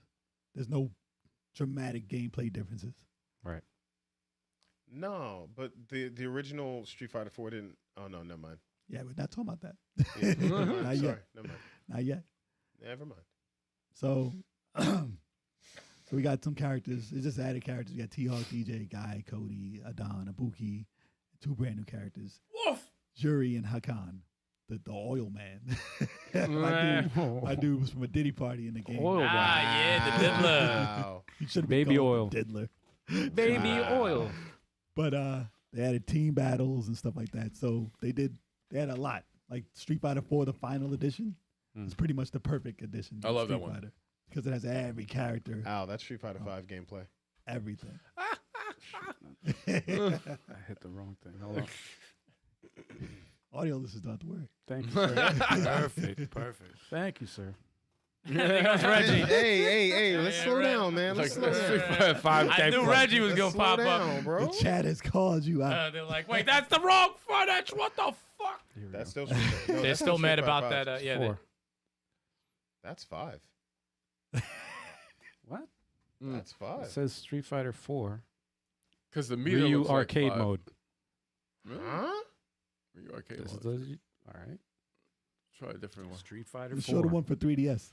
There's no dramatic gameplay differences. Right. No, but the original Street Fighter 4 didn't. Oh, no, never mind. Yeah, we're not talking about that. Yeah, never mind. Not Sorry, yet. never mind. Not yet. Never mind. So, so we got some characters. It's just added characters. We got T-Hawk, DJ, Guy, Cody, Adon, Ibuki, 2 brand new characters. Woof. Jury and Hakan, the oil man. Nah. my dude was from a Diddy party in the game. Oil Ah, yeah, the diddler. Wow. He should have Baby called oil. Diddler. Baby oil. But they added team battles and stuff like that. So they had a lot. like Street Fighter 4, the final edition, is pretty much the perfect edition. I of love that Street one. Fighter, because it has every character, Ow, that's Street Fighter 5 gameplay. everything. I hit the wrong thing. Hold on. Audio list is not to work. Thank you, sir. Perfect. Thank you, sir. There goes Reggie. Hey, let's Yeah, slow right. down, man. Let's slow Street down. Fighter 5 I knew gameplay. Reggie was Let's gonna slow pop down, up. bro. The chat has called you out. They're like, wait, that's the wrong footage. What the fuck? Here we That's go. still Street Fighter. No, They're that's still Street mad Fighter about 5. that. Yeah, 4. That's 5. What? That's 5. It says Street Fighter 4. Because the meter Ryu looks like arcade 5. mode. Really? Huh? Ryu arcade This is mode. the, all right. Try a different one. Street Fighter We 4. showed the one for 3DS.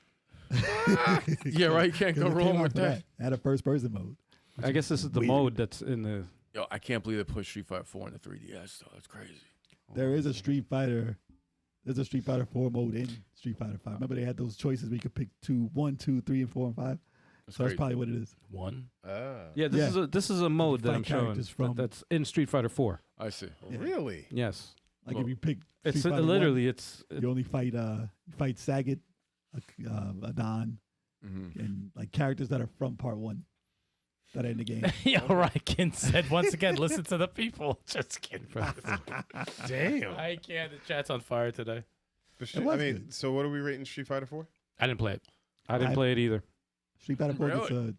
Yeah, right. You can't go 'Cause it came wrong out with for that. It had a first-person mode. I guess this is the Weird. mode that's in the. Yo, I can't believe they put Street Fighter 4 in the 3DS, though. That's crazy. There is a Street Fighter. There's a Street Fighter 4 mode in Street Fighter 5. Remember they had those choices where you could pick 1, 2, 3, and 4, and 5. That's So that's crazy. probably what it is. One. Yeah, this is a mode that fight I'm showing characters from- that's in Street Fighter 4. I see. Yeah. Really? Yes, Like Well, if you pick it's Street Fighter literally 1, it's you only fight Sagat, Adon, Mm-hmm. and like characters that are from part 1 that are in the game. Yeah, right. Ken said once again, listen to the people. Just kidding. Damn. I can't. The chat's on fire today. But It was I mean, good. so what are we rating Street Fighter for? I didn't play it. I didn't I- play it either. Street Fighter 4 gets Really?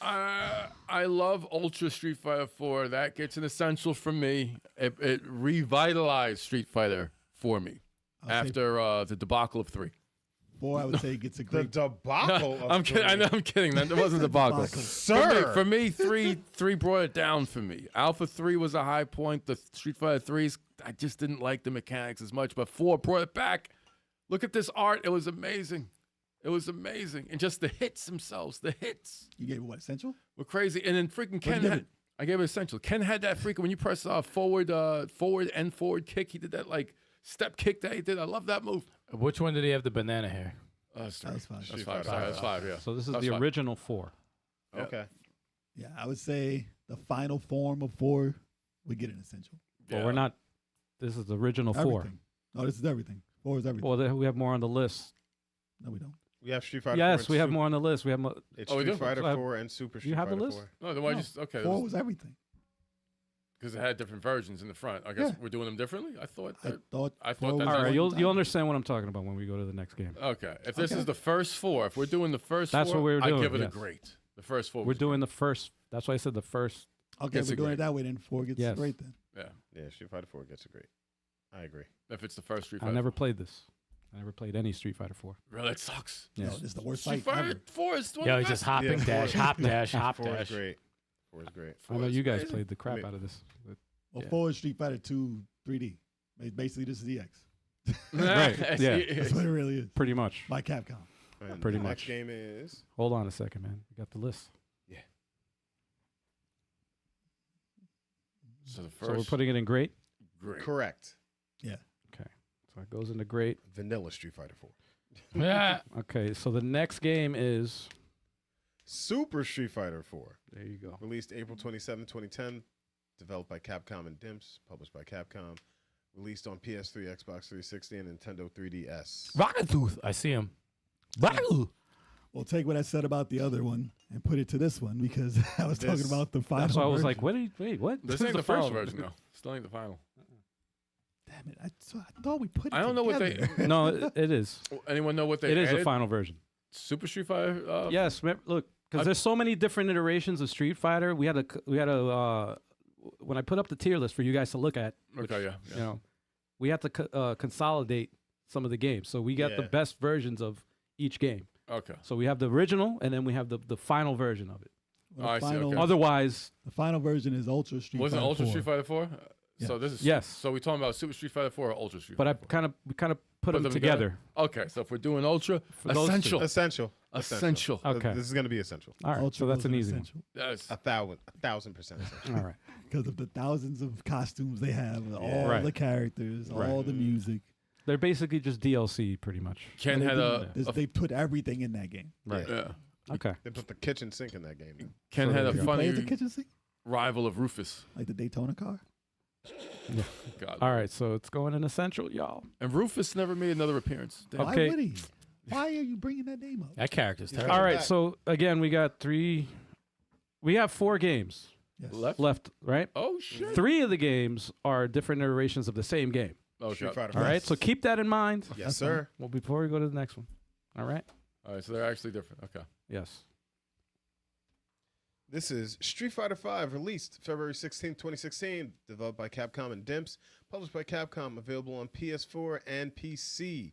I love Ultra Street Fighter 4. That gets an essential from me. It revitalized Street Fighter for me after the debacle of 3. 4, I would say gets a The great. debacle of I'm kidding. I know I'm kidding. That wasn't a debacle. Debacle. Sir! For me, three brought it down for me. Alpha 3 was a high point. The Street Fighter 3s, I just didn't like the mechanics as much. But 4 brought it back. Look at this art. It was amazing. It was amazing. And just the hits themselves, the hits You gave it what, essential? were crazy. And then freaking Ken give had, it? I gave it essential. Ken had that freaking, when you press forward and forward kick, he did that like step kick that he did. I love that move. Which one did he have the banana hair? That's That was 5. That's Street 5. Fighter Sorry, 5. that's 5, yeah. So this is That's the fine. original 4. Yeah. Okay. Yeah, I would say the final form of 4 would get an essential. Well, we're not. This is the original 4. Everything. No, this is everything. 4 is everything. Well, we have more on the list. No, we don't. We have Street Fighter 4. Yes, and we have Super- more on the list. We have more. It's Oh, we Street do? Fighter So 4 and Super Street you have the Fighter list? 4. No, then why No, just, okay. 4 was everything. Because it had different versions in the front. I guess Yeah. we're doing them differently? I thought I that. thought. I 4 thought was that's All right, what- you'll understand what I'm talking about when we go to the next game. Okay. If this Okay. is the first 4, if we're doing the first That's 4, what we're I doing, give it yes. a great. The first 4 We're was doing the first. That's why I said the first. Okay, Gets we're a doing grade. it that way. Then 4 gets Yes. great. Then great. Yeah. Yeah, Street Fighter 4 gets a great. I agree. If it's the first Street I Fighter. never played this. I never played any Street Fighter 4. Really, it sucks. Yes. no, this is the worst Street fight Fighter ever. 4 is one Yo, of he's the just best. hopping Yeah, dash, 4 hop dash, hop 4 is dash. great. 4 is great. I know is you guys amazing. played the crap mean- out of this. But Well, Yeah. 4 is Street Fighter 2 3D. Basically, this is EX. Right, yeah. That's what it really is. pretty much. By Capcom. And Pretty the much. Next game is Hold on a second, man. We got the list. So the So we're first. putting it in great. great. correct. Yeah. So it goes into great. Vanilla Street Fighter 4. Yeah. Okay, so the next game is. Super Street Fighter 4. There you go. Released April 27, 2010. Developed by Capcom and Dimps. Published by Capcom. Released on PS3, Xbox 360, and Nintendo 3DS. Rocketooth. I see him. Rocketooth. Well, take what I said about the other one and put it to this one because I was talking This- about the final. That's why I was version. like, wait, what? This is ain't the final first one. version, though. Still ain't the final. Damn it! I thought we put it. I don't know what they. together. No, it is. Anyone know what they It is added? a final version. Super Street Fighter? Yes, look, because I- there's so many different iterations of Street Fighter. We had a when I put up the tier list for you guys to look at. Which, Okay, yeah. You know, we had to consolidate some of the games, so we got the Yeah. best versions of each game. Okay. So we have the original, and then we have the final version of it. Well, Oh, I the see, final, okay. Otherwise, the final version is Ultra Street Wasn't Fighter Ultra 4. Street Fighter 4? Yeah. So this is Yes. So we're talking about Super Street Fighter 4 or Ultra Street but I Fighter 4? kind of put them together. Okay, so if we're doing Ultra, For those two. essential. Essential. Essential. Okay. This is going to be essential. All right, Ultra so that's was an easy one. essential Yes. 1,000% essential. All right. because of the thousands of costumes they have, all Right. the characters, Right. all the music. They're basically just DLC, pretty much. Ken They had do- a they put everything in that game. Right. yeah. Okay. They put the kitchen sink in that game. Ken So had there a you go. Play funny as the kitchen sink, rival of Rufus. like the Daytona car. God. All right, so it's going in Essential, y'all. And Rufus never made another appearance. Damn. Okay. Why would he? Why are you bringing that name up? That character's terrible. All right, back. so again, we have 4 games Yes. left, right? Oh shit. 3 of the games are different iterations of the same game. Oh Street shit. Fighter All 5. right, so keep that in mind. Yes, sir. Well, before we go to the next one. All right? All right, so they're actually different. Okay. Yes. This is Street Fighter V, released February 16, 2016, developed by Capcom and Dimps, published by Capcom, available on PS4 and PC.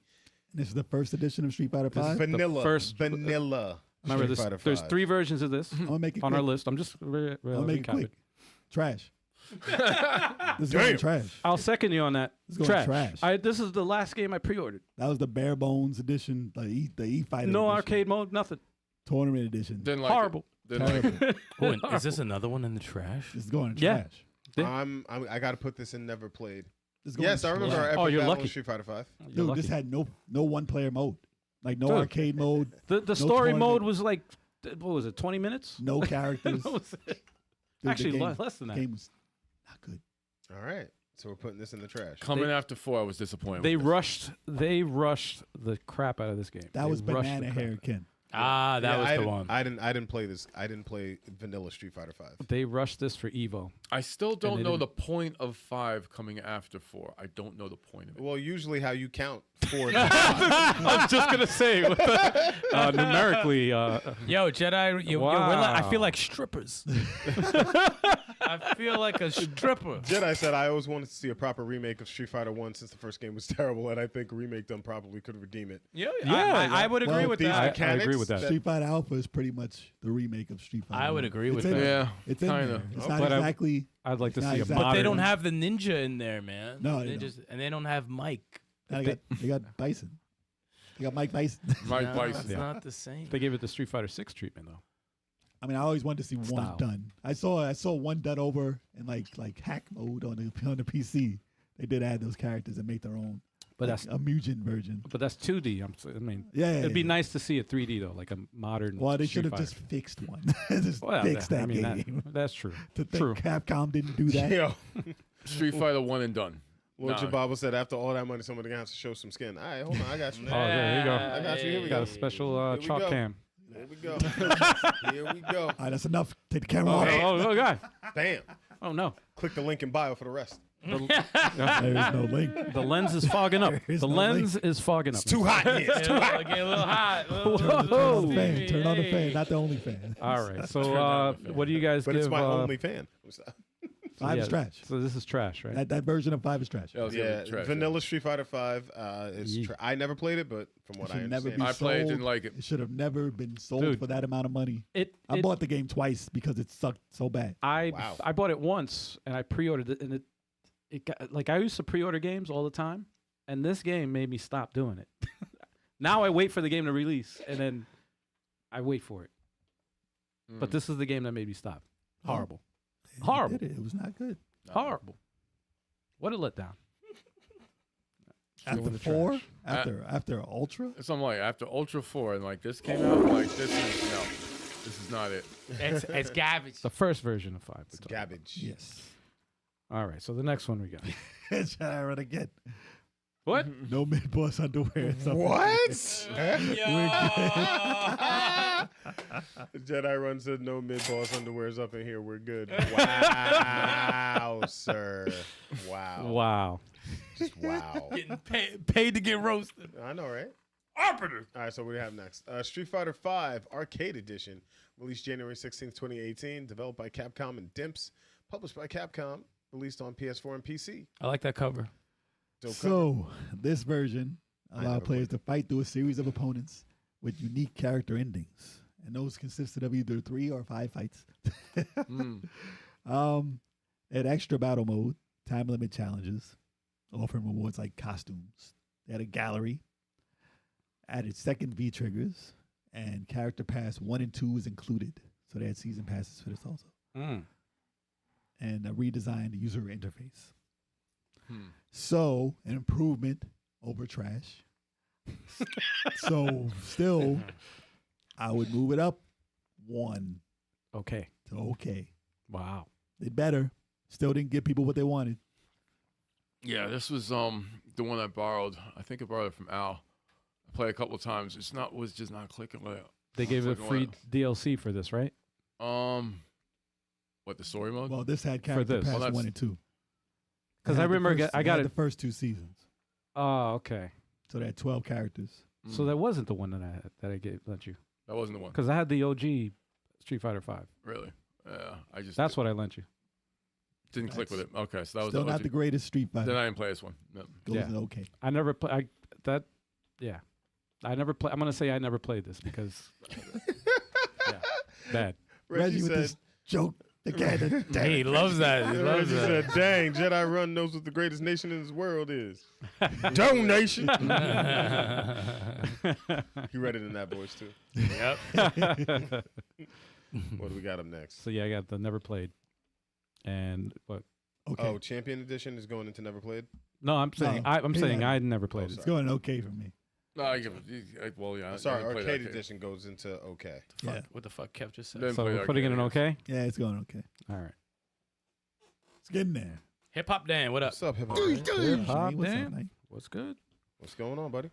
This is the first edition of Street Fighter This is 5. vanilla. first- vanilla. Remember, Street Fighter there's 5. 3 versions of this I'm gonna make it on quick. our list. I'm just I'm gonna make it recap quick. Trash. This is Damn. going trash. I'll second you on that. This is going trash. This is the last game I pre-ordered. That was the bare bones edition, the E Fighter. No edition. arcade mode, nothing. tournament edition. Didn't like Horrible. It. Didn't like it. Terrible. Oh, and is this another one in the trash? This is going to Yeah. trash. I got to put this in never played. This is going Yes, to I remember trash. our epic Oh, you're battle in lucky. Street Fighter 5. You're Dude, lucky. this had no one player mode, like no Dude. arcade mode, The story tournament. mode was like, what was it, 20 minutes? no characters. What was it? Dude, the Actually, game- less than that. Game was not good. All right. So we're putting this in the trash. Coming after 4, I was disappointed. They with this. rushed the crap out of this game. That They was rushed Banana the crap Hair out. Ken. Ah, that Yeah, was I the didn't- one. I didn't play this. I didn't play vanilla Street Fighter 5. They rushed this for Evo. I still don't they know didn't- the point of 5 coming after 4. I don't know the point of it. Well, usually how you count 4 I was just gonna say with the, numerically. Yo, Jedi, I feel like strippers. I feel like a stripper. Jedi said, I always wanted to see a proper remake of Street Fighter 1 since the first game was terrible, and I think a remake done probably could redeem it. Yeah, Yeah, I would agree well, with these that. I agree with that. Street Fighter Alpha is pretty much the remake of Street Fighter. I would 1. agree with It's in that. there. Yeah, It's in kinda. there. It's Okay. not But exactly. I'd like to Not see a exactly. modern. But they don't have the ninja in there, man. No, they and they don't have Mike. They got Bison. They got Mike Bison. Mike No, Bison. It's not the same. They gave it the Street Fighter 6 treatment though. I mean, I always wanted to see one Style. done. I saw one done over in like hack mode on the PC. They did add those characters and make their own. But like, that's a Mugen version. but that's 2D. I mean, Yeah, it'd be nice to see a 3D though, like a modern. Well, they Street should have Fighter. just fixed one. Just Well, fix that I mean, game. that's true. To think True. Capcom didn't do that. Yo. Street Fighter 1 and done. Lord Nah. Jababa said, after all that money, somebody gonna have to show some skin. All right, hold on, I got you. Oh, there you go. I got you. Here we Got go. a special Here we chalk go. cam. Here we go. Here we go. All right, that's enough. Take the camera Oh, off. oh, God. Bam. Oh no. Click the link in bio for the rest. There is no link. The lens is fogging up. There is The no lens is fogging up. It's too hot in here. It's too hot. Get a little hot. Turn on the fan. Turn on the fan. Not the only fan. All right. So, down the fan. what do you guys But give? it's my only fan. Five is yeah, trash. So this is trash, right? That version of 5 is trash. Yeah, it was gonna Yeah, be trash, vanilla Street Fighter 5 is. Yeet. I never played it, but from what I should never understand, be I played, sold. didn't like it. It should have never been sold Dude. for that amount of money. It. I bought the game twice because it sucked so bad. Wow. I bought it once and I pre-ordered it, and it got, like I used to pre-order games all the time, and this game made me stop doing it. Now I wait for the game to release, and then I wait for it. But this is the game that made me stop. Horrible. It Horrible. did it. It was not good. Horrible. What a letdown. After the 4, trash. after Ultra, So I'm like, after Ultra 4 and like this came out, like this is not it. It's garbage. The first version of 5. it's garbage. yes. All right, so the next one we got. Should I run again? What? No mid boss underwear. What? We're Jedi Run said no mid boss underwear's up in here. We're good. Wow, sir. Wow. Wow. Just wow. Getting paid to get roasted. I know, right? All right, so what do we have next? Street Fighter V Arcade Edition, released January 16th, 2018, developed by Capcom and Dimps, published by Capcom, released on PS4 and PC. I like that cover. Dope cover. So this version I allowed never players to fight through a series of opponents with unique character endings, and those consisted of either 3 or 5 fights. Had extra battle mode, time limit challenges, offering rewards like costumes. They had a gallery, added second V triggers, and character pass 1 and 2 is included. So they had season passes for this also, and a redesigned user interface. So, an improvement over trash. So, still, I would move it up 1 Okay. to okay. Wow. Did better. Still didn't give people what they wanted. Yeah, this was the one I borrowed. I think I borrowed it from Al. I played a couple of times. Was just not clicking. They gave it a free DLC for this, right? What, the story mode? Well, this had Character this. Pass Well, 1 and 2. Because It I had the remember first- I got had it. the first 2 seasons. Oh, okay. So they had 12 characters. So that wasn't the one that I lent you. That wasn't the one. Because I had the OG Street Fighter 5. Really? Yeah, I just That's what I lent you. didn't click with it. Okay, so that was Still the not OG. the greatest Street Fighter. Then I didn't play this one. No. Goes Yeah. in okay. I never play. Yeah. I never play. I'm gonna say I never played this because. Yeah. Bad. Reggie with said, this joke again. Damn He it. loves that. He loves Reggie that. said, dang, Jedi Run knows what the greatest nation in this world is. Donation. He read it in that voice, too. Yep. What do we got up next? So yeah, I got the never played, and what? Okay. Oh, Champion Edition is going into Never Played? No, I'm saying No, I'm he saying had- I never played It's it. going okay for me. No, I give it. Well, yeah. I Sorry, didn't play the Arcade Edition goes into okay. Yeah. What the fuck Kev just said? Then So play we're putting it in arcade, okay. Yeah, it's going okay. All right. It's getting there. Hip Hop Dan, what up? What's up, hip hop? Hip hop, What's up, damn. man? What's good? What's going on, buddy?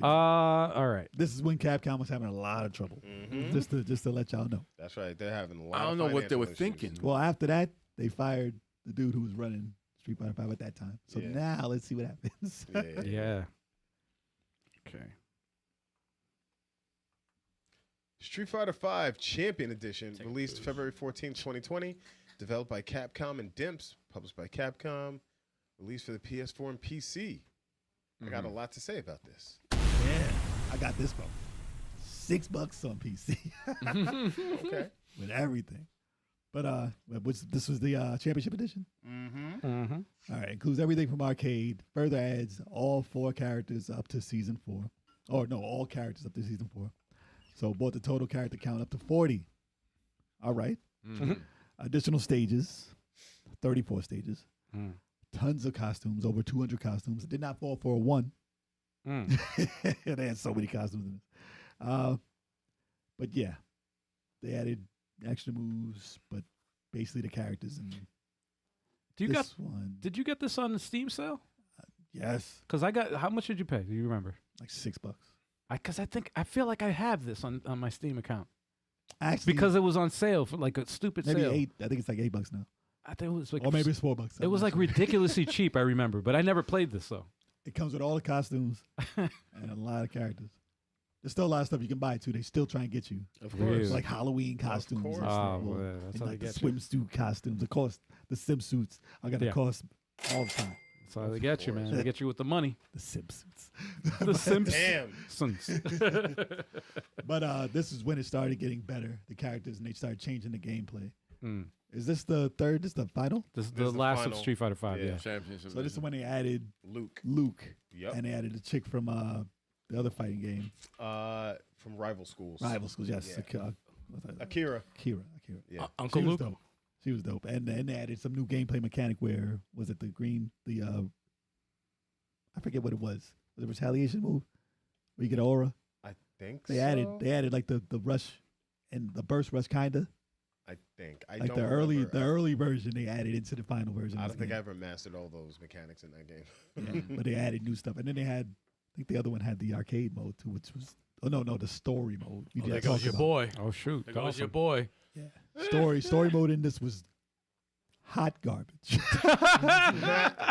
All right. This is when Capcom was having a lot of trouble. Mm-hmm. Just to let y'all know. That's right. They're having a lot I of don't know what they financial were issues. thinking. Well, after that, they fired the dude who was running Street Fighter 5 at that time. So Yeah. now let's see what happens. Yeah. Yeah. Okay. Street Fighter V Champion Edition, released February 14, 2020, developed by Capcom and Dimps, published by Capcom, released for the PS4 and PC. I got a lot to say about this. Yeah, I got this, bro. $6 on PC Okay. with everything. But this was the Championship Edition. Mm-hmm. All right, includes everything from arcade. Further adds all 4 characters up to season 4. Or no, all characters up to season 4. So brought the total character count up to 40. All right. Additional stages, 34 stages. Mm. Tons of costumes, over 200 costumes. It did not fall for a 1. Mm. They had so many costumes in this. But yeah, they added extra moves, but basically the characters. And Do you this one, Did you get this on the Steam sale? yes, Because I got. How much did you pay? Do you remember? like $6. Because I feel like I have this on my Steam account Actually, because it was on sale for like a stupid maybe sale. 8. I think it's like $8 now, I think it was like or maybe it's $4. it was like ridiculously cheap. I remember, but I never played this though. It comes with all the costumes and a lot of characters. There's still a lot of stuff you can buy too. They still try and get you. Of Really? course. Like Halloween costumes. course. And, Oh, stuff. well, And that's how they like the get you. swimsuit costumes. Of course, the sim suits are gonna Yeah. cost all the time. That's how they get you, man. They get you with the money. The sim suits. The Sims. Damn. But this is when it started getting better, the characters, and they started changing the gameplay. Mm. Is this the third? This is the final? This is This the is the last final. of Street Fighter 5. Yeah. Yeah. Championship. So this is when they added Luke. Luke, Yep. and they added a chick from the other fighting game, From Rival Schools. Rival Schools. Yes, Yeah. what's that? Akira. Akira. Yeah. Uncle She was Luke. dope. She was dope, and then they added some new gameplay mechanic where was it I forget what it was. Was it a retaliation move where you get an aura? I think They so. added like the rush and the burst rush kinda. I think. I Like don't the remember. early version they added into the final version. I of don't this think I game. ever mastered all those mechanics in that game. Yeah, but they added new stuff, and then they had. I think the other one had the arcade mode too, which was the story mode. We There just goes talked your about. boy. Oh shoot. There goes your Awesome. boy. Yeah, story mode in this was hot garbage.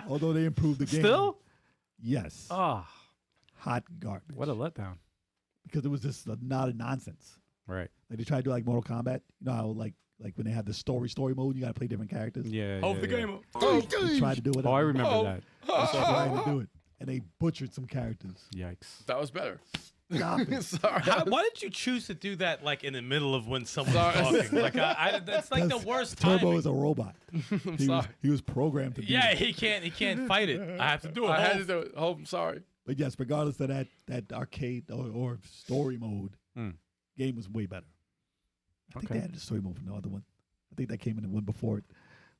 Although they improved the game. Still? Yes, Ah, hot garbage. what a letdown. Because it was just a lot of nonsense. Right. Like they tried to do like Mortal Kombat. You know how like when they have the story mode, you got to play different characters. Yeah. Hold yeah, the yeah. game up. They tried to do it. Oh, I remember that. They tried to do it, and they butchered some characters. Yikes. That was better. Stop it. Sorry. Why did you choose to do that like in the middle of when someone's Sorry. talking? Like that's like the Because worst Turbo timing. is a robot. sorry. He was programmed to. Do Yeah, that. he can't fight it. I have to do it. I had to do it. Oh, I'm sorry. But yes, regardless of that arcade or story mode, Hmm. game was way better. I think Okay. they added a story mode from the other one. I think that came in the one before it.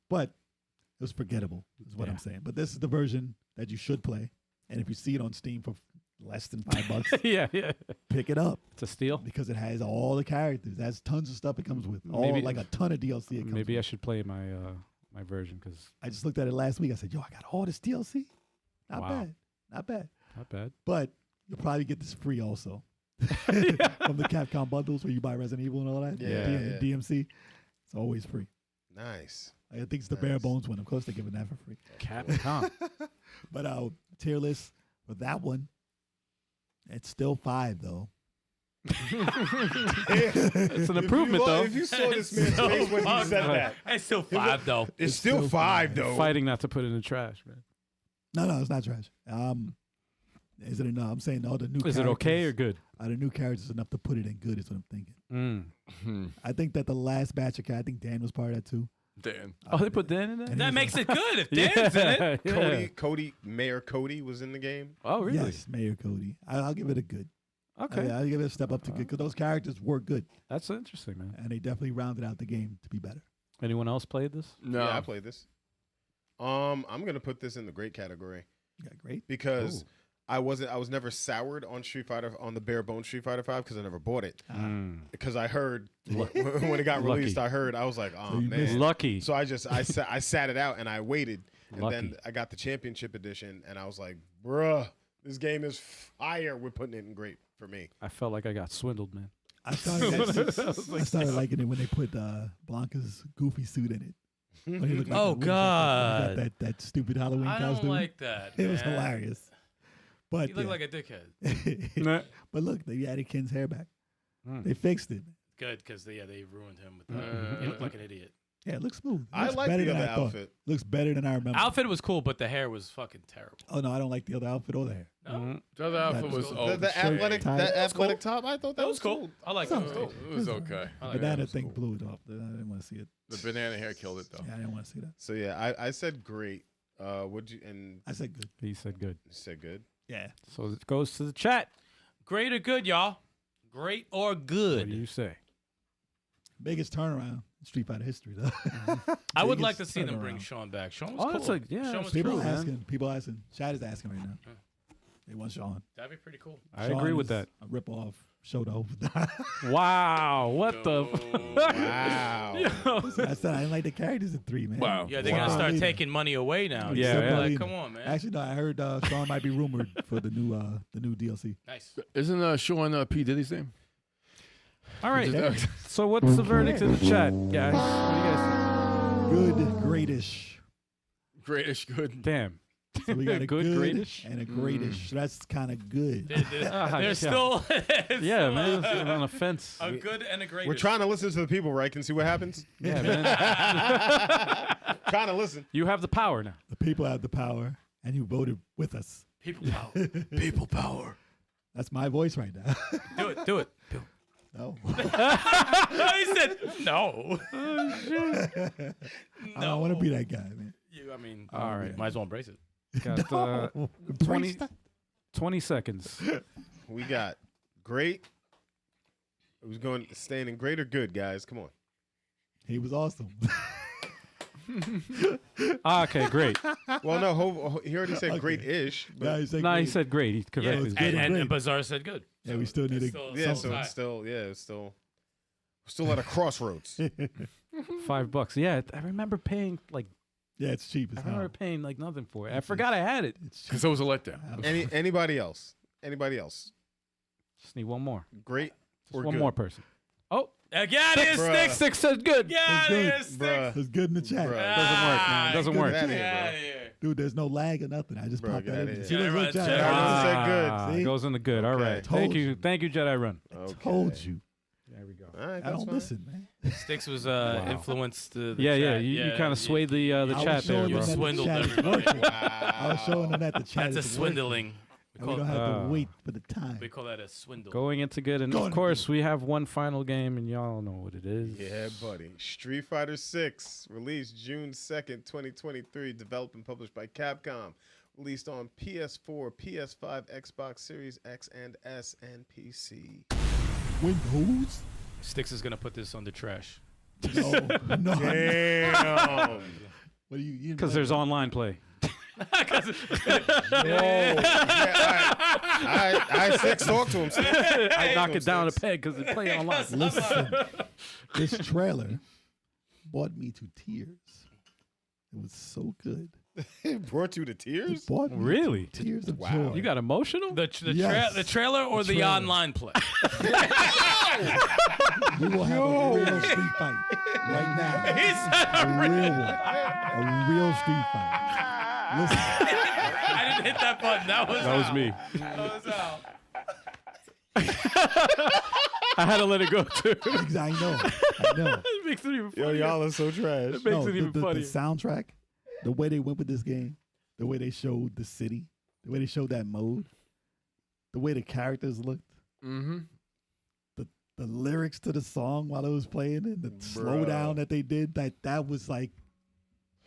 But it was forgettable, is what Yeah. I'm saying. But this is the version that you should play. And if you see it on Steam for less than $5, yeah. pick it up To steal? because it has all the characters. It has tons of stuff it comes with. Maybe- Like a ton of DLC it comes Maybe I with. should play my my version because I just looked at it last week. I said, yo, I got all this DLC. Not Wow. bad. Not bad. Not bad. But you'll probably get this free also. From the Capcom bundles where you buy Resident Evil and all that. Yeah. DMC. It's always free. Nice. I think it's the bare bones one. Of course, they're giving that for free. Capcom. But tier list for that one, it's still 5 though. It's an improvement, though. If you saw this man's face when he said that, It's still 5 though. it's still 5 though. Fighting not to put it in the trash, man. No, it's not trash. Is it enough? I'm saying all the new. Is it okay or characters- good? The new characters enough to put it in good is what I'm thinking. Mm. I think that the last batch of I think Dan was part of that too. Dan. Oh, they put Dan in there? And That he's makes it good if Dan's in it. Yeah. Mayor Cody was in the game. Oh, really? Yes, Mayor Cody. I'll give it a good. Okay. I'll give it a step up to good because those characters were good That's interesting, man. and they definitely rounded out the game to be better. Anyone else played this? No. Yeah, I played this. I'm gonna put this in the great category Yeah, great. because I was never soured on Street Fighter on the bare bones Street Fighter 5 because I never bought it because I heard when it got released Lucky. I was like, oh So you missed man, Lucky. so I sat it out and I waited and Lucky. then I got the championship edition and I was like, bruh, this game is fire. We're putting it in great for me. I felt like I got swindled, man. I started liking it when they put Blanca's goofy suit in it. When he looked like Oh, a- what was God. that stupid Halloween I don't costume. like that. It was man. hilarious. But You look yeah. like a dickhead. Nah. But look, they added Ken's hair back. Mm. They fixed it. Good, because they ruined him with that. He looked like an idiot. Yeah, it looks smooth. It I looks like better the than other I thought. outfit. Looks better than I remember. Outfit was cool, but the hair was fucking terrible. Oh no, I don't like the other outfit or the hair. No, Mm. The other outfit was was cool. oh, The shit. athletic tight. that That's athletic top, I thought that was cool. I like Sounds that. cool. It was okay. I like The that. banana was thing cool. blew it off. I didn't want to see it. The banana hair killed it though. Yeah, I didn't want to see that. So yeah, I said great. Would you and I said good. He said good. you said good? Yeah. So it goes to the chat. Great or good, y'all? Great or What good? do you say? Biggest turnaround in Street Fighter history, though. I would like to Biggest see them bring turnaround. Sean back. Sean was Oh, cool. that's like- yeah, Sean that's was People true, cool. man. asking. People asking. Chat is asking right now. They want Sean. That'd be pretty cool. I Sean agree with is that. A rip off show though. Wow. What the? Wow. I said I didn't like the characters in 3, man. Wow. Yeah, they're Wow. gonna start Leader. taking money away now. Yeah, So, yeah. like, come on, man. Actually, no. I heard Sean might be rumored for the new DLC. Nice. Isn't Sean P Diddy's name? All right. Just- So what's the verdict in the chat, guys? What do you guys Good, greatish. Greatish good. think? Damn. So we got a Good, good, greatish? and a greatish. So that's kind of good. There's yeah. still, Yeah, man. It's on a fence. a good and a great. We're trying to listen to the people, right? Can see what happens. Yeah, man. Trying to listen. You have the power now. The people have the power, and you voted with us. People power. People power. That's my voice right now. Do it. Do it. No. I said no. I don't want to be that guy, man. I mean, All right. might as well embrace it. Got No. 20, 20 seconds. We got great. Who's going staying in great or good, guys? Come on. He was awesome. Okay, great. Well, no, he already said Okay. great-ish. But Nah, he said No, he great. said great. He Yeah, corrected it's his good and, and and great. Bazaar said good. Yeah, we still need it's a- yeah, still so tie. it's still at a crossroads. $5. Yeah, I remember paying like Yeah, it's cheap I as remember hell. paying like nothing for it. I forgot I had it. It's cheap. Because it was a letdown. Anybody else? Anybody else? Just need one more. Great Just or one good? more person. Oh, Get it, Bruh. Stikz. Six says good. Get good. it, Stikz. Bruh. It's good in the chat. Bruh. Doesn't work, man. Doesn't Good work. Get outta Get here, bro. out of here. Dude, there's no lag or nothing. I just Bro, popped get that outta in. here. See, look, Jedi look, Run, Jedi Jedi Run. Run. said good. Ah, See? goes in the good. All Okay. right. Told Thank you. you. Thank you, Jedi Run. Okay. Told you. There we go. All right, I that's don't fine. listen, man. Stikz was Wow. influenced the Yeah, yeah. chat. You kind of swayed the I was chat there, showing bro. them that the swindled chat is everybody. working. I was showing them that the chat That's a is swindling. working. And we don't have Ah. to wait for the time. We call that a swindle. Going into good, and Going of into course good. we have one final game, and y'all know what it is. Yeah, buddy. Street Fighter 6, released June 2nd, 2023, developed and published by Capcom. Released on PS4, PS5, Xbox Series X and S, and PC. Windows? Stikz is gonna put this on the trash. No, no. Damn. What do you? Because there's online play. I 6 talk to him. Six. I knock it down a Six. peg because it play online. Listen, this trailer brought me to tears. It was so good. It brought you to It tears? brought me to Really? tears of Wow. joy. You got emotional? Yes. The trailer or the trailer. online play? We will have a real street fight right now. He said A real one. A real street fight. Listen, I didn't hit that button. That was That was Al. me. That was Al. I had to let it go too. I know. It makes it even Yo, funnier. y'all are so trash. It makes it even the funnier. soundtrack, the way they went with this game, the way they showed the city, the way they showed that mode, the way the characters looked, Mm-hmm. the lyrics to the song while it was playing, and the slowdown that they did, that was like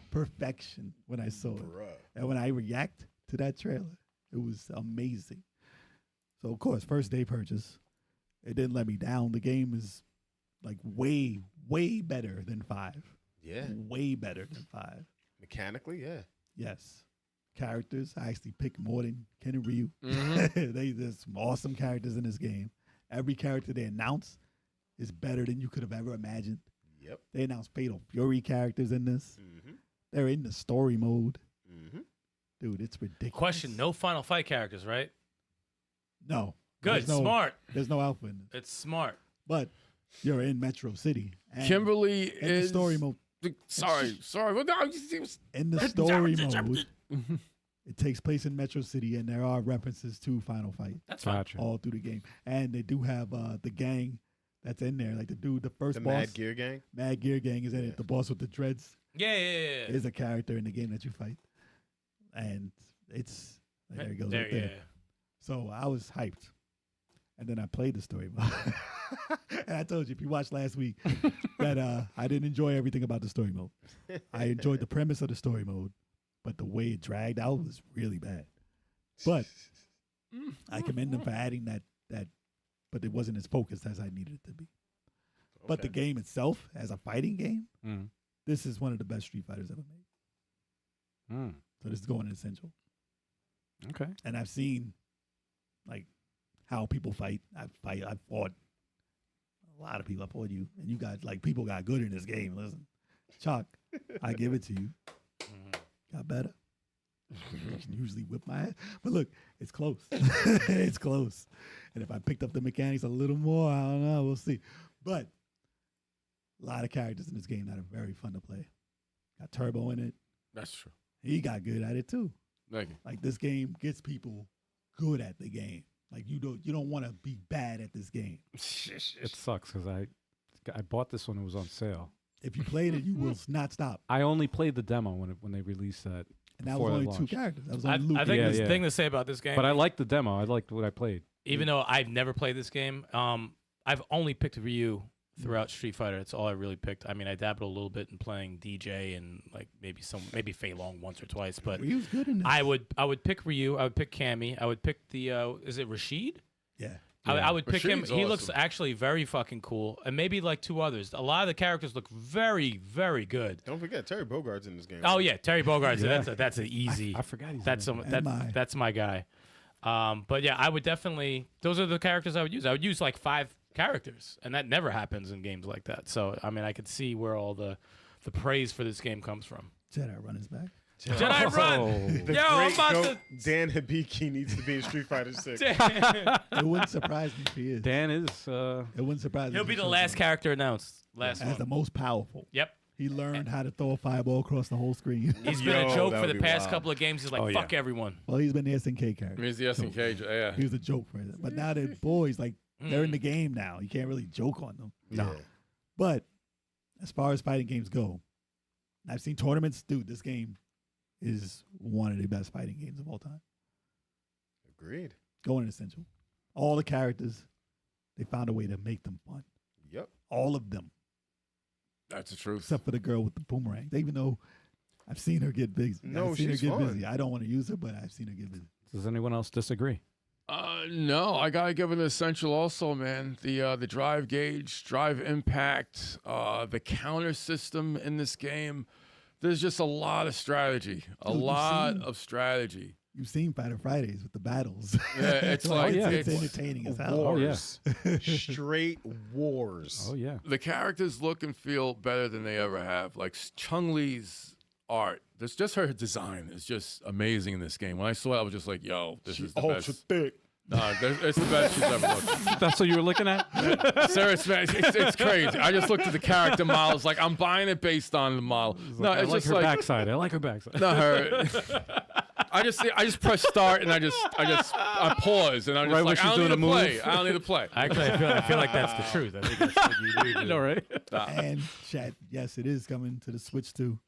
perfection when I saw it. Bruh. And when I react to that trailer, it was amazing. So of course, first day purchase, it didn't let me down. The game is like way, way better than 5. Yeah. Way better than 5. Mechanically, yeah. Yes. Characters, I actually picked more than Ken and Ryu. Mm-hmm. There's some awesome characters in this game. Every character they announce is better than you could have ever imagined. Yep. They announced Fatal Fury characters in this. Mm-hmm. They're in the story mode. Mm-hmm. Dude, it's ridiculous. Question: no Final Fight characters, right? No. Good, There's no- smart. There's no alpha in this. It's smart. But you're in Metro City. And Kimberly in the is story mode. Sorry. Well, no, In the story mode, it takes place in Metro City, and there are references to Final Fight That's fine. Gotcha. all through the game. And they do have the gang that's in there, like the dude, the first The boss. Mad Gear Gang. Mad Gear Gang is in Yeah. it. The boss with the dreads Yeah. is a character in the game that you fight, and it's there it goes There, right there. yeah. So I was hyped, and then I played the story mode. And I told you, if you watched last week, that I didn't enjoy everything about the story mode. I enjoyed the premise of the story mode, but the way it dragged out was really bad. But I commend them for adding that, but it wasn't as focused as I needed it to be. But the Okay. game itself, as a fighting game, Mm. this is one of the best Street Fighters ever made. Mm. So this is going in essential. Okay. And I've seen like how people fight. I've fought a lot of people. I fought you, and you got like people got good in this game. Listen, Chuck, I give it to you. Got better. You can usually whip my ass, but look, it's close. It's close. And if I picked up the mechanics a little more, I don't know. We'll see. But a lot of characters in this game that are very fun to play. Got Turbo in it. That's true. He got good at it too. Thank you. Like this game gets people good at the game. Like you don't want to be bad at this game. It sucks because I bought this when it was on sale. If you played it, you will not stop. I only played the demo when they released that. And that before was it only 2 launched. characters. That was I, only Luke. I think Yeah, the yeah. thing to say about this game, But I liked the demo. I liked what I played. even though I've never played this game, I've only picked Ryu throughout Street Fighter. That's all I really picked. I mean, I dabbled a little bit in playing DJ and like maybe Fei Long once or twice, but He was good in this. I would pick Ryu. I would pick Cammy. I would pick the is it Rashid? Yeah. I would pick him. Rashid's He looks awesome. actually very fucking cool, and maybe like 2 others. A lot of the characters look very, very good. Don't forget Terry Bogart's in this game. Oh yeah, Terry Bogard. Yeah. That's an easy. I forgot he's That's in it. that's my guy. But yeah, I would definitely. Those are the characters I would use. I would use like 5 characters, and that never happens in games like that. So I mean, I could see where all the praise for this game comes from. Jedi run his back. Jedi run! The Yo, I'm great about goat Dan Hibiki needs to be in Street Fighter 6. to. It wouldn't surprise me if he is. Dan is. It wouldn't surprise me. He'll if be he the shows last up. character announced. Last As the one. most powerful. Yep. He learned how to throw a fireball across the whole screen. He's been a Yo, joke that for would the be past wild. couple of games. He's like, Oh, yeah. fuck everyone. Well, he's been the SNK character. He's the SNK. Yeah. He was a joke for it. But now they're boys, like they're in the game now. You can't really joke on them. No. But as far as fighting games go, I've seen tournaments. Dude, this game is one of the best fighting games of all time. Agreed. Going essential. All the characters, they found a way to make them fun. Yep. All of them, That's the truth. except for the girl with the boomerang. Even though I've seen her get busy. No, I've seen her she's get fun. busy. I don't want to use her, but I've seen her get busy. Does anyone else disagree? No, I gotta give it an essential also, man. The drive gauge, drive impact, the counter system in this game. There's just a lot of strategy, a Dude, you've lot seen- of strategy. You've seen Fighter Fridays with the battles. Yeah, it's like yeah. it's it's, entertaining as hell. Oh, yeah. Wars. Straight wars. Oh yeah. the characters look and feel better than they ever have. Like Chung Li's art. There's just her design is just amazing in this game. When I saw it, I was just like, "Yo, this is the ultra best." thick. It's the best she's ever looked. That's what you were looking at? Seriously, man, it's crazy. I just looked at the character models, like I'm buying it based on the model. No, I it's like just her like backside. I like her backside. not her. I just press start and I pause and I'm just Right when like, she's I don't doing need a to move. play. I don't need to play. Actually, I feel like that's the truth. I think that's what you need. I know, right? And chat, yes, it is coming to the Switch too.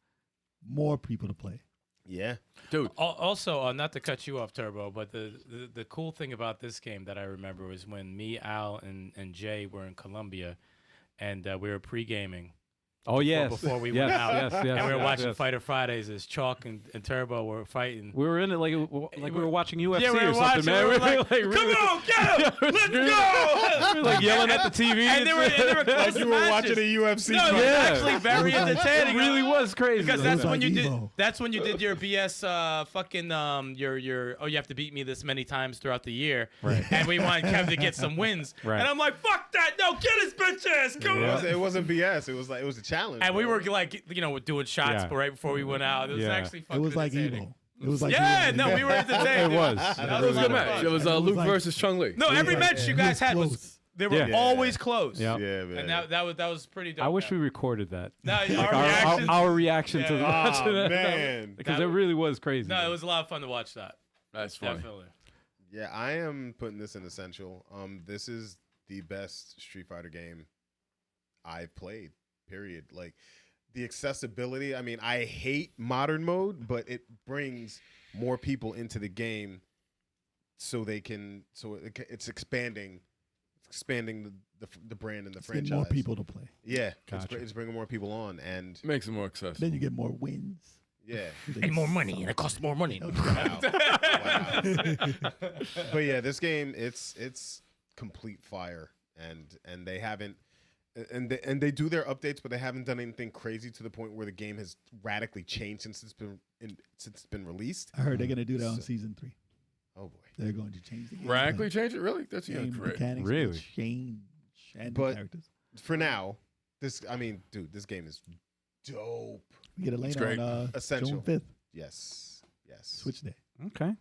More people to play. Yeah. Dude, Also, not to cut you off, Turbo, but the cool thing about this game that I remember was when me, Al, and Jay were in Colombia, and we were pre-gaming. Oh, yes. Before we yes, went out, yes, yes, and we were yes, watching yes. Fighter Fridays as Chalk and Turbo were fighting. We were in it like we were watching UFC Yeah, we were or something, watching, man. we were were like, really- Come on, get him! Let's go! we were like yelling at the TV. And they were close Like you were matches. watching a UFC No, it fight. was Yeah. actually very It was like- entertaining. It really was crazy. Because though. that's was when like you did. Evo. That's when you did your BS fucking your you have to beat me this many times throughout the year. Right. And we wanted Kev to get some wins. Right. And I'm like, fuck that! No, get his bitch ass! Come on! It wasn't BS. It was a challenge. And we bro. were like, doing shots Yeah. right before we went out. It was Yeah. actually It fucking was like entertaining. Evo. It was like Yeah, Evo. no, we were entertained. It was. That it was a lot good of match. fun. It was It was Luke like- versus Chung Li. No, every like- match you guys had was close. they were Yeah. always close. Yeah. Yeah, man. And that was pretty dope. I wish man. we recorded that. No, Like our reactions. our reaction to Yeah. that. Oh, man. Because it really was crazy. No, it was a lot of fun to watch that. That's funny. Definitely. Yeah, I am putting this in essential. This is the best Street Fighter game I've played. Period. Like the accessibility. I mean, I hate modern mode, but it brings more people into the game, so they can. It's expanding the brand and the It's getting franchise. more people to play. Yeah, Gotcha. it's bringing more people on, and Makes it more accessible. Then you get more wins. yeah. And more money, and it costs more money. Wow. But yeah, this game it's complete fire, and they haven't and they do their updates, but they haven't done anything crazy to the point where the game has radically changed since it's been released. I heard they're gonna do that on So- season 3. Oh boy. They're going to change the game. Radically change it? Really? That's game great. mechanics. Really? will change and But- the characters. For now, this game is dope. We get it later great. on Essential. June 5th, Yes. Switch Day. Okay.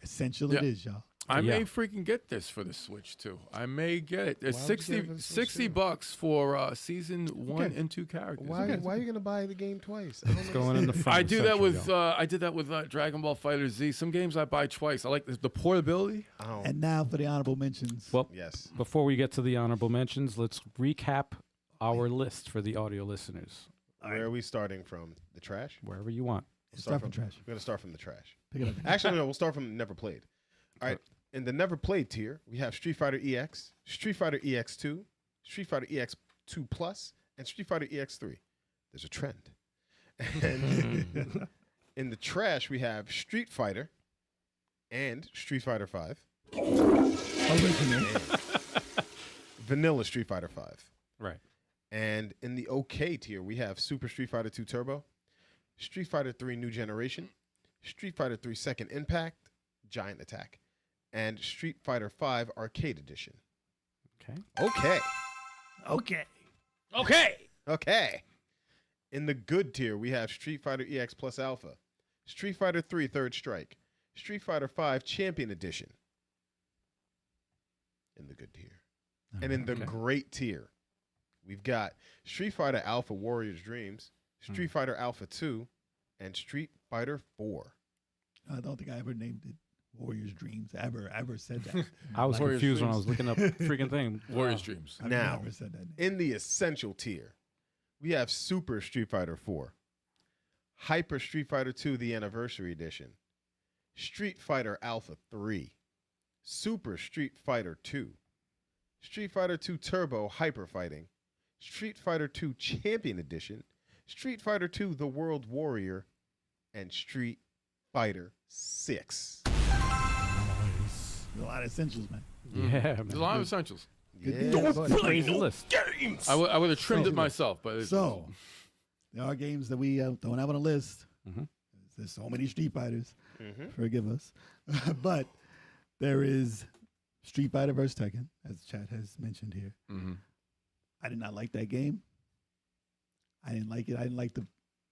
Essential Yeah. it is, y'all. I Yeah. may freaking get this for the Switch too. I may get it. It's Why would you get it for the Switch, too? $60 for season 1 and 2 characters. Why are you gonna buy the game twice? I don't It's going in the front. I and do that center, with y'all. I did that with Dragon Ball Fighter Z. Some games I buy twice. I like the portability. Oh, And now for the honorable mentions. Well, yes. before we get to the honorable mentions, let's recap our list for the audio listeners. Where are we starting from? The trash? Wherever you want. Start from trash. We're gonna start from the trash. Pick it up. Actually, no, we'll start from never played. All right. In the never played tier, we have Street Fighter EX, Street Fighter EX2, Street Fighter EX2 Plus, and Street Fighter EX3. There's a trend. And in the trash, we have Street Fighter and Street Fighter 5, Original. Vanilla Street Fighter 5. Right. And in the OK tier, we have Super Street Fighter 2 Turbo, Street Fighter 3 New Generation, Street Fighter 3 Second Impact, Giant Attack, and Street Fighter 5 Arcade Edition. Okay. Okay. Okay. Okay. In the good tier, we have Street Fighter EX Plus Alpha, Street Fighter 3 Third Strike, Street Fighter 5 Champion Edition. In the good tier. And in the great tier, we've got Street Fighter Alpha Warrior's Dreams, Street Fighter Alpha 2, and Street Fighter 4. I don't think I ever named it Warrior's Dreams. Ever said that. I was Warriors confused when I Dreams. was looking up the freaking thing. Warriors Dreams. I've Now. never said that name. In the essential tier, we have Super Street Fighter 4, Hyper Street Fighter 2 The Anniversary Edition, Street Fighter Alpha 3, Super Street Fighter 2, Street Fighter 2 Turbo Hyper Fighting, Street Fighter 2 Champion Edition, Street Fighter 2 The World Warrior, and Street Fighter 6. A lot of essentials, man. Yeah, man. There's a lot of essentials. Yeah, Don't buddy. Crazy list. I would have trimmed it myself, but it's, So, there are games that we don't have on a list. Mhm. There's so many Street Fighters. Mhm. Forgive us. But there is Street Fighter vs. Tekken, as chat has mentioned here. Mhm. I did not like that game. I didn't like it. I didn't like the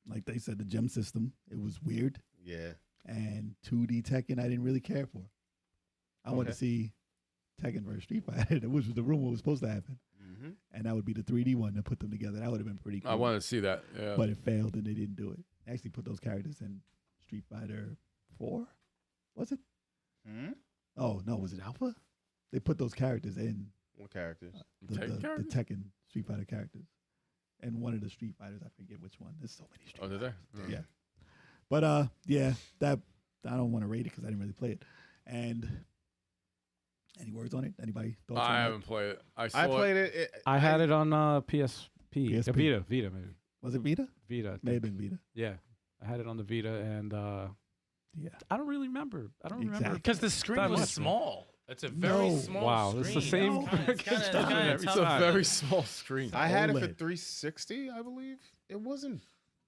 like they said, the gem system, it was weird. Yeah. And 2D Tekken, I didn't really care for. I wanted to see Tekken versus Street Fighter, which was the rumor was supposed to happen. Mm-hmm. And that would be the 3D one to put them together. That would have been pretty cool. I wanted to see that. Yeah. But it failed and they didn't do it. They actually put those characters in Street Fighter 4? Was it? Hmm? Oh, no. Was it Alpha? They put those characters in What characters? the characters? Tekken Street Fighter characters. And one of the Street Fighters, I forget which one. There's so many Street Oh, did Fighters. they? Yeah. But yeah, that I don't want to rate it because I didn't really play it. And any words on it? Anybody? Thoughts on I that? haven't played it. I played it. I had it on PSP. PSP. Vita maybe. Was it Vita? Vita. I May have think. been Vita. Yeah, I had it on the Vita, and Yeah. I don't really remember. I don't remember Exactly. Because the screen That was much. small. It's a very No. small Wow, screen. it's the same. No. It's kinda It's tough. a very small screen. I had it for OLED. 360, I believe. It wasn't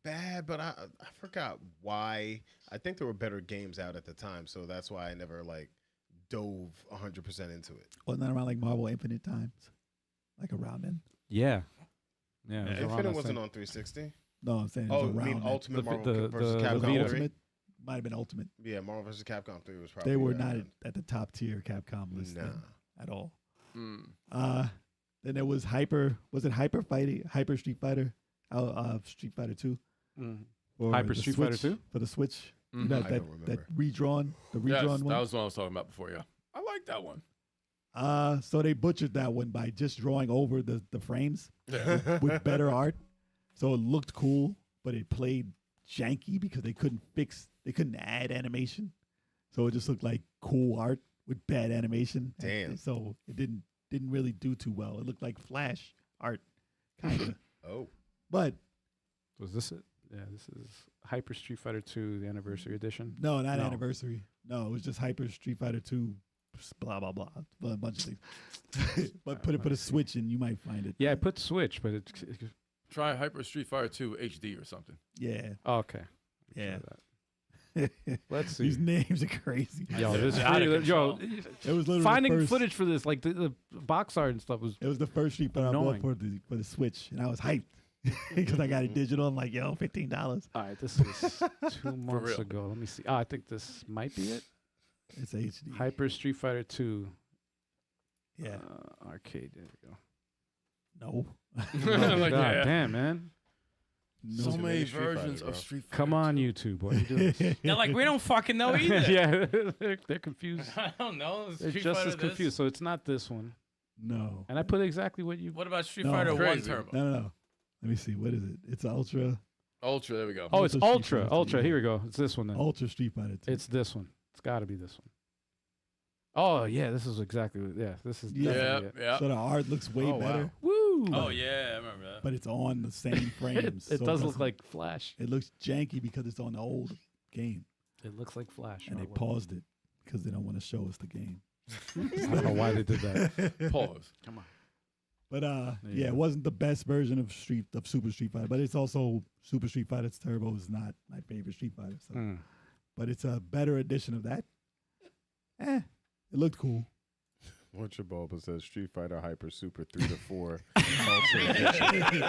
bad, but I forgot why. I think there were better games out at the time, so that's why I never like dove 100% into it. Wasn't that around like Marvel Infinite times? Like around then? Yeah. Yeah. it was around Infinite that wasn't same- on 360. No, I'm saying it Oh, was I around mean then. Ultimate The- Marvel the- versus the Capcom 3. Ultimate might have been Ultimate. Yeah, Marvel vs. Capcom 3 was probably. They were not at the top tier Capcom list Nah. then at all. Mm. Then there was Hyper. Was it Hyper Fighting? Hyper Street Fighter? Street Fighter 2? Mm. Or Hyper the Street Fighter Switch, 2? For the Switch. You Mhm. know, I that, don't that remember. redrawn, the Yes, redrawn that one. was what I was talking about before. Yeah, I like that one. So they butchered that one by just drawing over the frames Yeah. with better art. So it looked cool, but it played janky because they couldn't add animation. So it just looked like cool art with bad animation. Damn. And so it didn't really do too well. It looked like Flash art, kind of. Oh. But Was this it? Yeah, this is Hyper Street Fighter 2, the anniversary edition. no, not No. anniversary. No, it was just Hyper Street Fighter 2, blah, blah, blah. A bunch of things. But put a Switch and you might find it. Yeah, I put Switch, but it. Try Hyper Street Fighter 2 HD or something. Yeah. Oh, okay. Yeah. Let's see. These names are crazy. Yo, this It's out of really- yo, control. It was literally finding the first, footage for this, like the box art and stuff was. It was the first Street Fighter I bought Annoying. for the Switch, and I was hyped because I got it digital. I'm like, yo, $15. All right, this was 2 months real. ago. Let me see. Oh, I think this might be it. It's HD. Hyper Street Fighter 2. Yeah. Arcade. There we go. No. Like, God yeah. damn, man. No. So Too many many Street versions Fighter, of bro. Street Fighter. Come on, 2. YouTube. What are you doing? They're like, we don't fucking know either. yeah, they're confused. I don't know. They're Street just Fighter as this. confused. So it's not this one. No. And I put exactly what you. What about Street No. Fighter 1 Crazy. Turbo? No. Let me see. What is it? It's Ultra Ultra. There we go. Oh, it's Ultra Street Ultra. Fighter Ultra. 2. Here we go. It's this one then. Street Fighter 2. It's this one. It's got to be this one. Oh yeah, this is exactly. Yeah, this is. Yeah. Yeah, definitely it. yeah. So the art looks way Oh, wow. better, Woo! Oh, yeah, I remember that. but it's on the same it, frames. it so does look doesn't- like Flash. It looks janky because it's on the old game, It looks like Flash. and they artwork. paused it because they don't want to show us the game. I don't know why they did that. Pause. Come on. But you yeah, go. it wasn't the best version of Super Street Fighter, but it's also Super Street Fighter Turbo is not my favorite Street Fighter. So, Mm. but it's a better edition of that. It looked cool. What's your bulb says Street Fighter Hyper Super 3 to 4 Ultra Edition.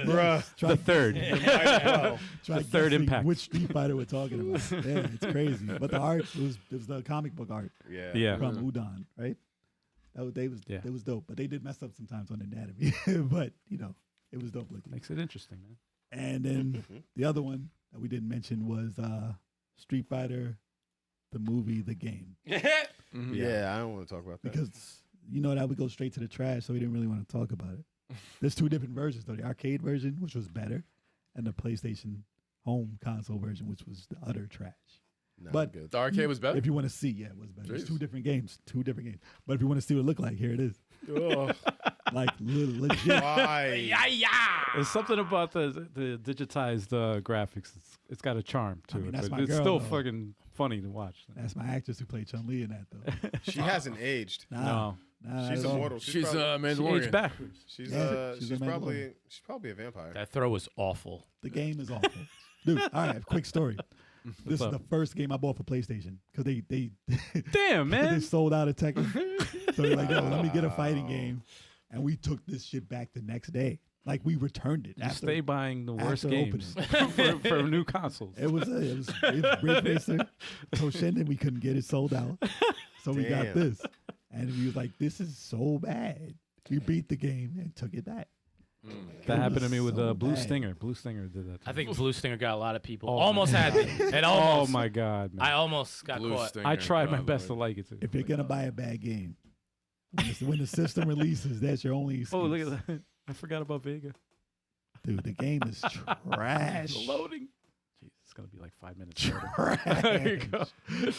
Bruh. Try, The third. try the third guessing impact. which Street Fighter we're talking about. Yeah, it's crazy. But the art it was the comic book art Yeah. Yeah. from Udon, right? Yeah. They was dope, but they did mess up sometimes on the anatomy. But it was dope looking. Makes it interesting, man. And then the other one that we didn't mention was Street Fighter, the movie, the game, Mhm. Yeah, I don't want to talk about that. because that would go straight to the trash, so we didn't really want to talk about it. There's 2 different versions though: the arcade version, which was better, and the PlayStation home console version, which was the utter trash. Nah, but- good. The arcade was better. If you want to see, yeah, it was better. It's Jeez. 2 different games, 2 different games. But if you want to see what it looked like, here it is. Like legit. Why? There's something about the digitized graphics. It's got a charm to I mean, it, that's but my it's girl, still though. fucking funny to watch. That's my actress who played Chun Li in that though. She hasn't aged. Nah, No, She's at all. immortal. She's probably, she Mandalorian. aged backwards. she's Yeah, she's she's a probably a vampire. That throw was awful. The game is awful, dude. All right, quick story. This is up? the first game I bought for PlayStation because they Damn, they man. sold out of Tekken. So they're like, yo, let me get a fighting game, and we took this shit back the next day. Like we returned it. You after, stay buying the worst after games for new consoles. It was Ridge Racer, Toshinden. We couldn't get it sold out, so we got Damn. this, and we was like, "This is so bad." We beat the game and took it back. That It happened to was me with so Blue bad. Stinger. Blue Stinger did that. To I me. think Blue Stinger got a lot of people. Oh, Almost my had me. It almost. Oh my god, man! I almost got Blue caught. Stinger, I tried my God, best to Lord. like it too. If you're gonna buy a bad game, when the system releases, that's your only excuse. Oh, look at that! I forgot about Vega. Dude, the game is trash. Loading. Jeez, it's gonna be like 5 minutes. later. There you go.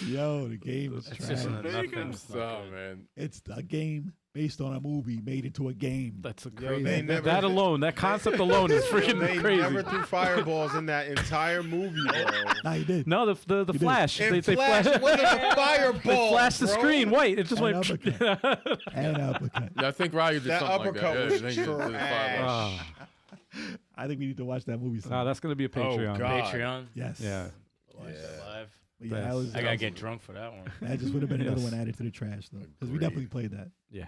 Yo, the game is It's trash. just nothing. Oh man. It's a game based on a movie made into a game. That's a Yo, crazy. they never- that alone, that concept alone is freaking They crazy. never threw fireballs in that entire movie, bro. Nah, he did. No, the did. flash. And They Flash flash. wasn't a They fireball. flashed the bro. screen white. It just And went. uppercut. And uppercut. Yeah, I think Ryu did That something like uppercut that. was I think he did the trash. fireball. Ah. I think we need to watch that movie. Nah, sometime. that's gonna be a Patreon. God. Patreon. Yes. Yeah. Watch that live. But yeah, that was, I gotta get drunk for that one. that just would have been another Yes. one added to the trash though, because we Agreed. definitely played that. Yeah.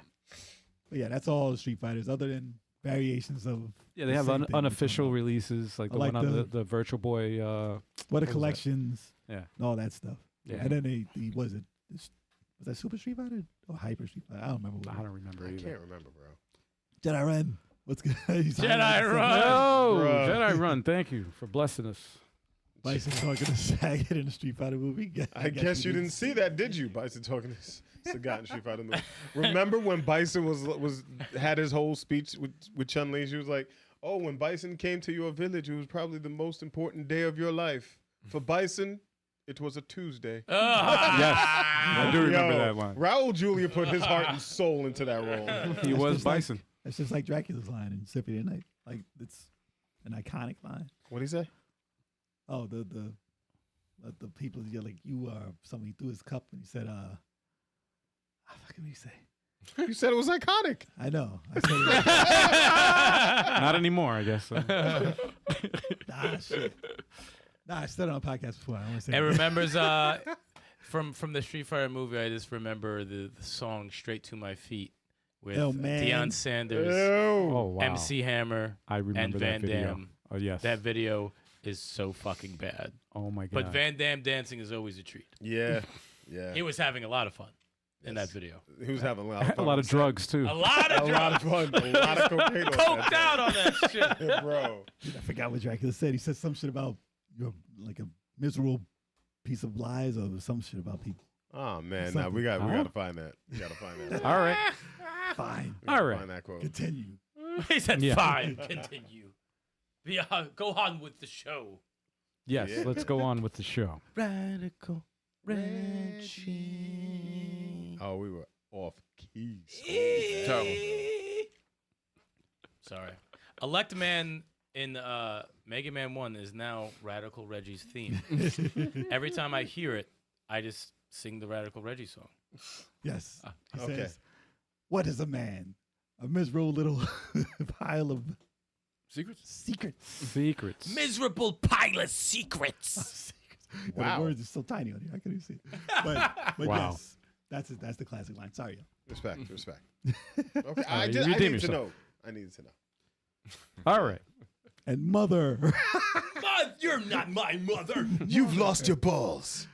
But yeah, that's all Street Fighters, other than variations of. Yeah, they the have same thing we unofficial talking releases, like I the like one on the- the Virtual Boy. about. What are What was that? collections? Yeah. And all that stuff. Yeah. And then they was it this, was that Super Street Fighter or Hyper Street Fighter? I don't remember. What I don't remember I either. can't remember, bro. Jedi Ren. What's good? He's Jedi hiding in the Run. Oh, Bruh. Jedi Run! Thank you for blessing us. Bison talking to Sagat in the Street Fighter movie. I guess you didn't see that, did you? Bison talking to Sagat in Street Fighter movie. Remember when Bison was had his whole speech with Chun Li? She was like, "Oh, when Bison came to your village, it was probably the most important day of your life. For Bison, it was a Tuesday." Yes, I do remember Yo, that line. Raul Julia put his heart and soul into that role. He was just like- Bison. That's just like Dracula's line in Symphony of the Night. Like it's an iconic line. What'd he say? Oh, the people yell like you are something. He threw his cup and he said, "I fucking what did he say?" You said it was iconic. I know. I said it. Not anymore, I guess. Nah, shit. Nah, I said it on a podcast before. I don't want to say And it. remembers from the Street Fighter movie, I just remember the song "Straight to My Feet" with Oh, man. Deion Sanders, Oh wow! MC Hammer, I remember and that Van video. Damme. Oh yes. That video is so fucking bad. Oh my god. But Van Damme dancing is always a treat. Yeah, yeah. He was having a lot of fun in that video. He was having a lot of a fun. lot of drugs too. A lot of A lot of fun. A lot of cocaine. on coked that out on that shit. thing. Bro. I forgot what Dracula said. He said some shit about you're like a miserable piece of lies or some shit about people. Oh man, Something. nah, we Huh? gotta find that. We gotta find that. All right. Fine. We gotta All right. Find that quote. Continue. He said, Yeah. "Fine, continue. Go on with the show." Yes. Yeah. Let's go on with the show. Radical Oh, we were off keys. Sorry. Elect Man in Mega Man 1 is now Radical Reggie's theme. Every time I hear it, I just sing the Radical Reggie song. Yes. He Okay. says, "What is a man? A miserable little pile of Secrets? secrets." Secrets. Miserable pile of secrets. Wow. Wow. The words are so tiny on here. I couldn't even see it. But Wow. yes, that's the classic line. Sorry, yo. Respect. Okay, I you need redeem to yourself. know. I needed to know. All right. And mother. Mom, you're not my mother. You've lost your balls.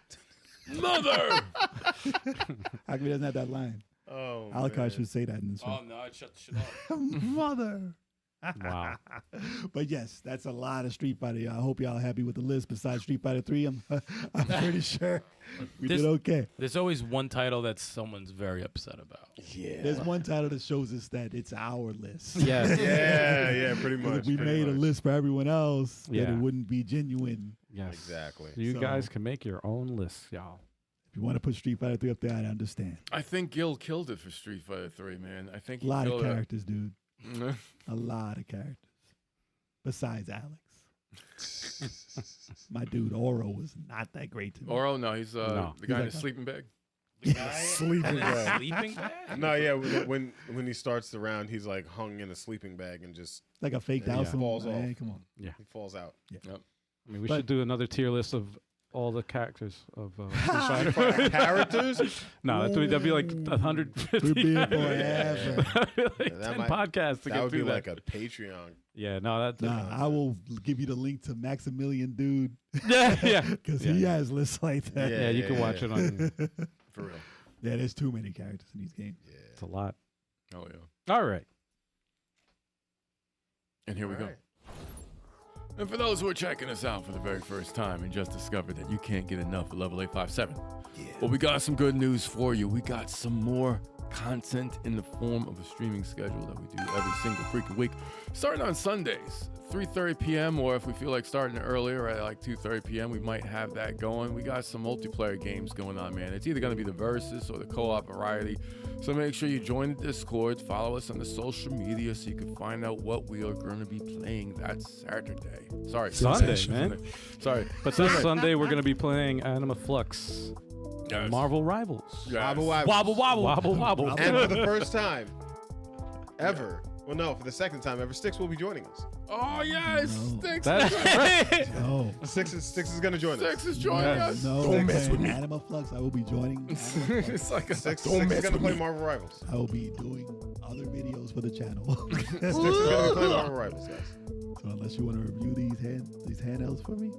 Mother. How come he doesn't have that line? Oh, Alucard man. should say that in this Oh, one. no, I shut the shit off. Mother. Wow. But yes, that's a lot of Street Fighter. Y'all. I hope y'all are happy with the list. Besides Street Fighter 3, I'm pretty sure we This- did okay. There's always one title that someone's very upset about. Yeah. There's one title that shows us that it's our list. Yes. Yeah, pretty 'Cause much. if we pretty made a much. list for everyone else, then Yeah. it wouldn't be genuine. Yes. Exactly. So you So- guys can make your own lists, y'all. If you want to put Street Fighter 3 up there, I understand. I think Gil killed it for Street Fighter 3, man. I think A he lot of killed characters, dude. it. A lot of characters. Besides Alex. My dude Oro was not that great to me. Oro, no, he's No. the guy in like the a- sleeping bag. Sleeping bag. Sleeping bag? No, yeah. When he starts the round, he's like hung in a sleeping bag and just Like a faked Yeah. out. Falls off. Man, come on. he falls out. I mean, we But- should do another tier list of all the characters of Street Fighter. Characters? No, that'd be like 150. We'll be here forever. Like That 10 might- podcasts to That get would be through like a Patreon. Yeah, no, that's Nah, I will give you the link to Maximilian, dude. yeah. Because he has lists like that. Yeah, you can watch it on. For real. Yeah, there's too many characters in these games. Yeah. It's a lot. Oh yeah. All right. And here we go. Alright. And for those who are checking us out for the very first time and just discovered that you can't get enough of Level 857, well, we got some good news for you. We got some more content in the form of a streaming schedule that we do every single freaking week, starting on Sundays, 3:30 p.m. or if we feel like starting earlier at like 2:30 p.m., we might have that going. We got some multiplayer games going on, man. It's either going to be the Versus or the co-op variety. So make sure you join the Discord, follow us on the social media so you can find out what we are going to be playing that Saturday. Sorry, Sunday, Sunday. man. Sorry. But this Sunday, we're going to be playing Anima Flux, Yes. Marvel Rivals. Yes. Wobble, wobble. Wobble wobble. Wobble, wobble. And for the first time ever, well, no, for the second time ever, Stikz will be joining us. Oh yes, No. Stikz. That's right. No. Stikz is going to join us. Stikz is joining us. No, Don't mess with me. Anima Flux, I will be joining. Anima Flux. It's like a Stikz don't is mess going to with play me. Marvel Rivals. I will be doing other videos for the channel. Stikz is going to be playing Marvel Rivals, guys. So unless you want to review these handhelds for me,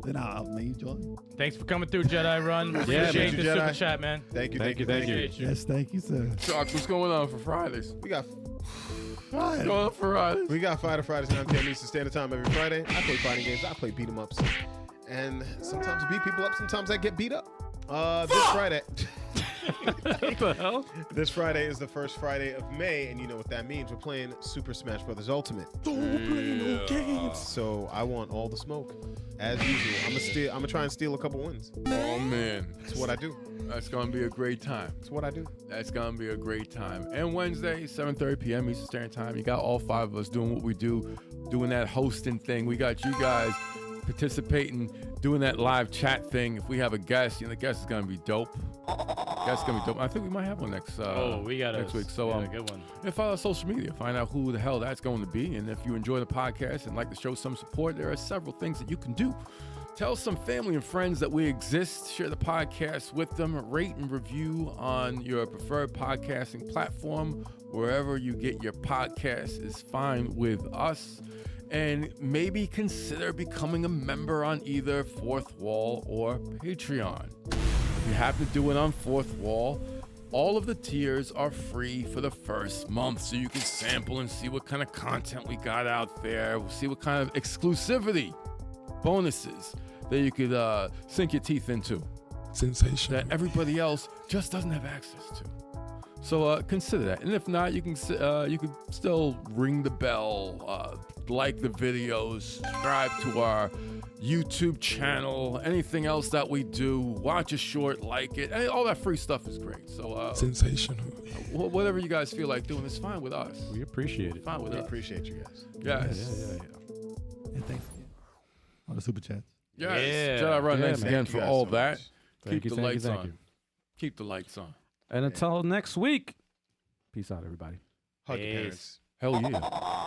then I'll maybe join. Thanks for coming through, Jedi Run. Yeah, Appreciate thank the you, super Jedi. chat, man. Thank you. Thank you. Yes, thank you, sir. Chuck, what's going on for Fridays? We got What's going on for Fridays? We got Fighter Fridays 9 p.m. Eastern Standard Time every Friday. I play fighting games. I play beat 'em ups, and sometimes I beat people up. Sometimes I get beat up. This Friday. What the hell? This Friday is the first Friday of May, and you know what that means. We're playing Super Smash Bros. Ultimate. Don't play no games. So I want all the smoke, as usual. I'm gonna try and steal a couple wins. Oh man, That's what I do. that's gonna be a great time. That's what I do. That's gonna be a great time. And Wednesday, 7:30 p.m. Eastern Standard Time. You got all five of us doing what we do, doing that hosting thing. We got you guys participating, doing that live chat thing. If we have a guest, the guest is gonna be dope. Guest is gonna be dope. I think we might have one next. We got next week. So a good one. and follow our social media. Find out who the hell that's going to be. And if you enjoy the podcast and like to show some support, there are several things that you can do. Tell some family and friends that we exist. Share the podcast with them. Rate and review on your preferred podcasting platform. Wherever you get your podcast is fine with us. And maybe consider becoming a member on either Fourth Wall or Patreon. If you happen to do it on Fourth Wall, all of the tiers are free for the first month, so you can sample and see what kind of content we got out there, see what kind of exclusivity, bonuses that you could sink your teeth into Sensational. that everybody else just doesn't have access to. So consider that, and if not, you can still ring the bell, like the videos, subscribe to our YouTube channel, anything else that we do, watch a short, like it, and all that free stuff is great. So Sensational. whatever you guys feel like doing is fine with us. We appreciate it. Fine with We us. appreciate you guys. Yes. And thanks again. All the super chats. Yes. Yeah. Jedi Run, Yeah, thanks man. again Thank for you guys all so that. much. Thank Keep you, the thank you, lights thank on. you. Keep the lights on. And until next week, peace out, everybody. Hug your Peace. parents. Hell yeah.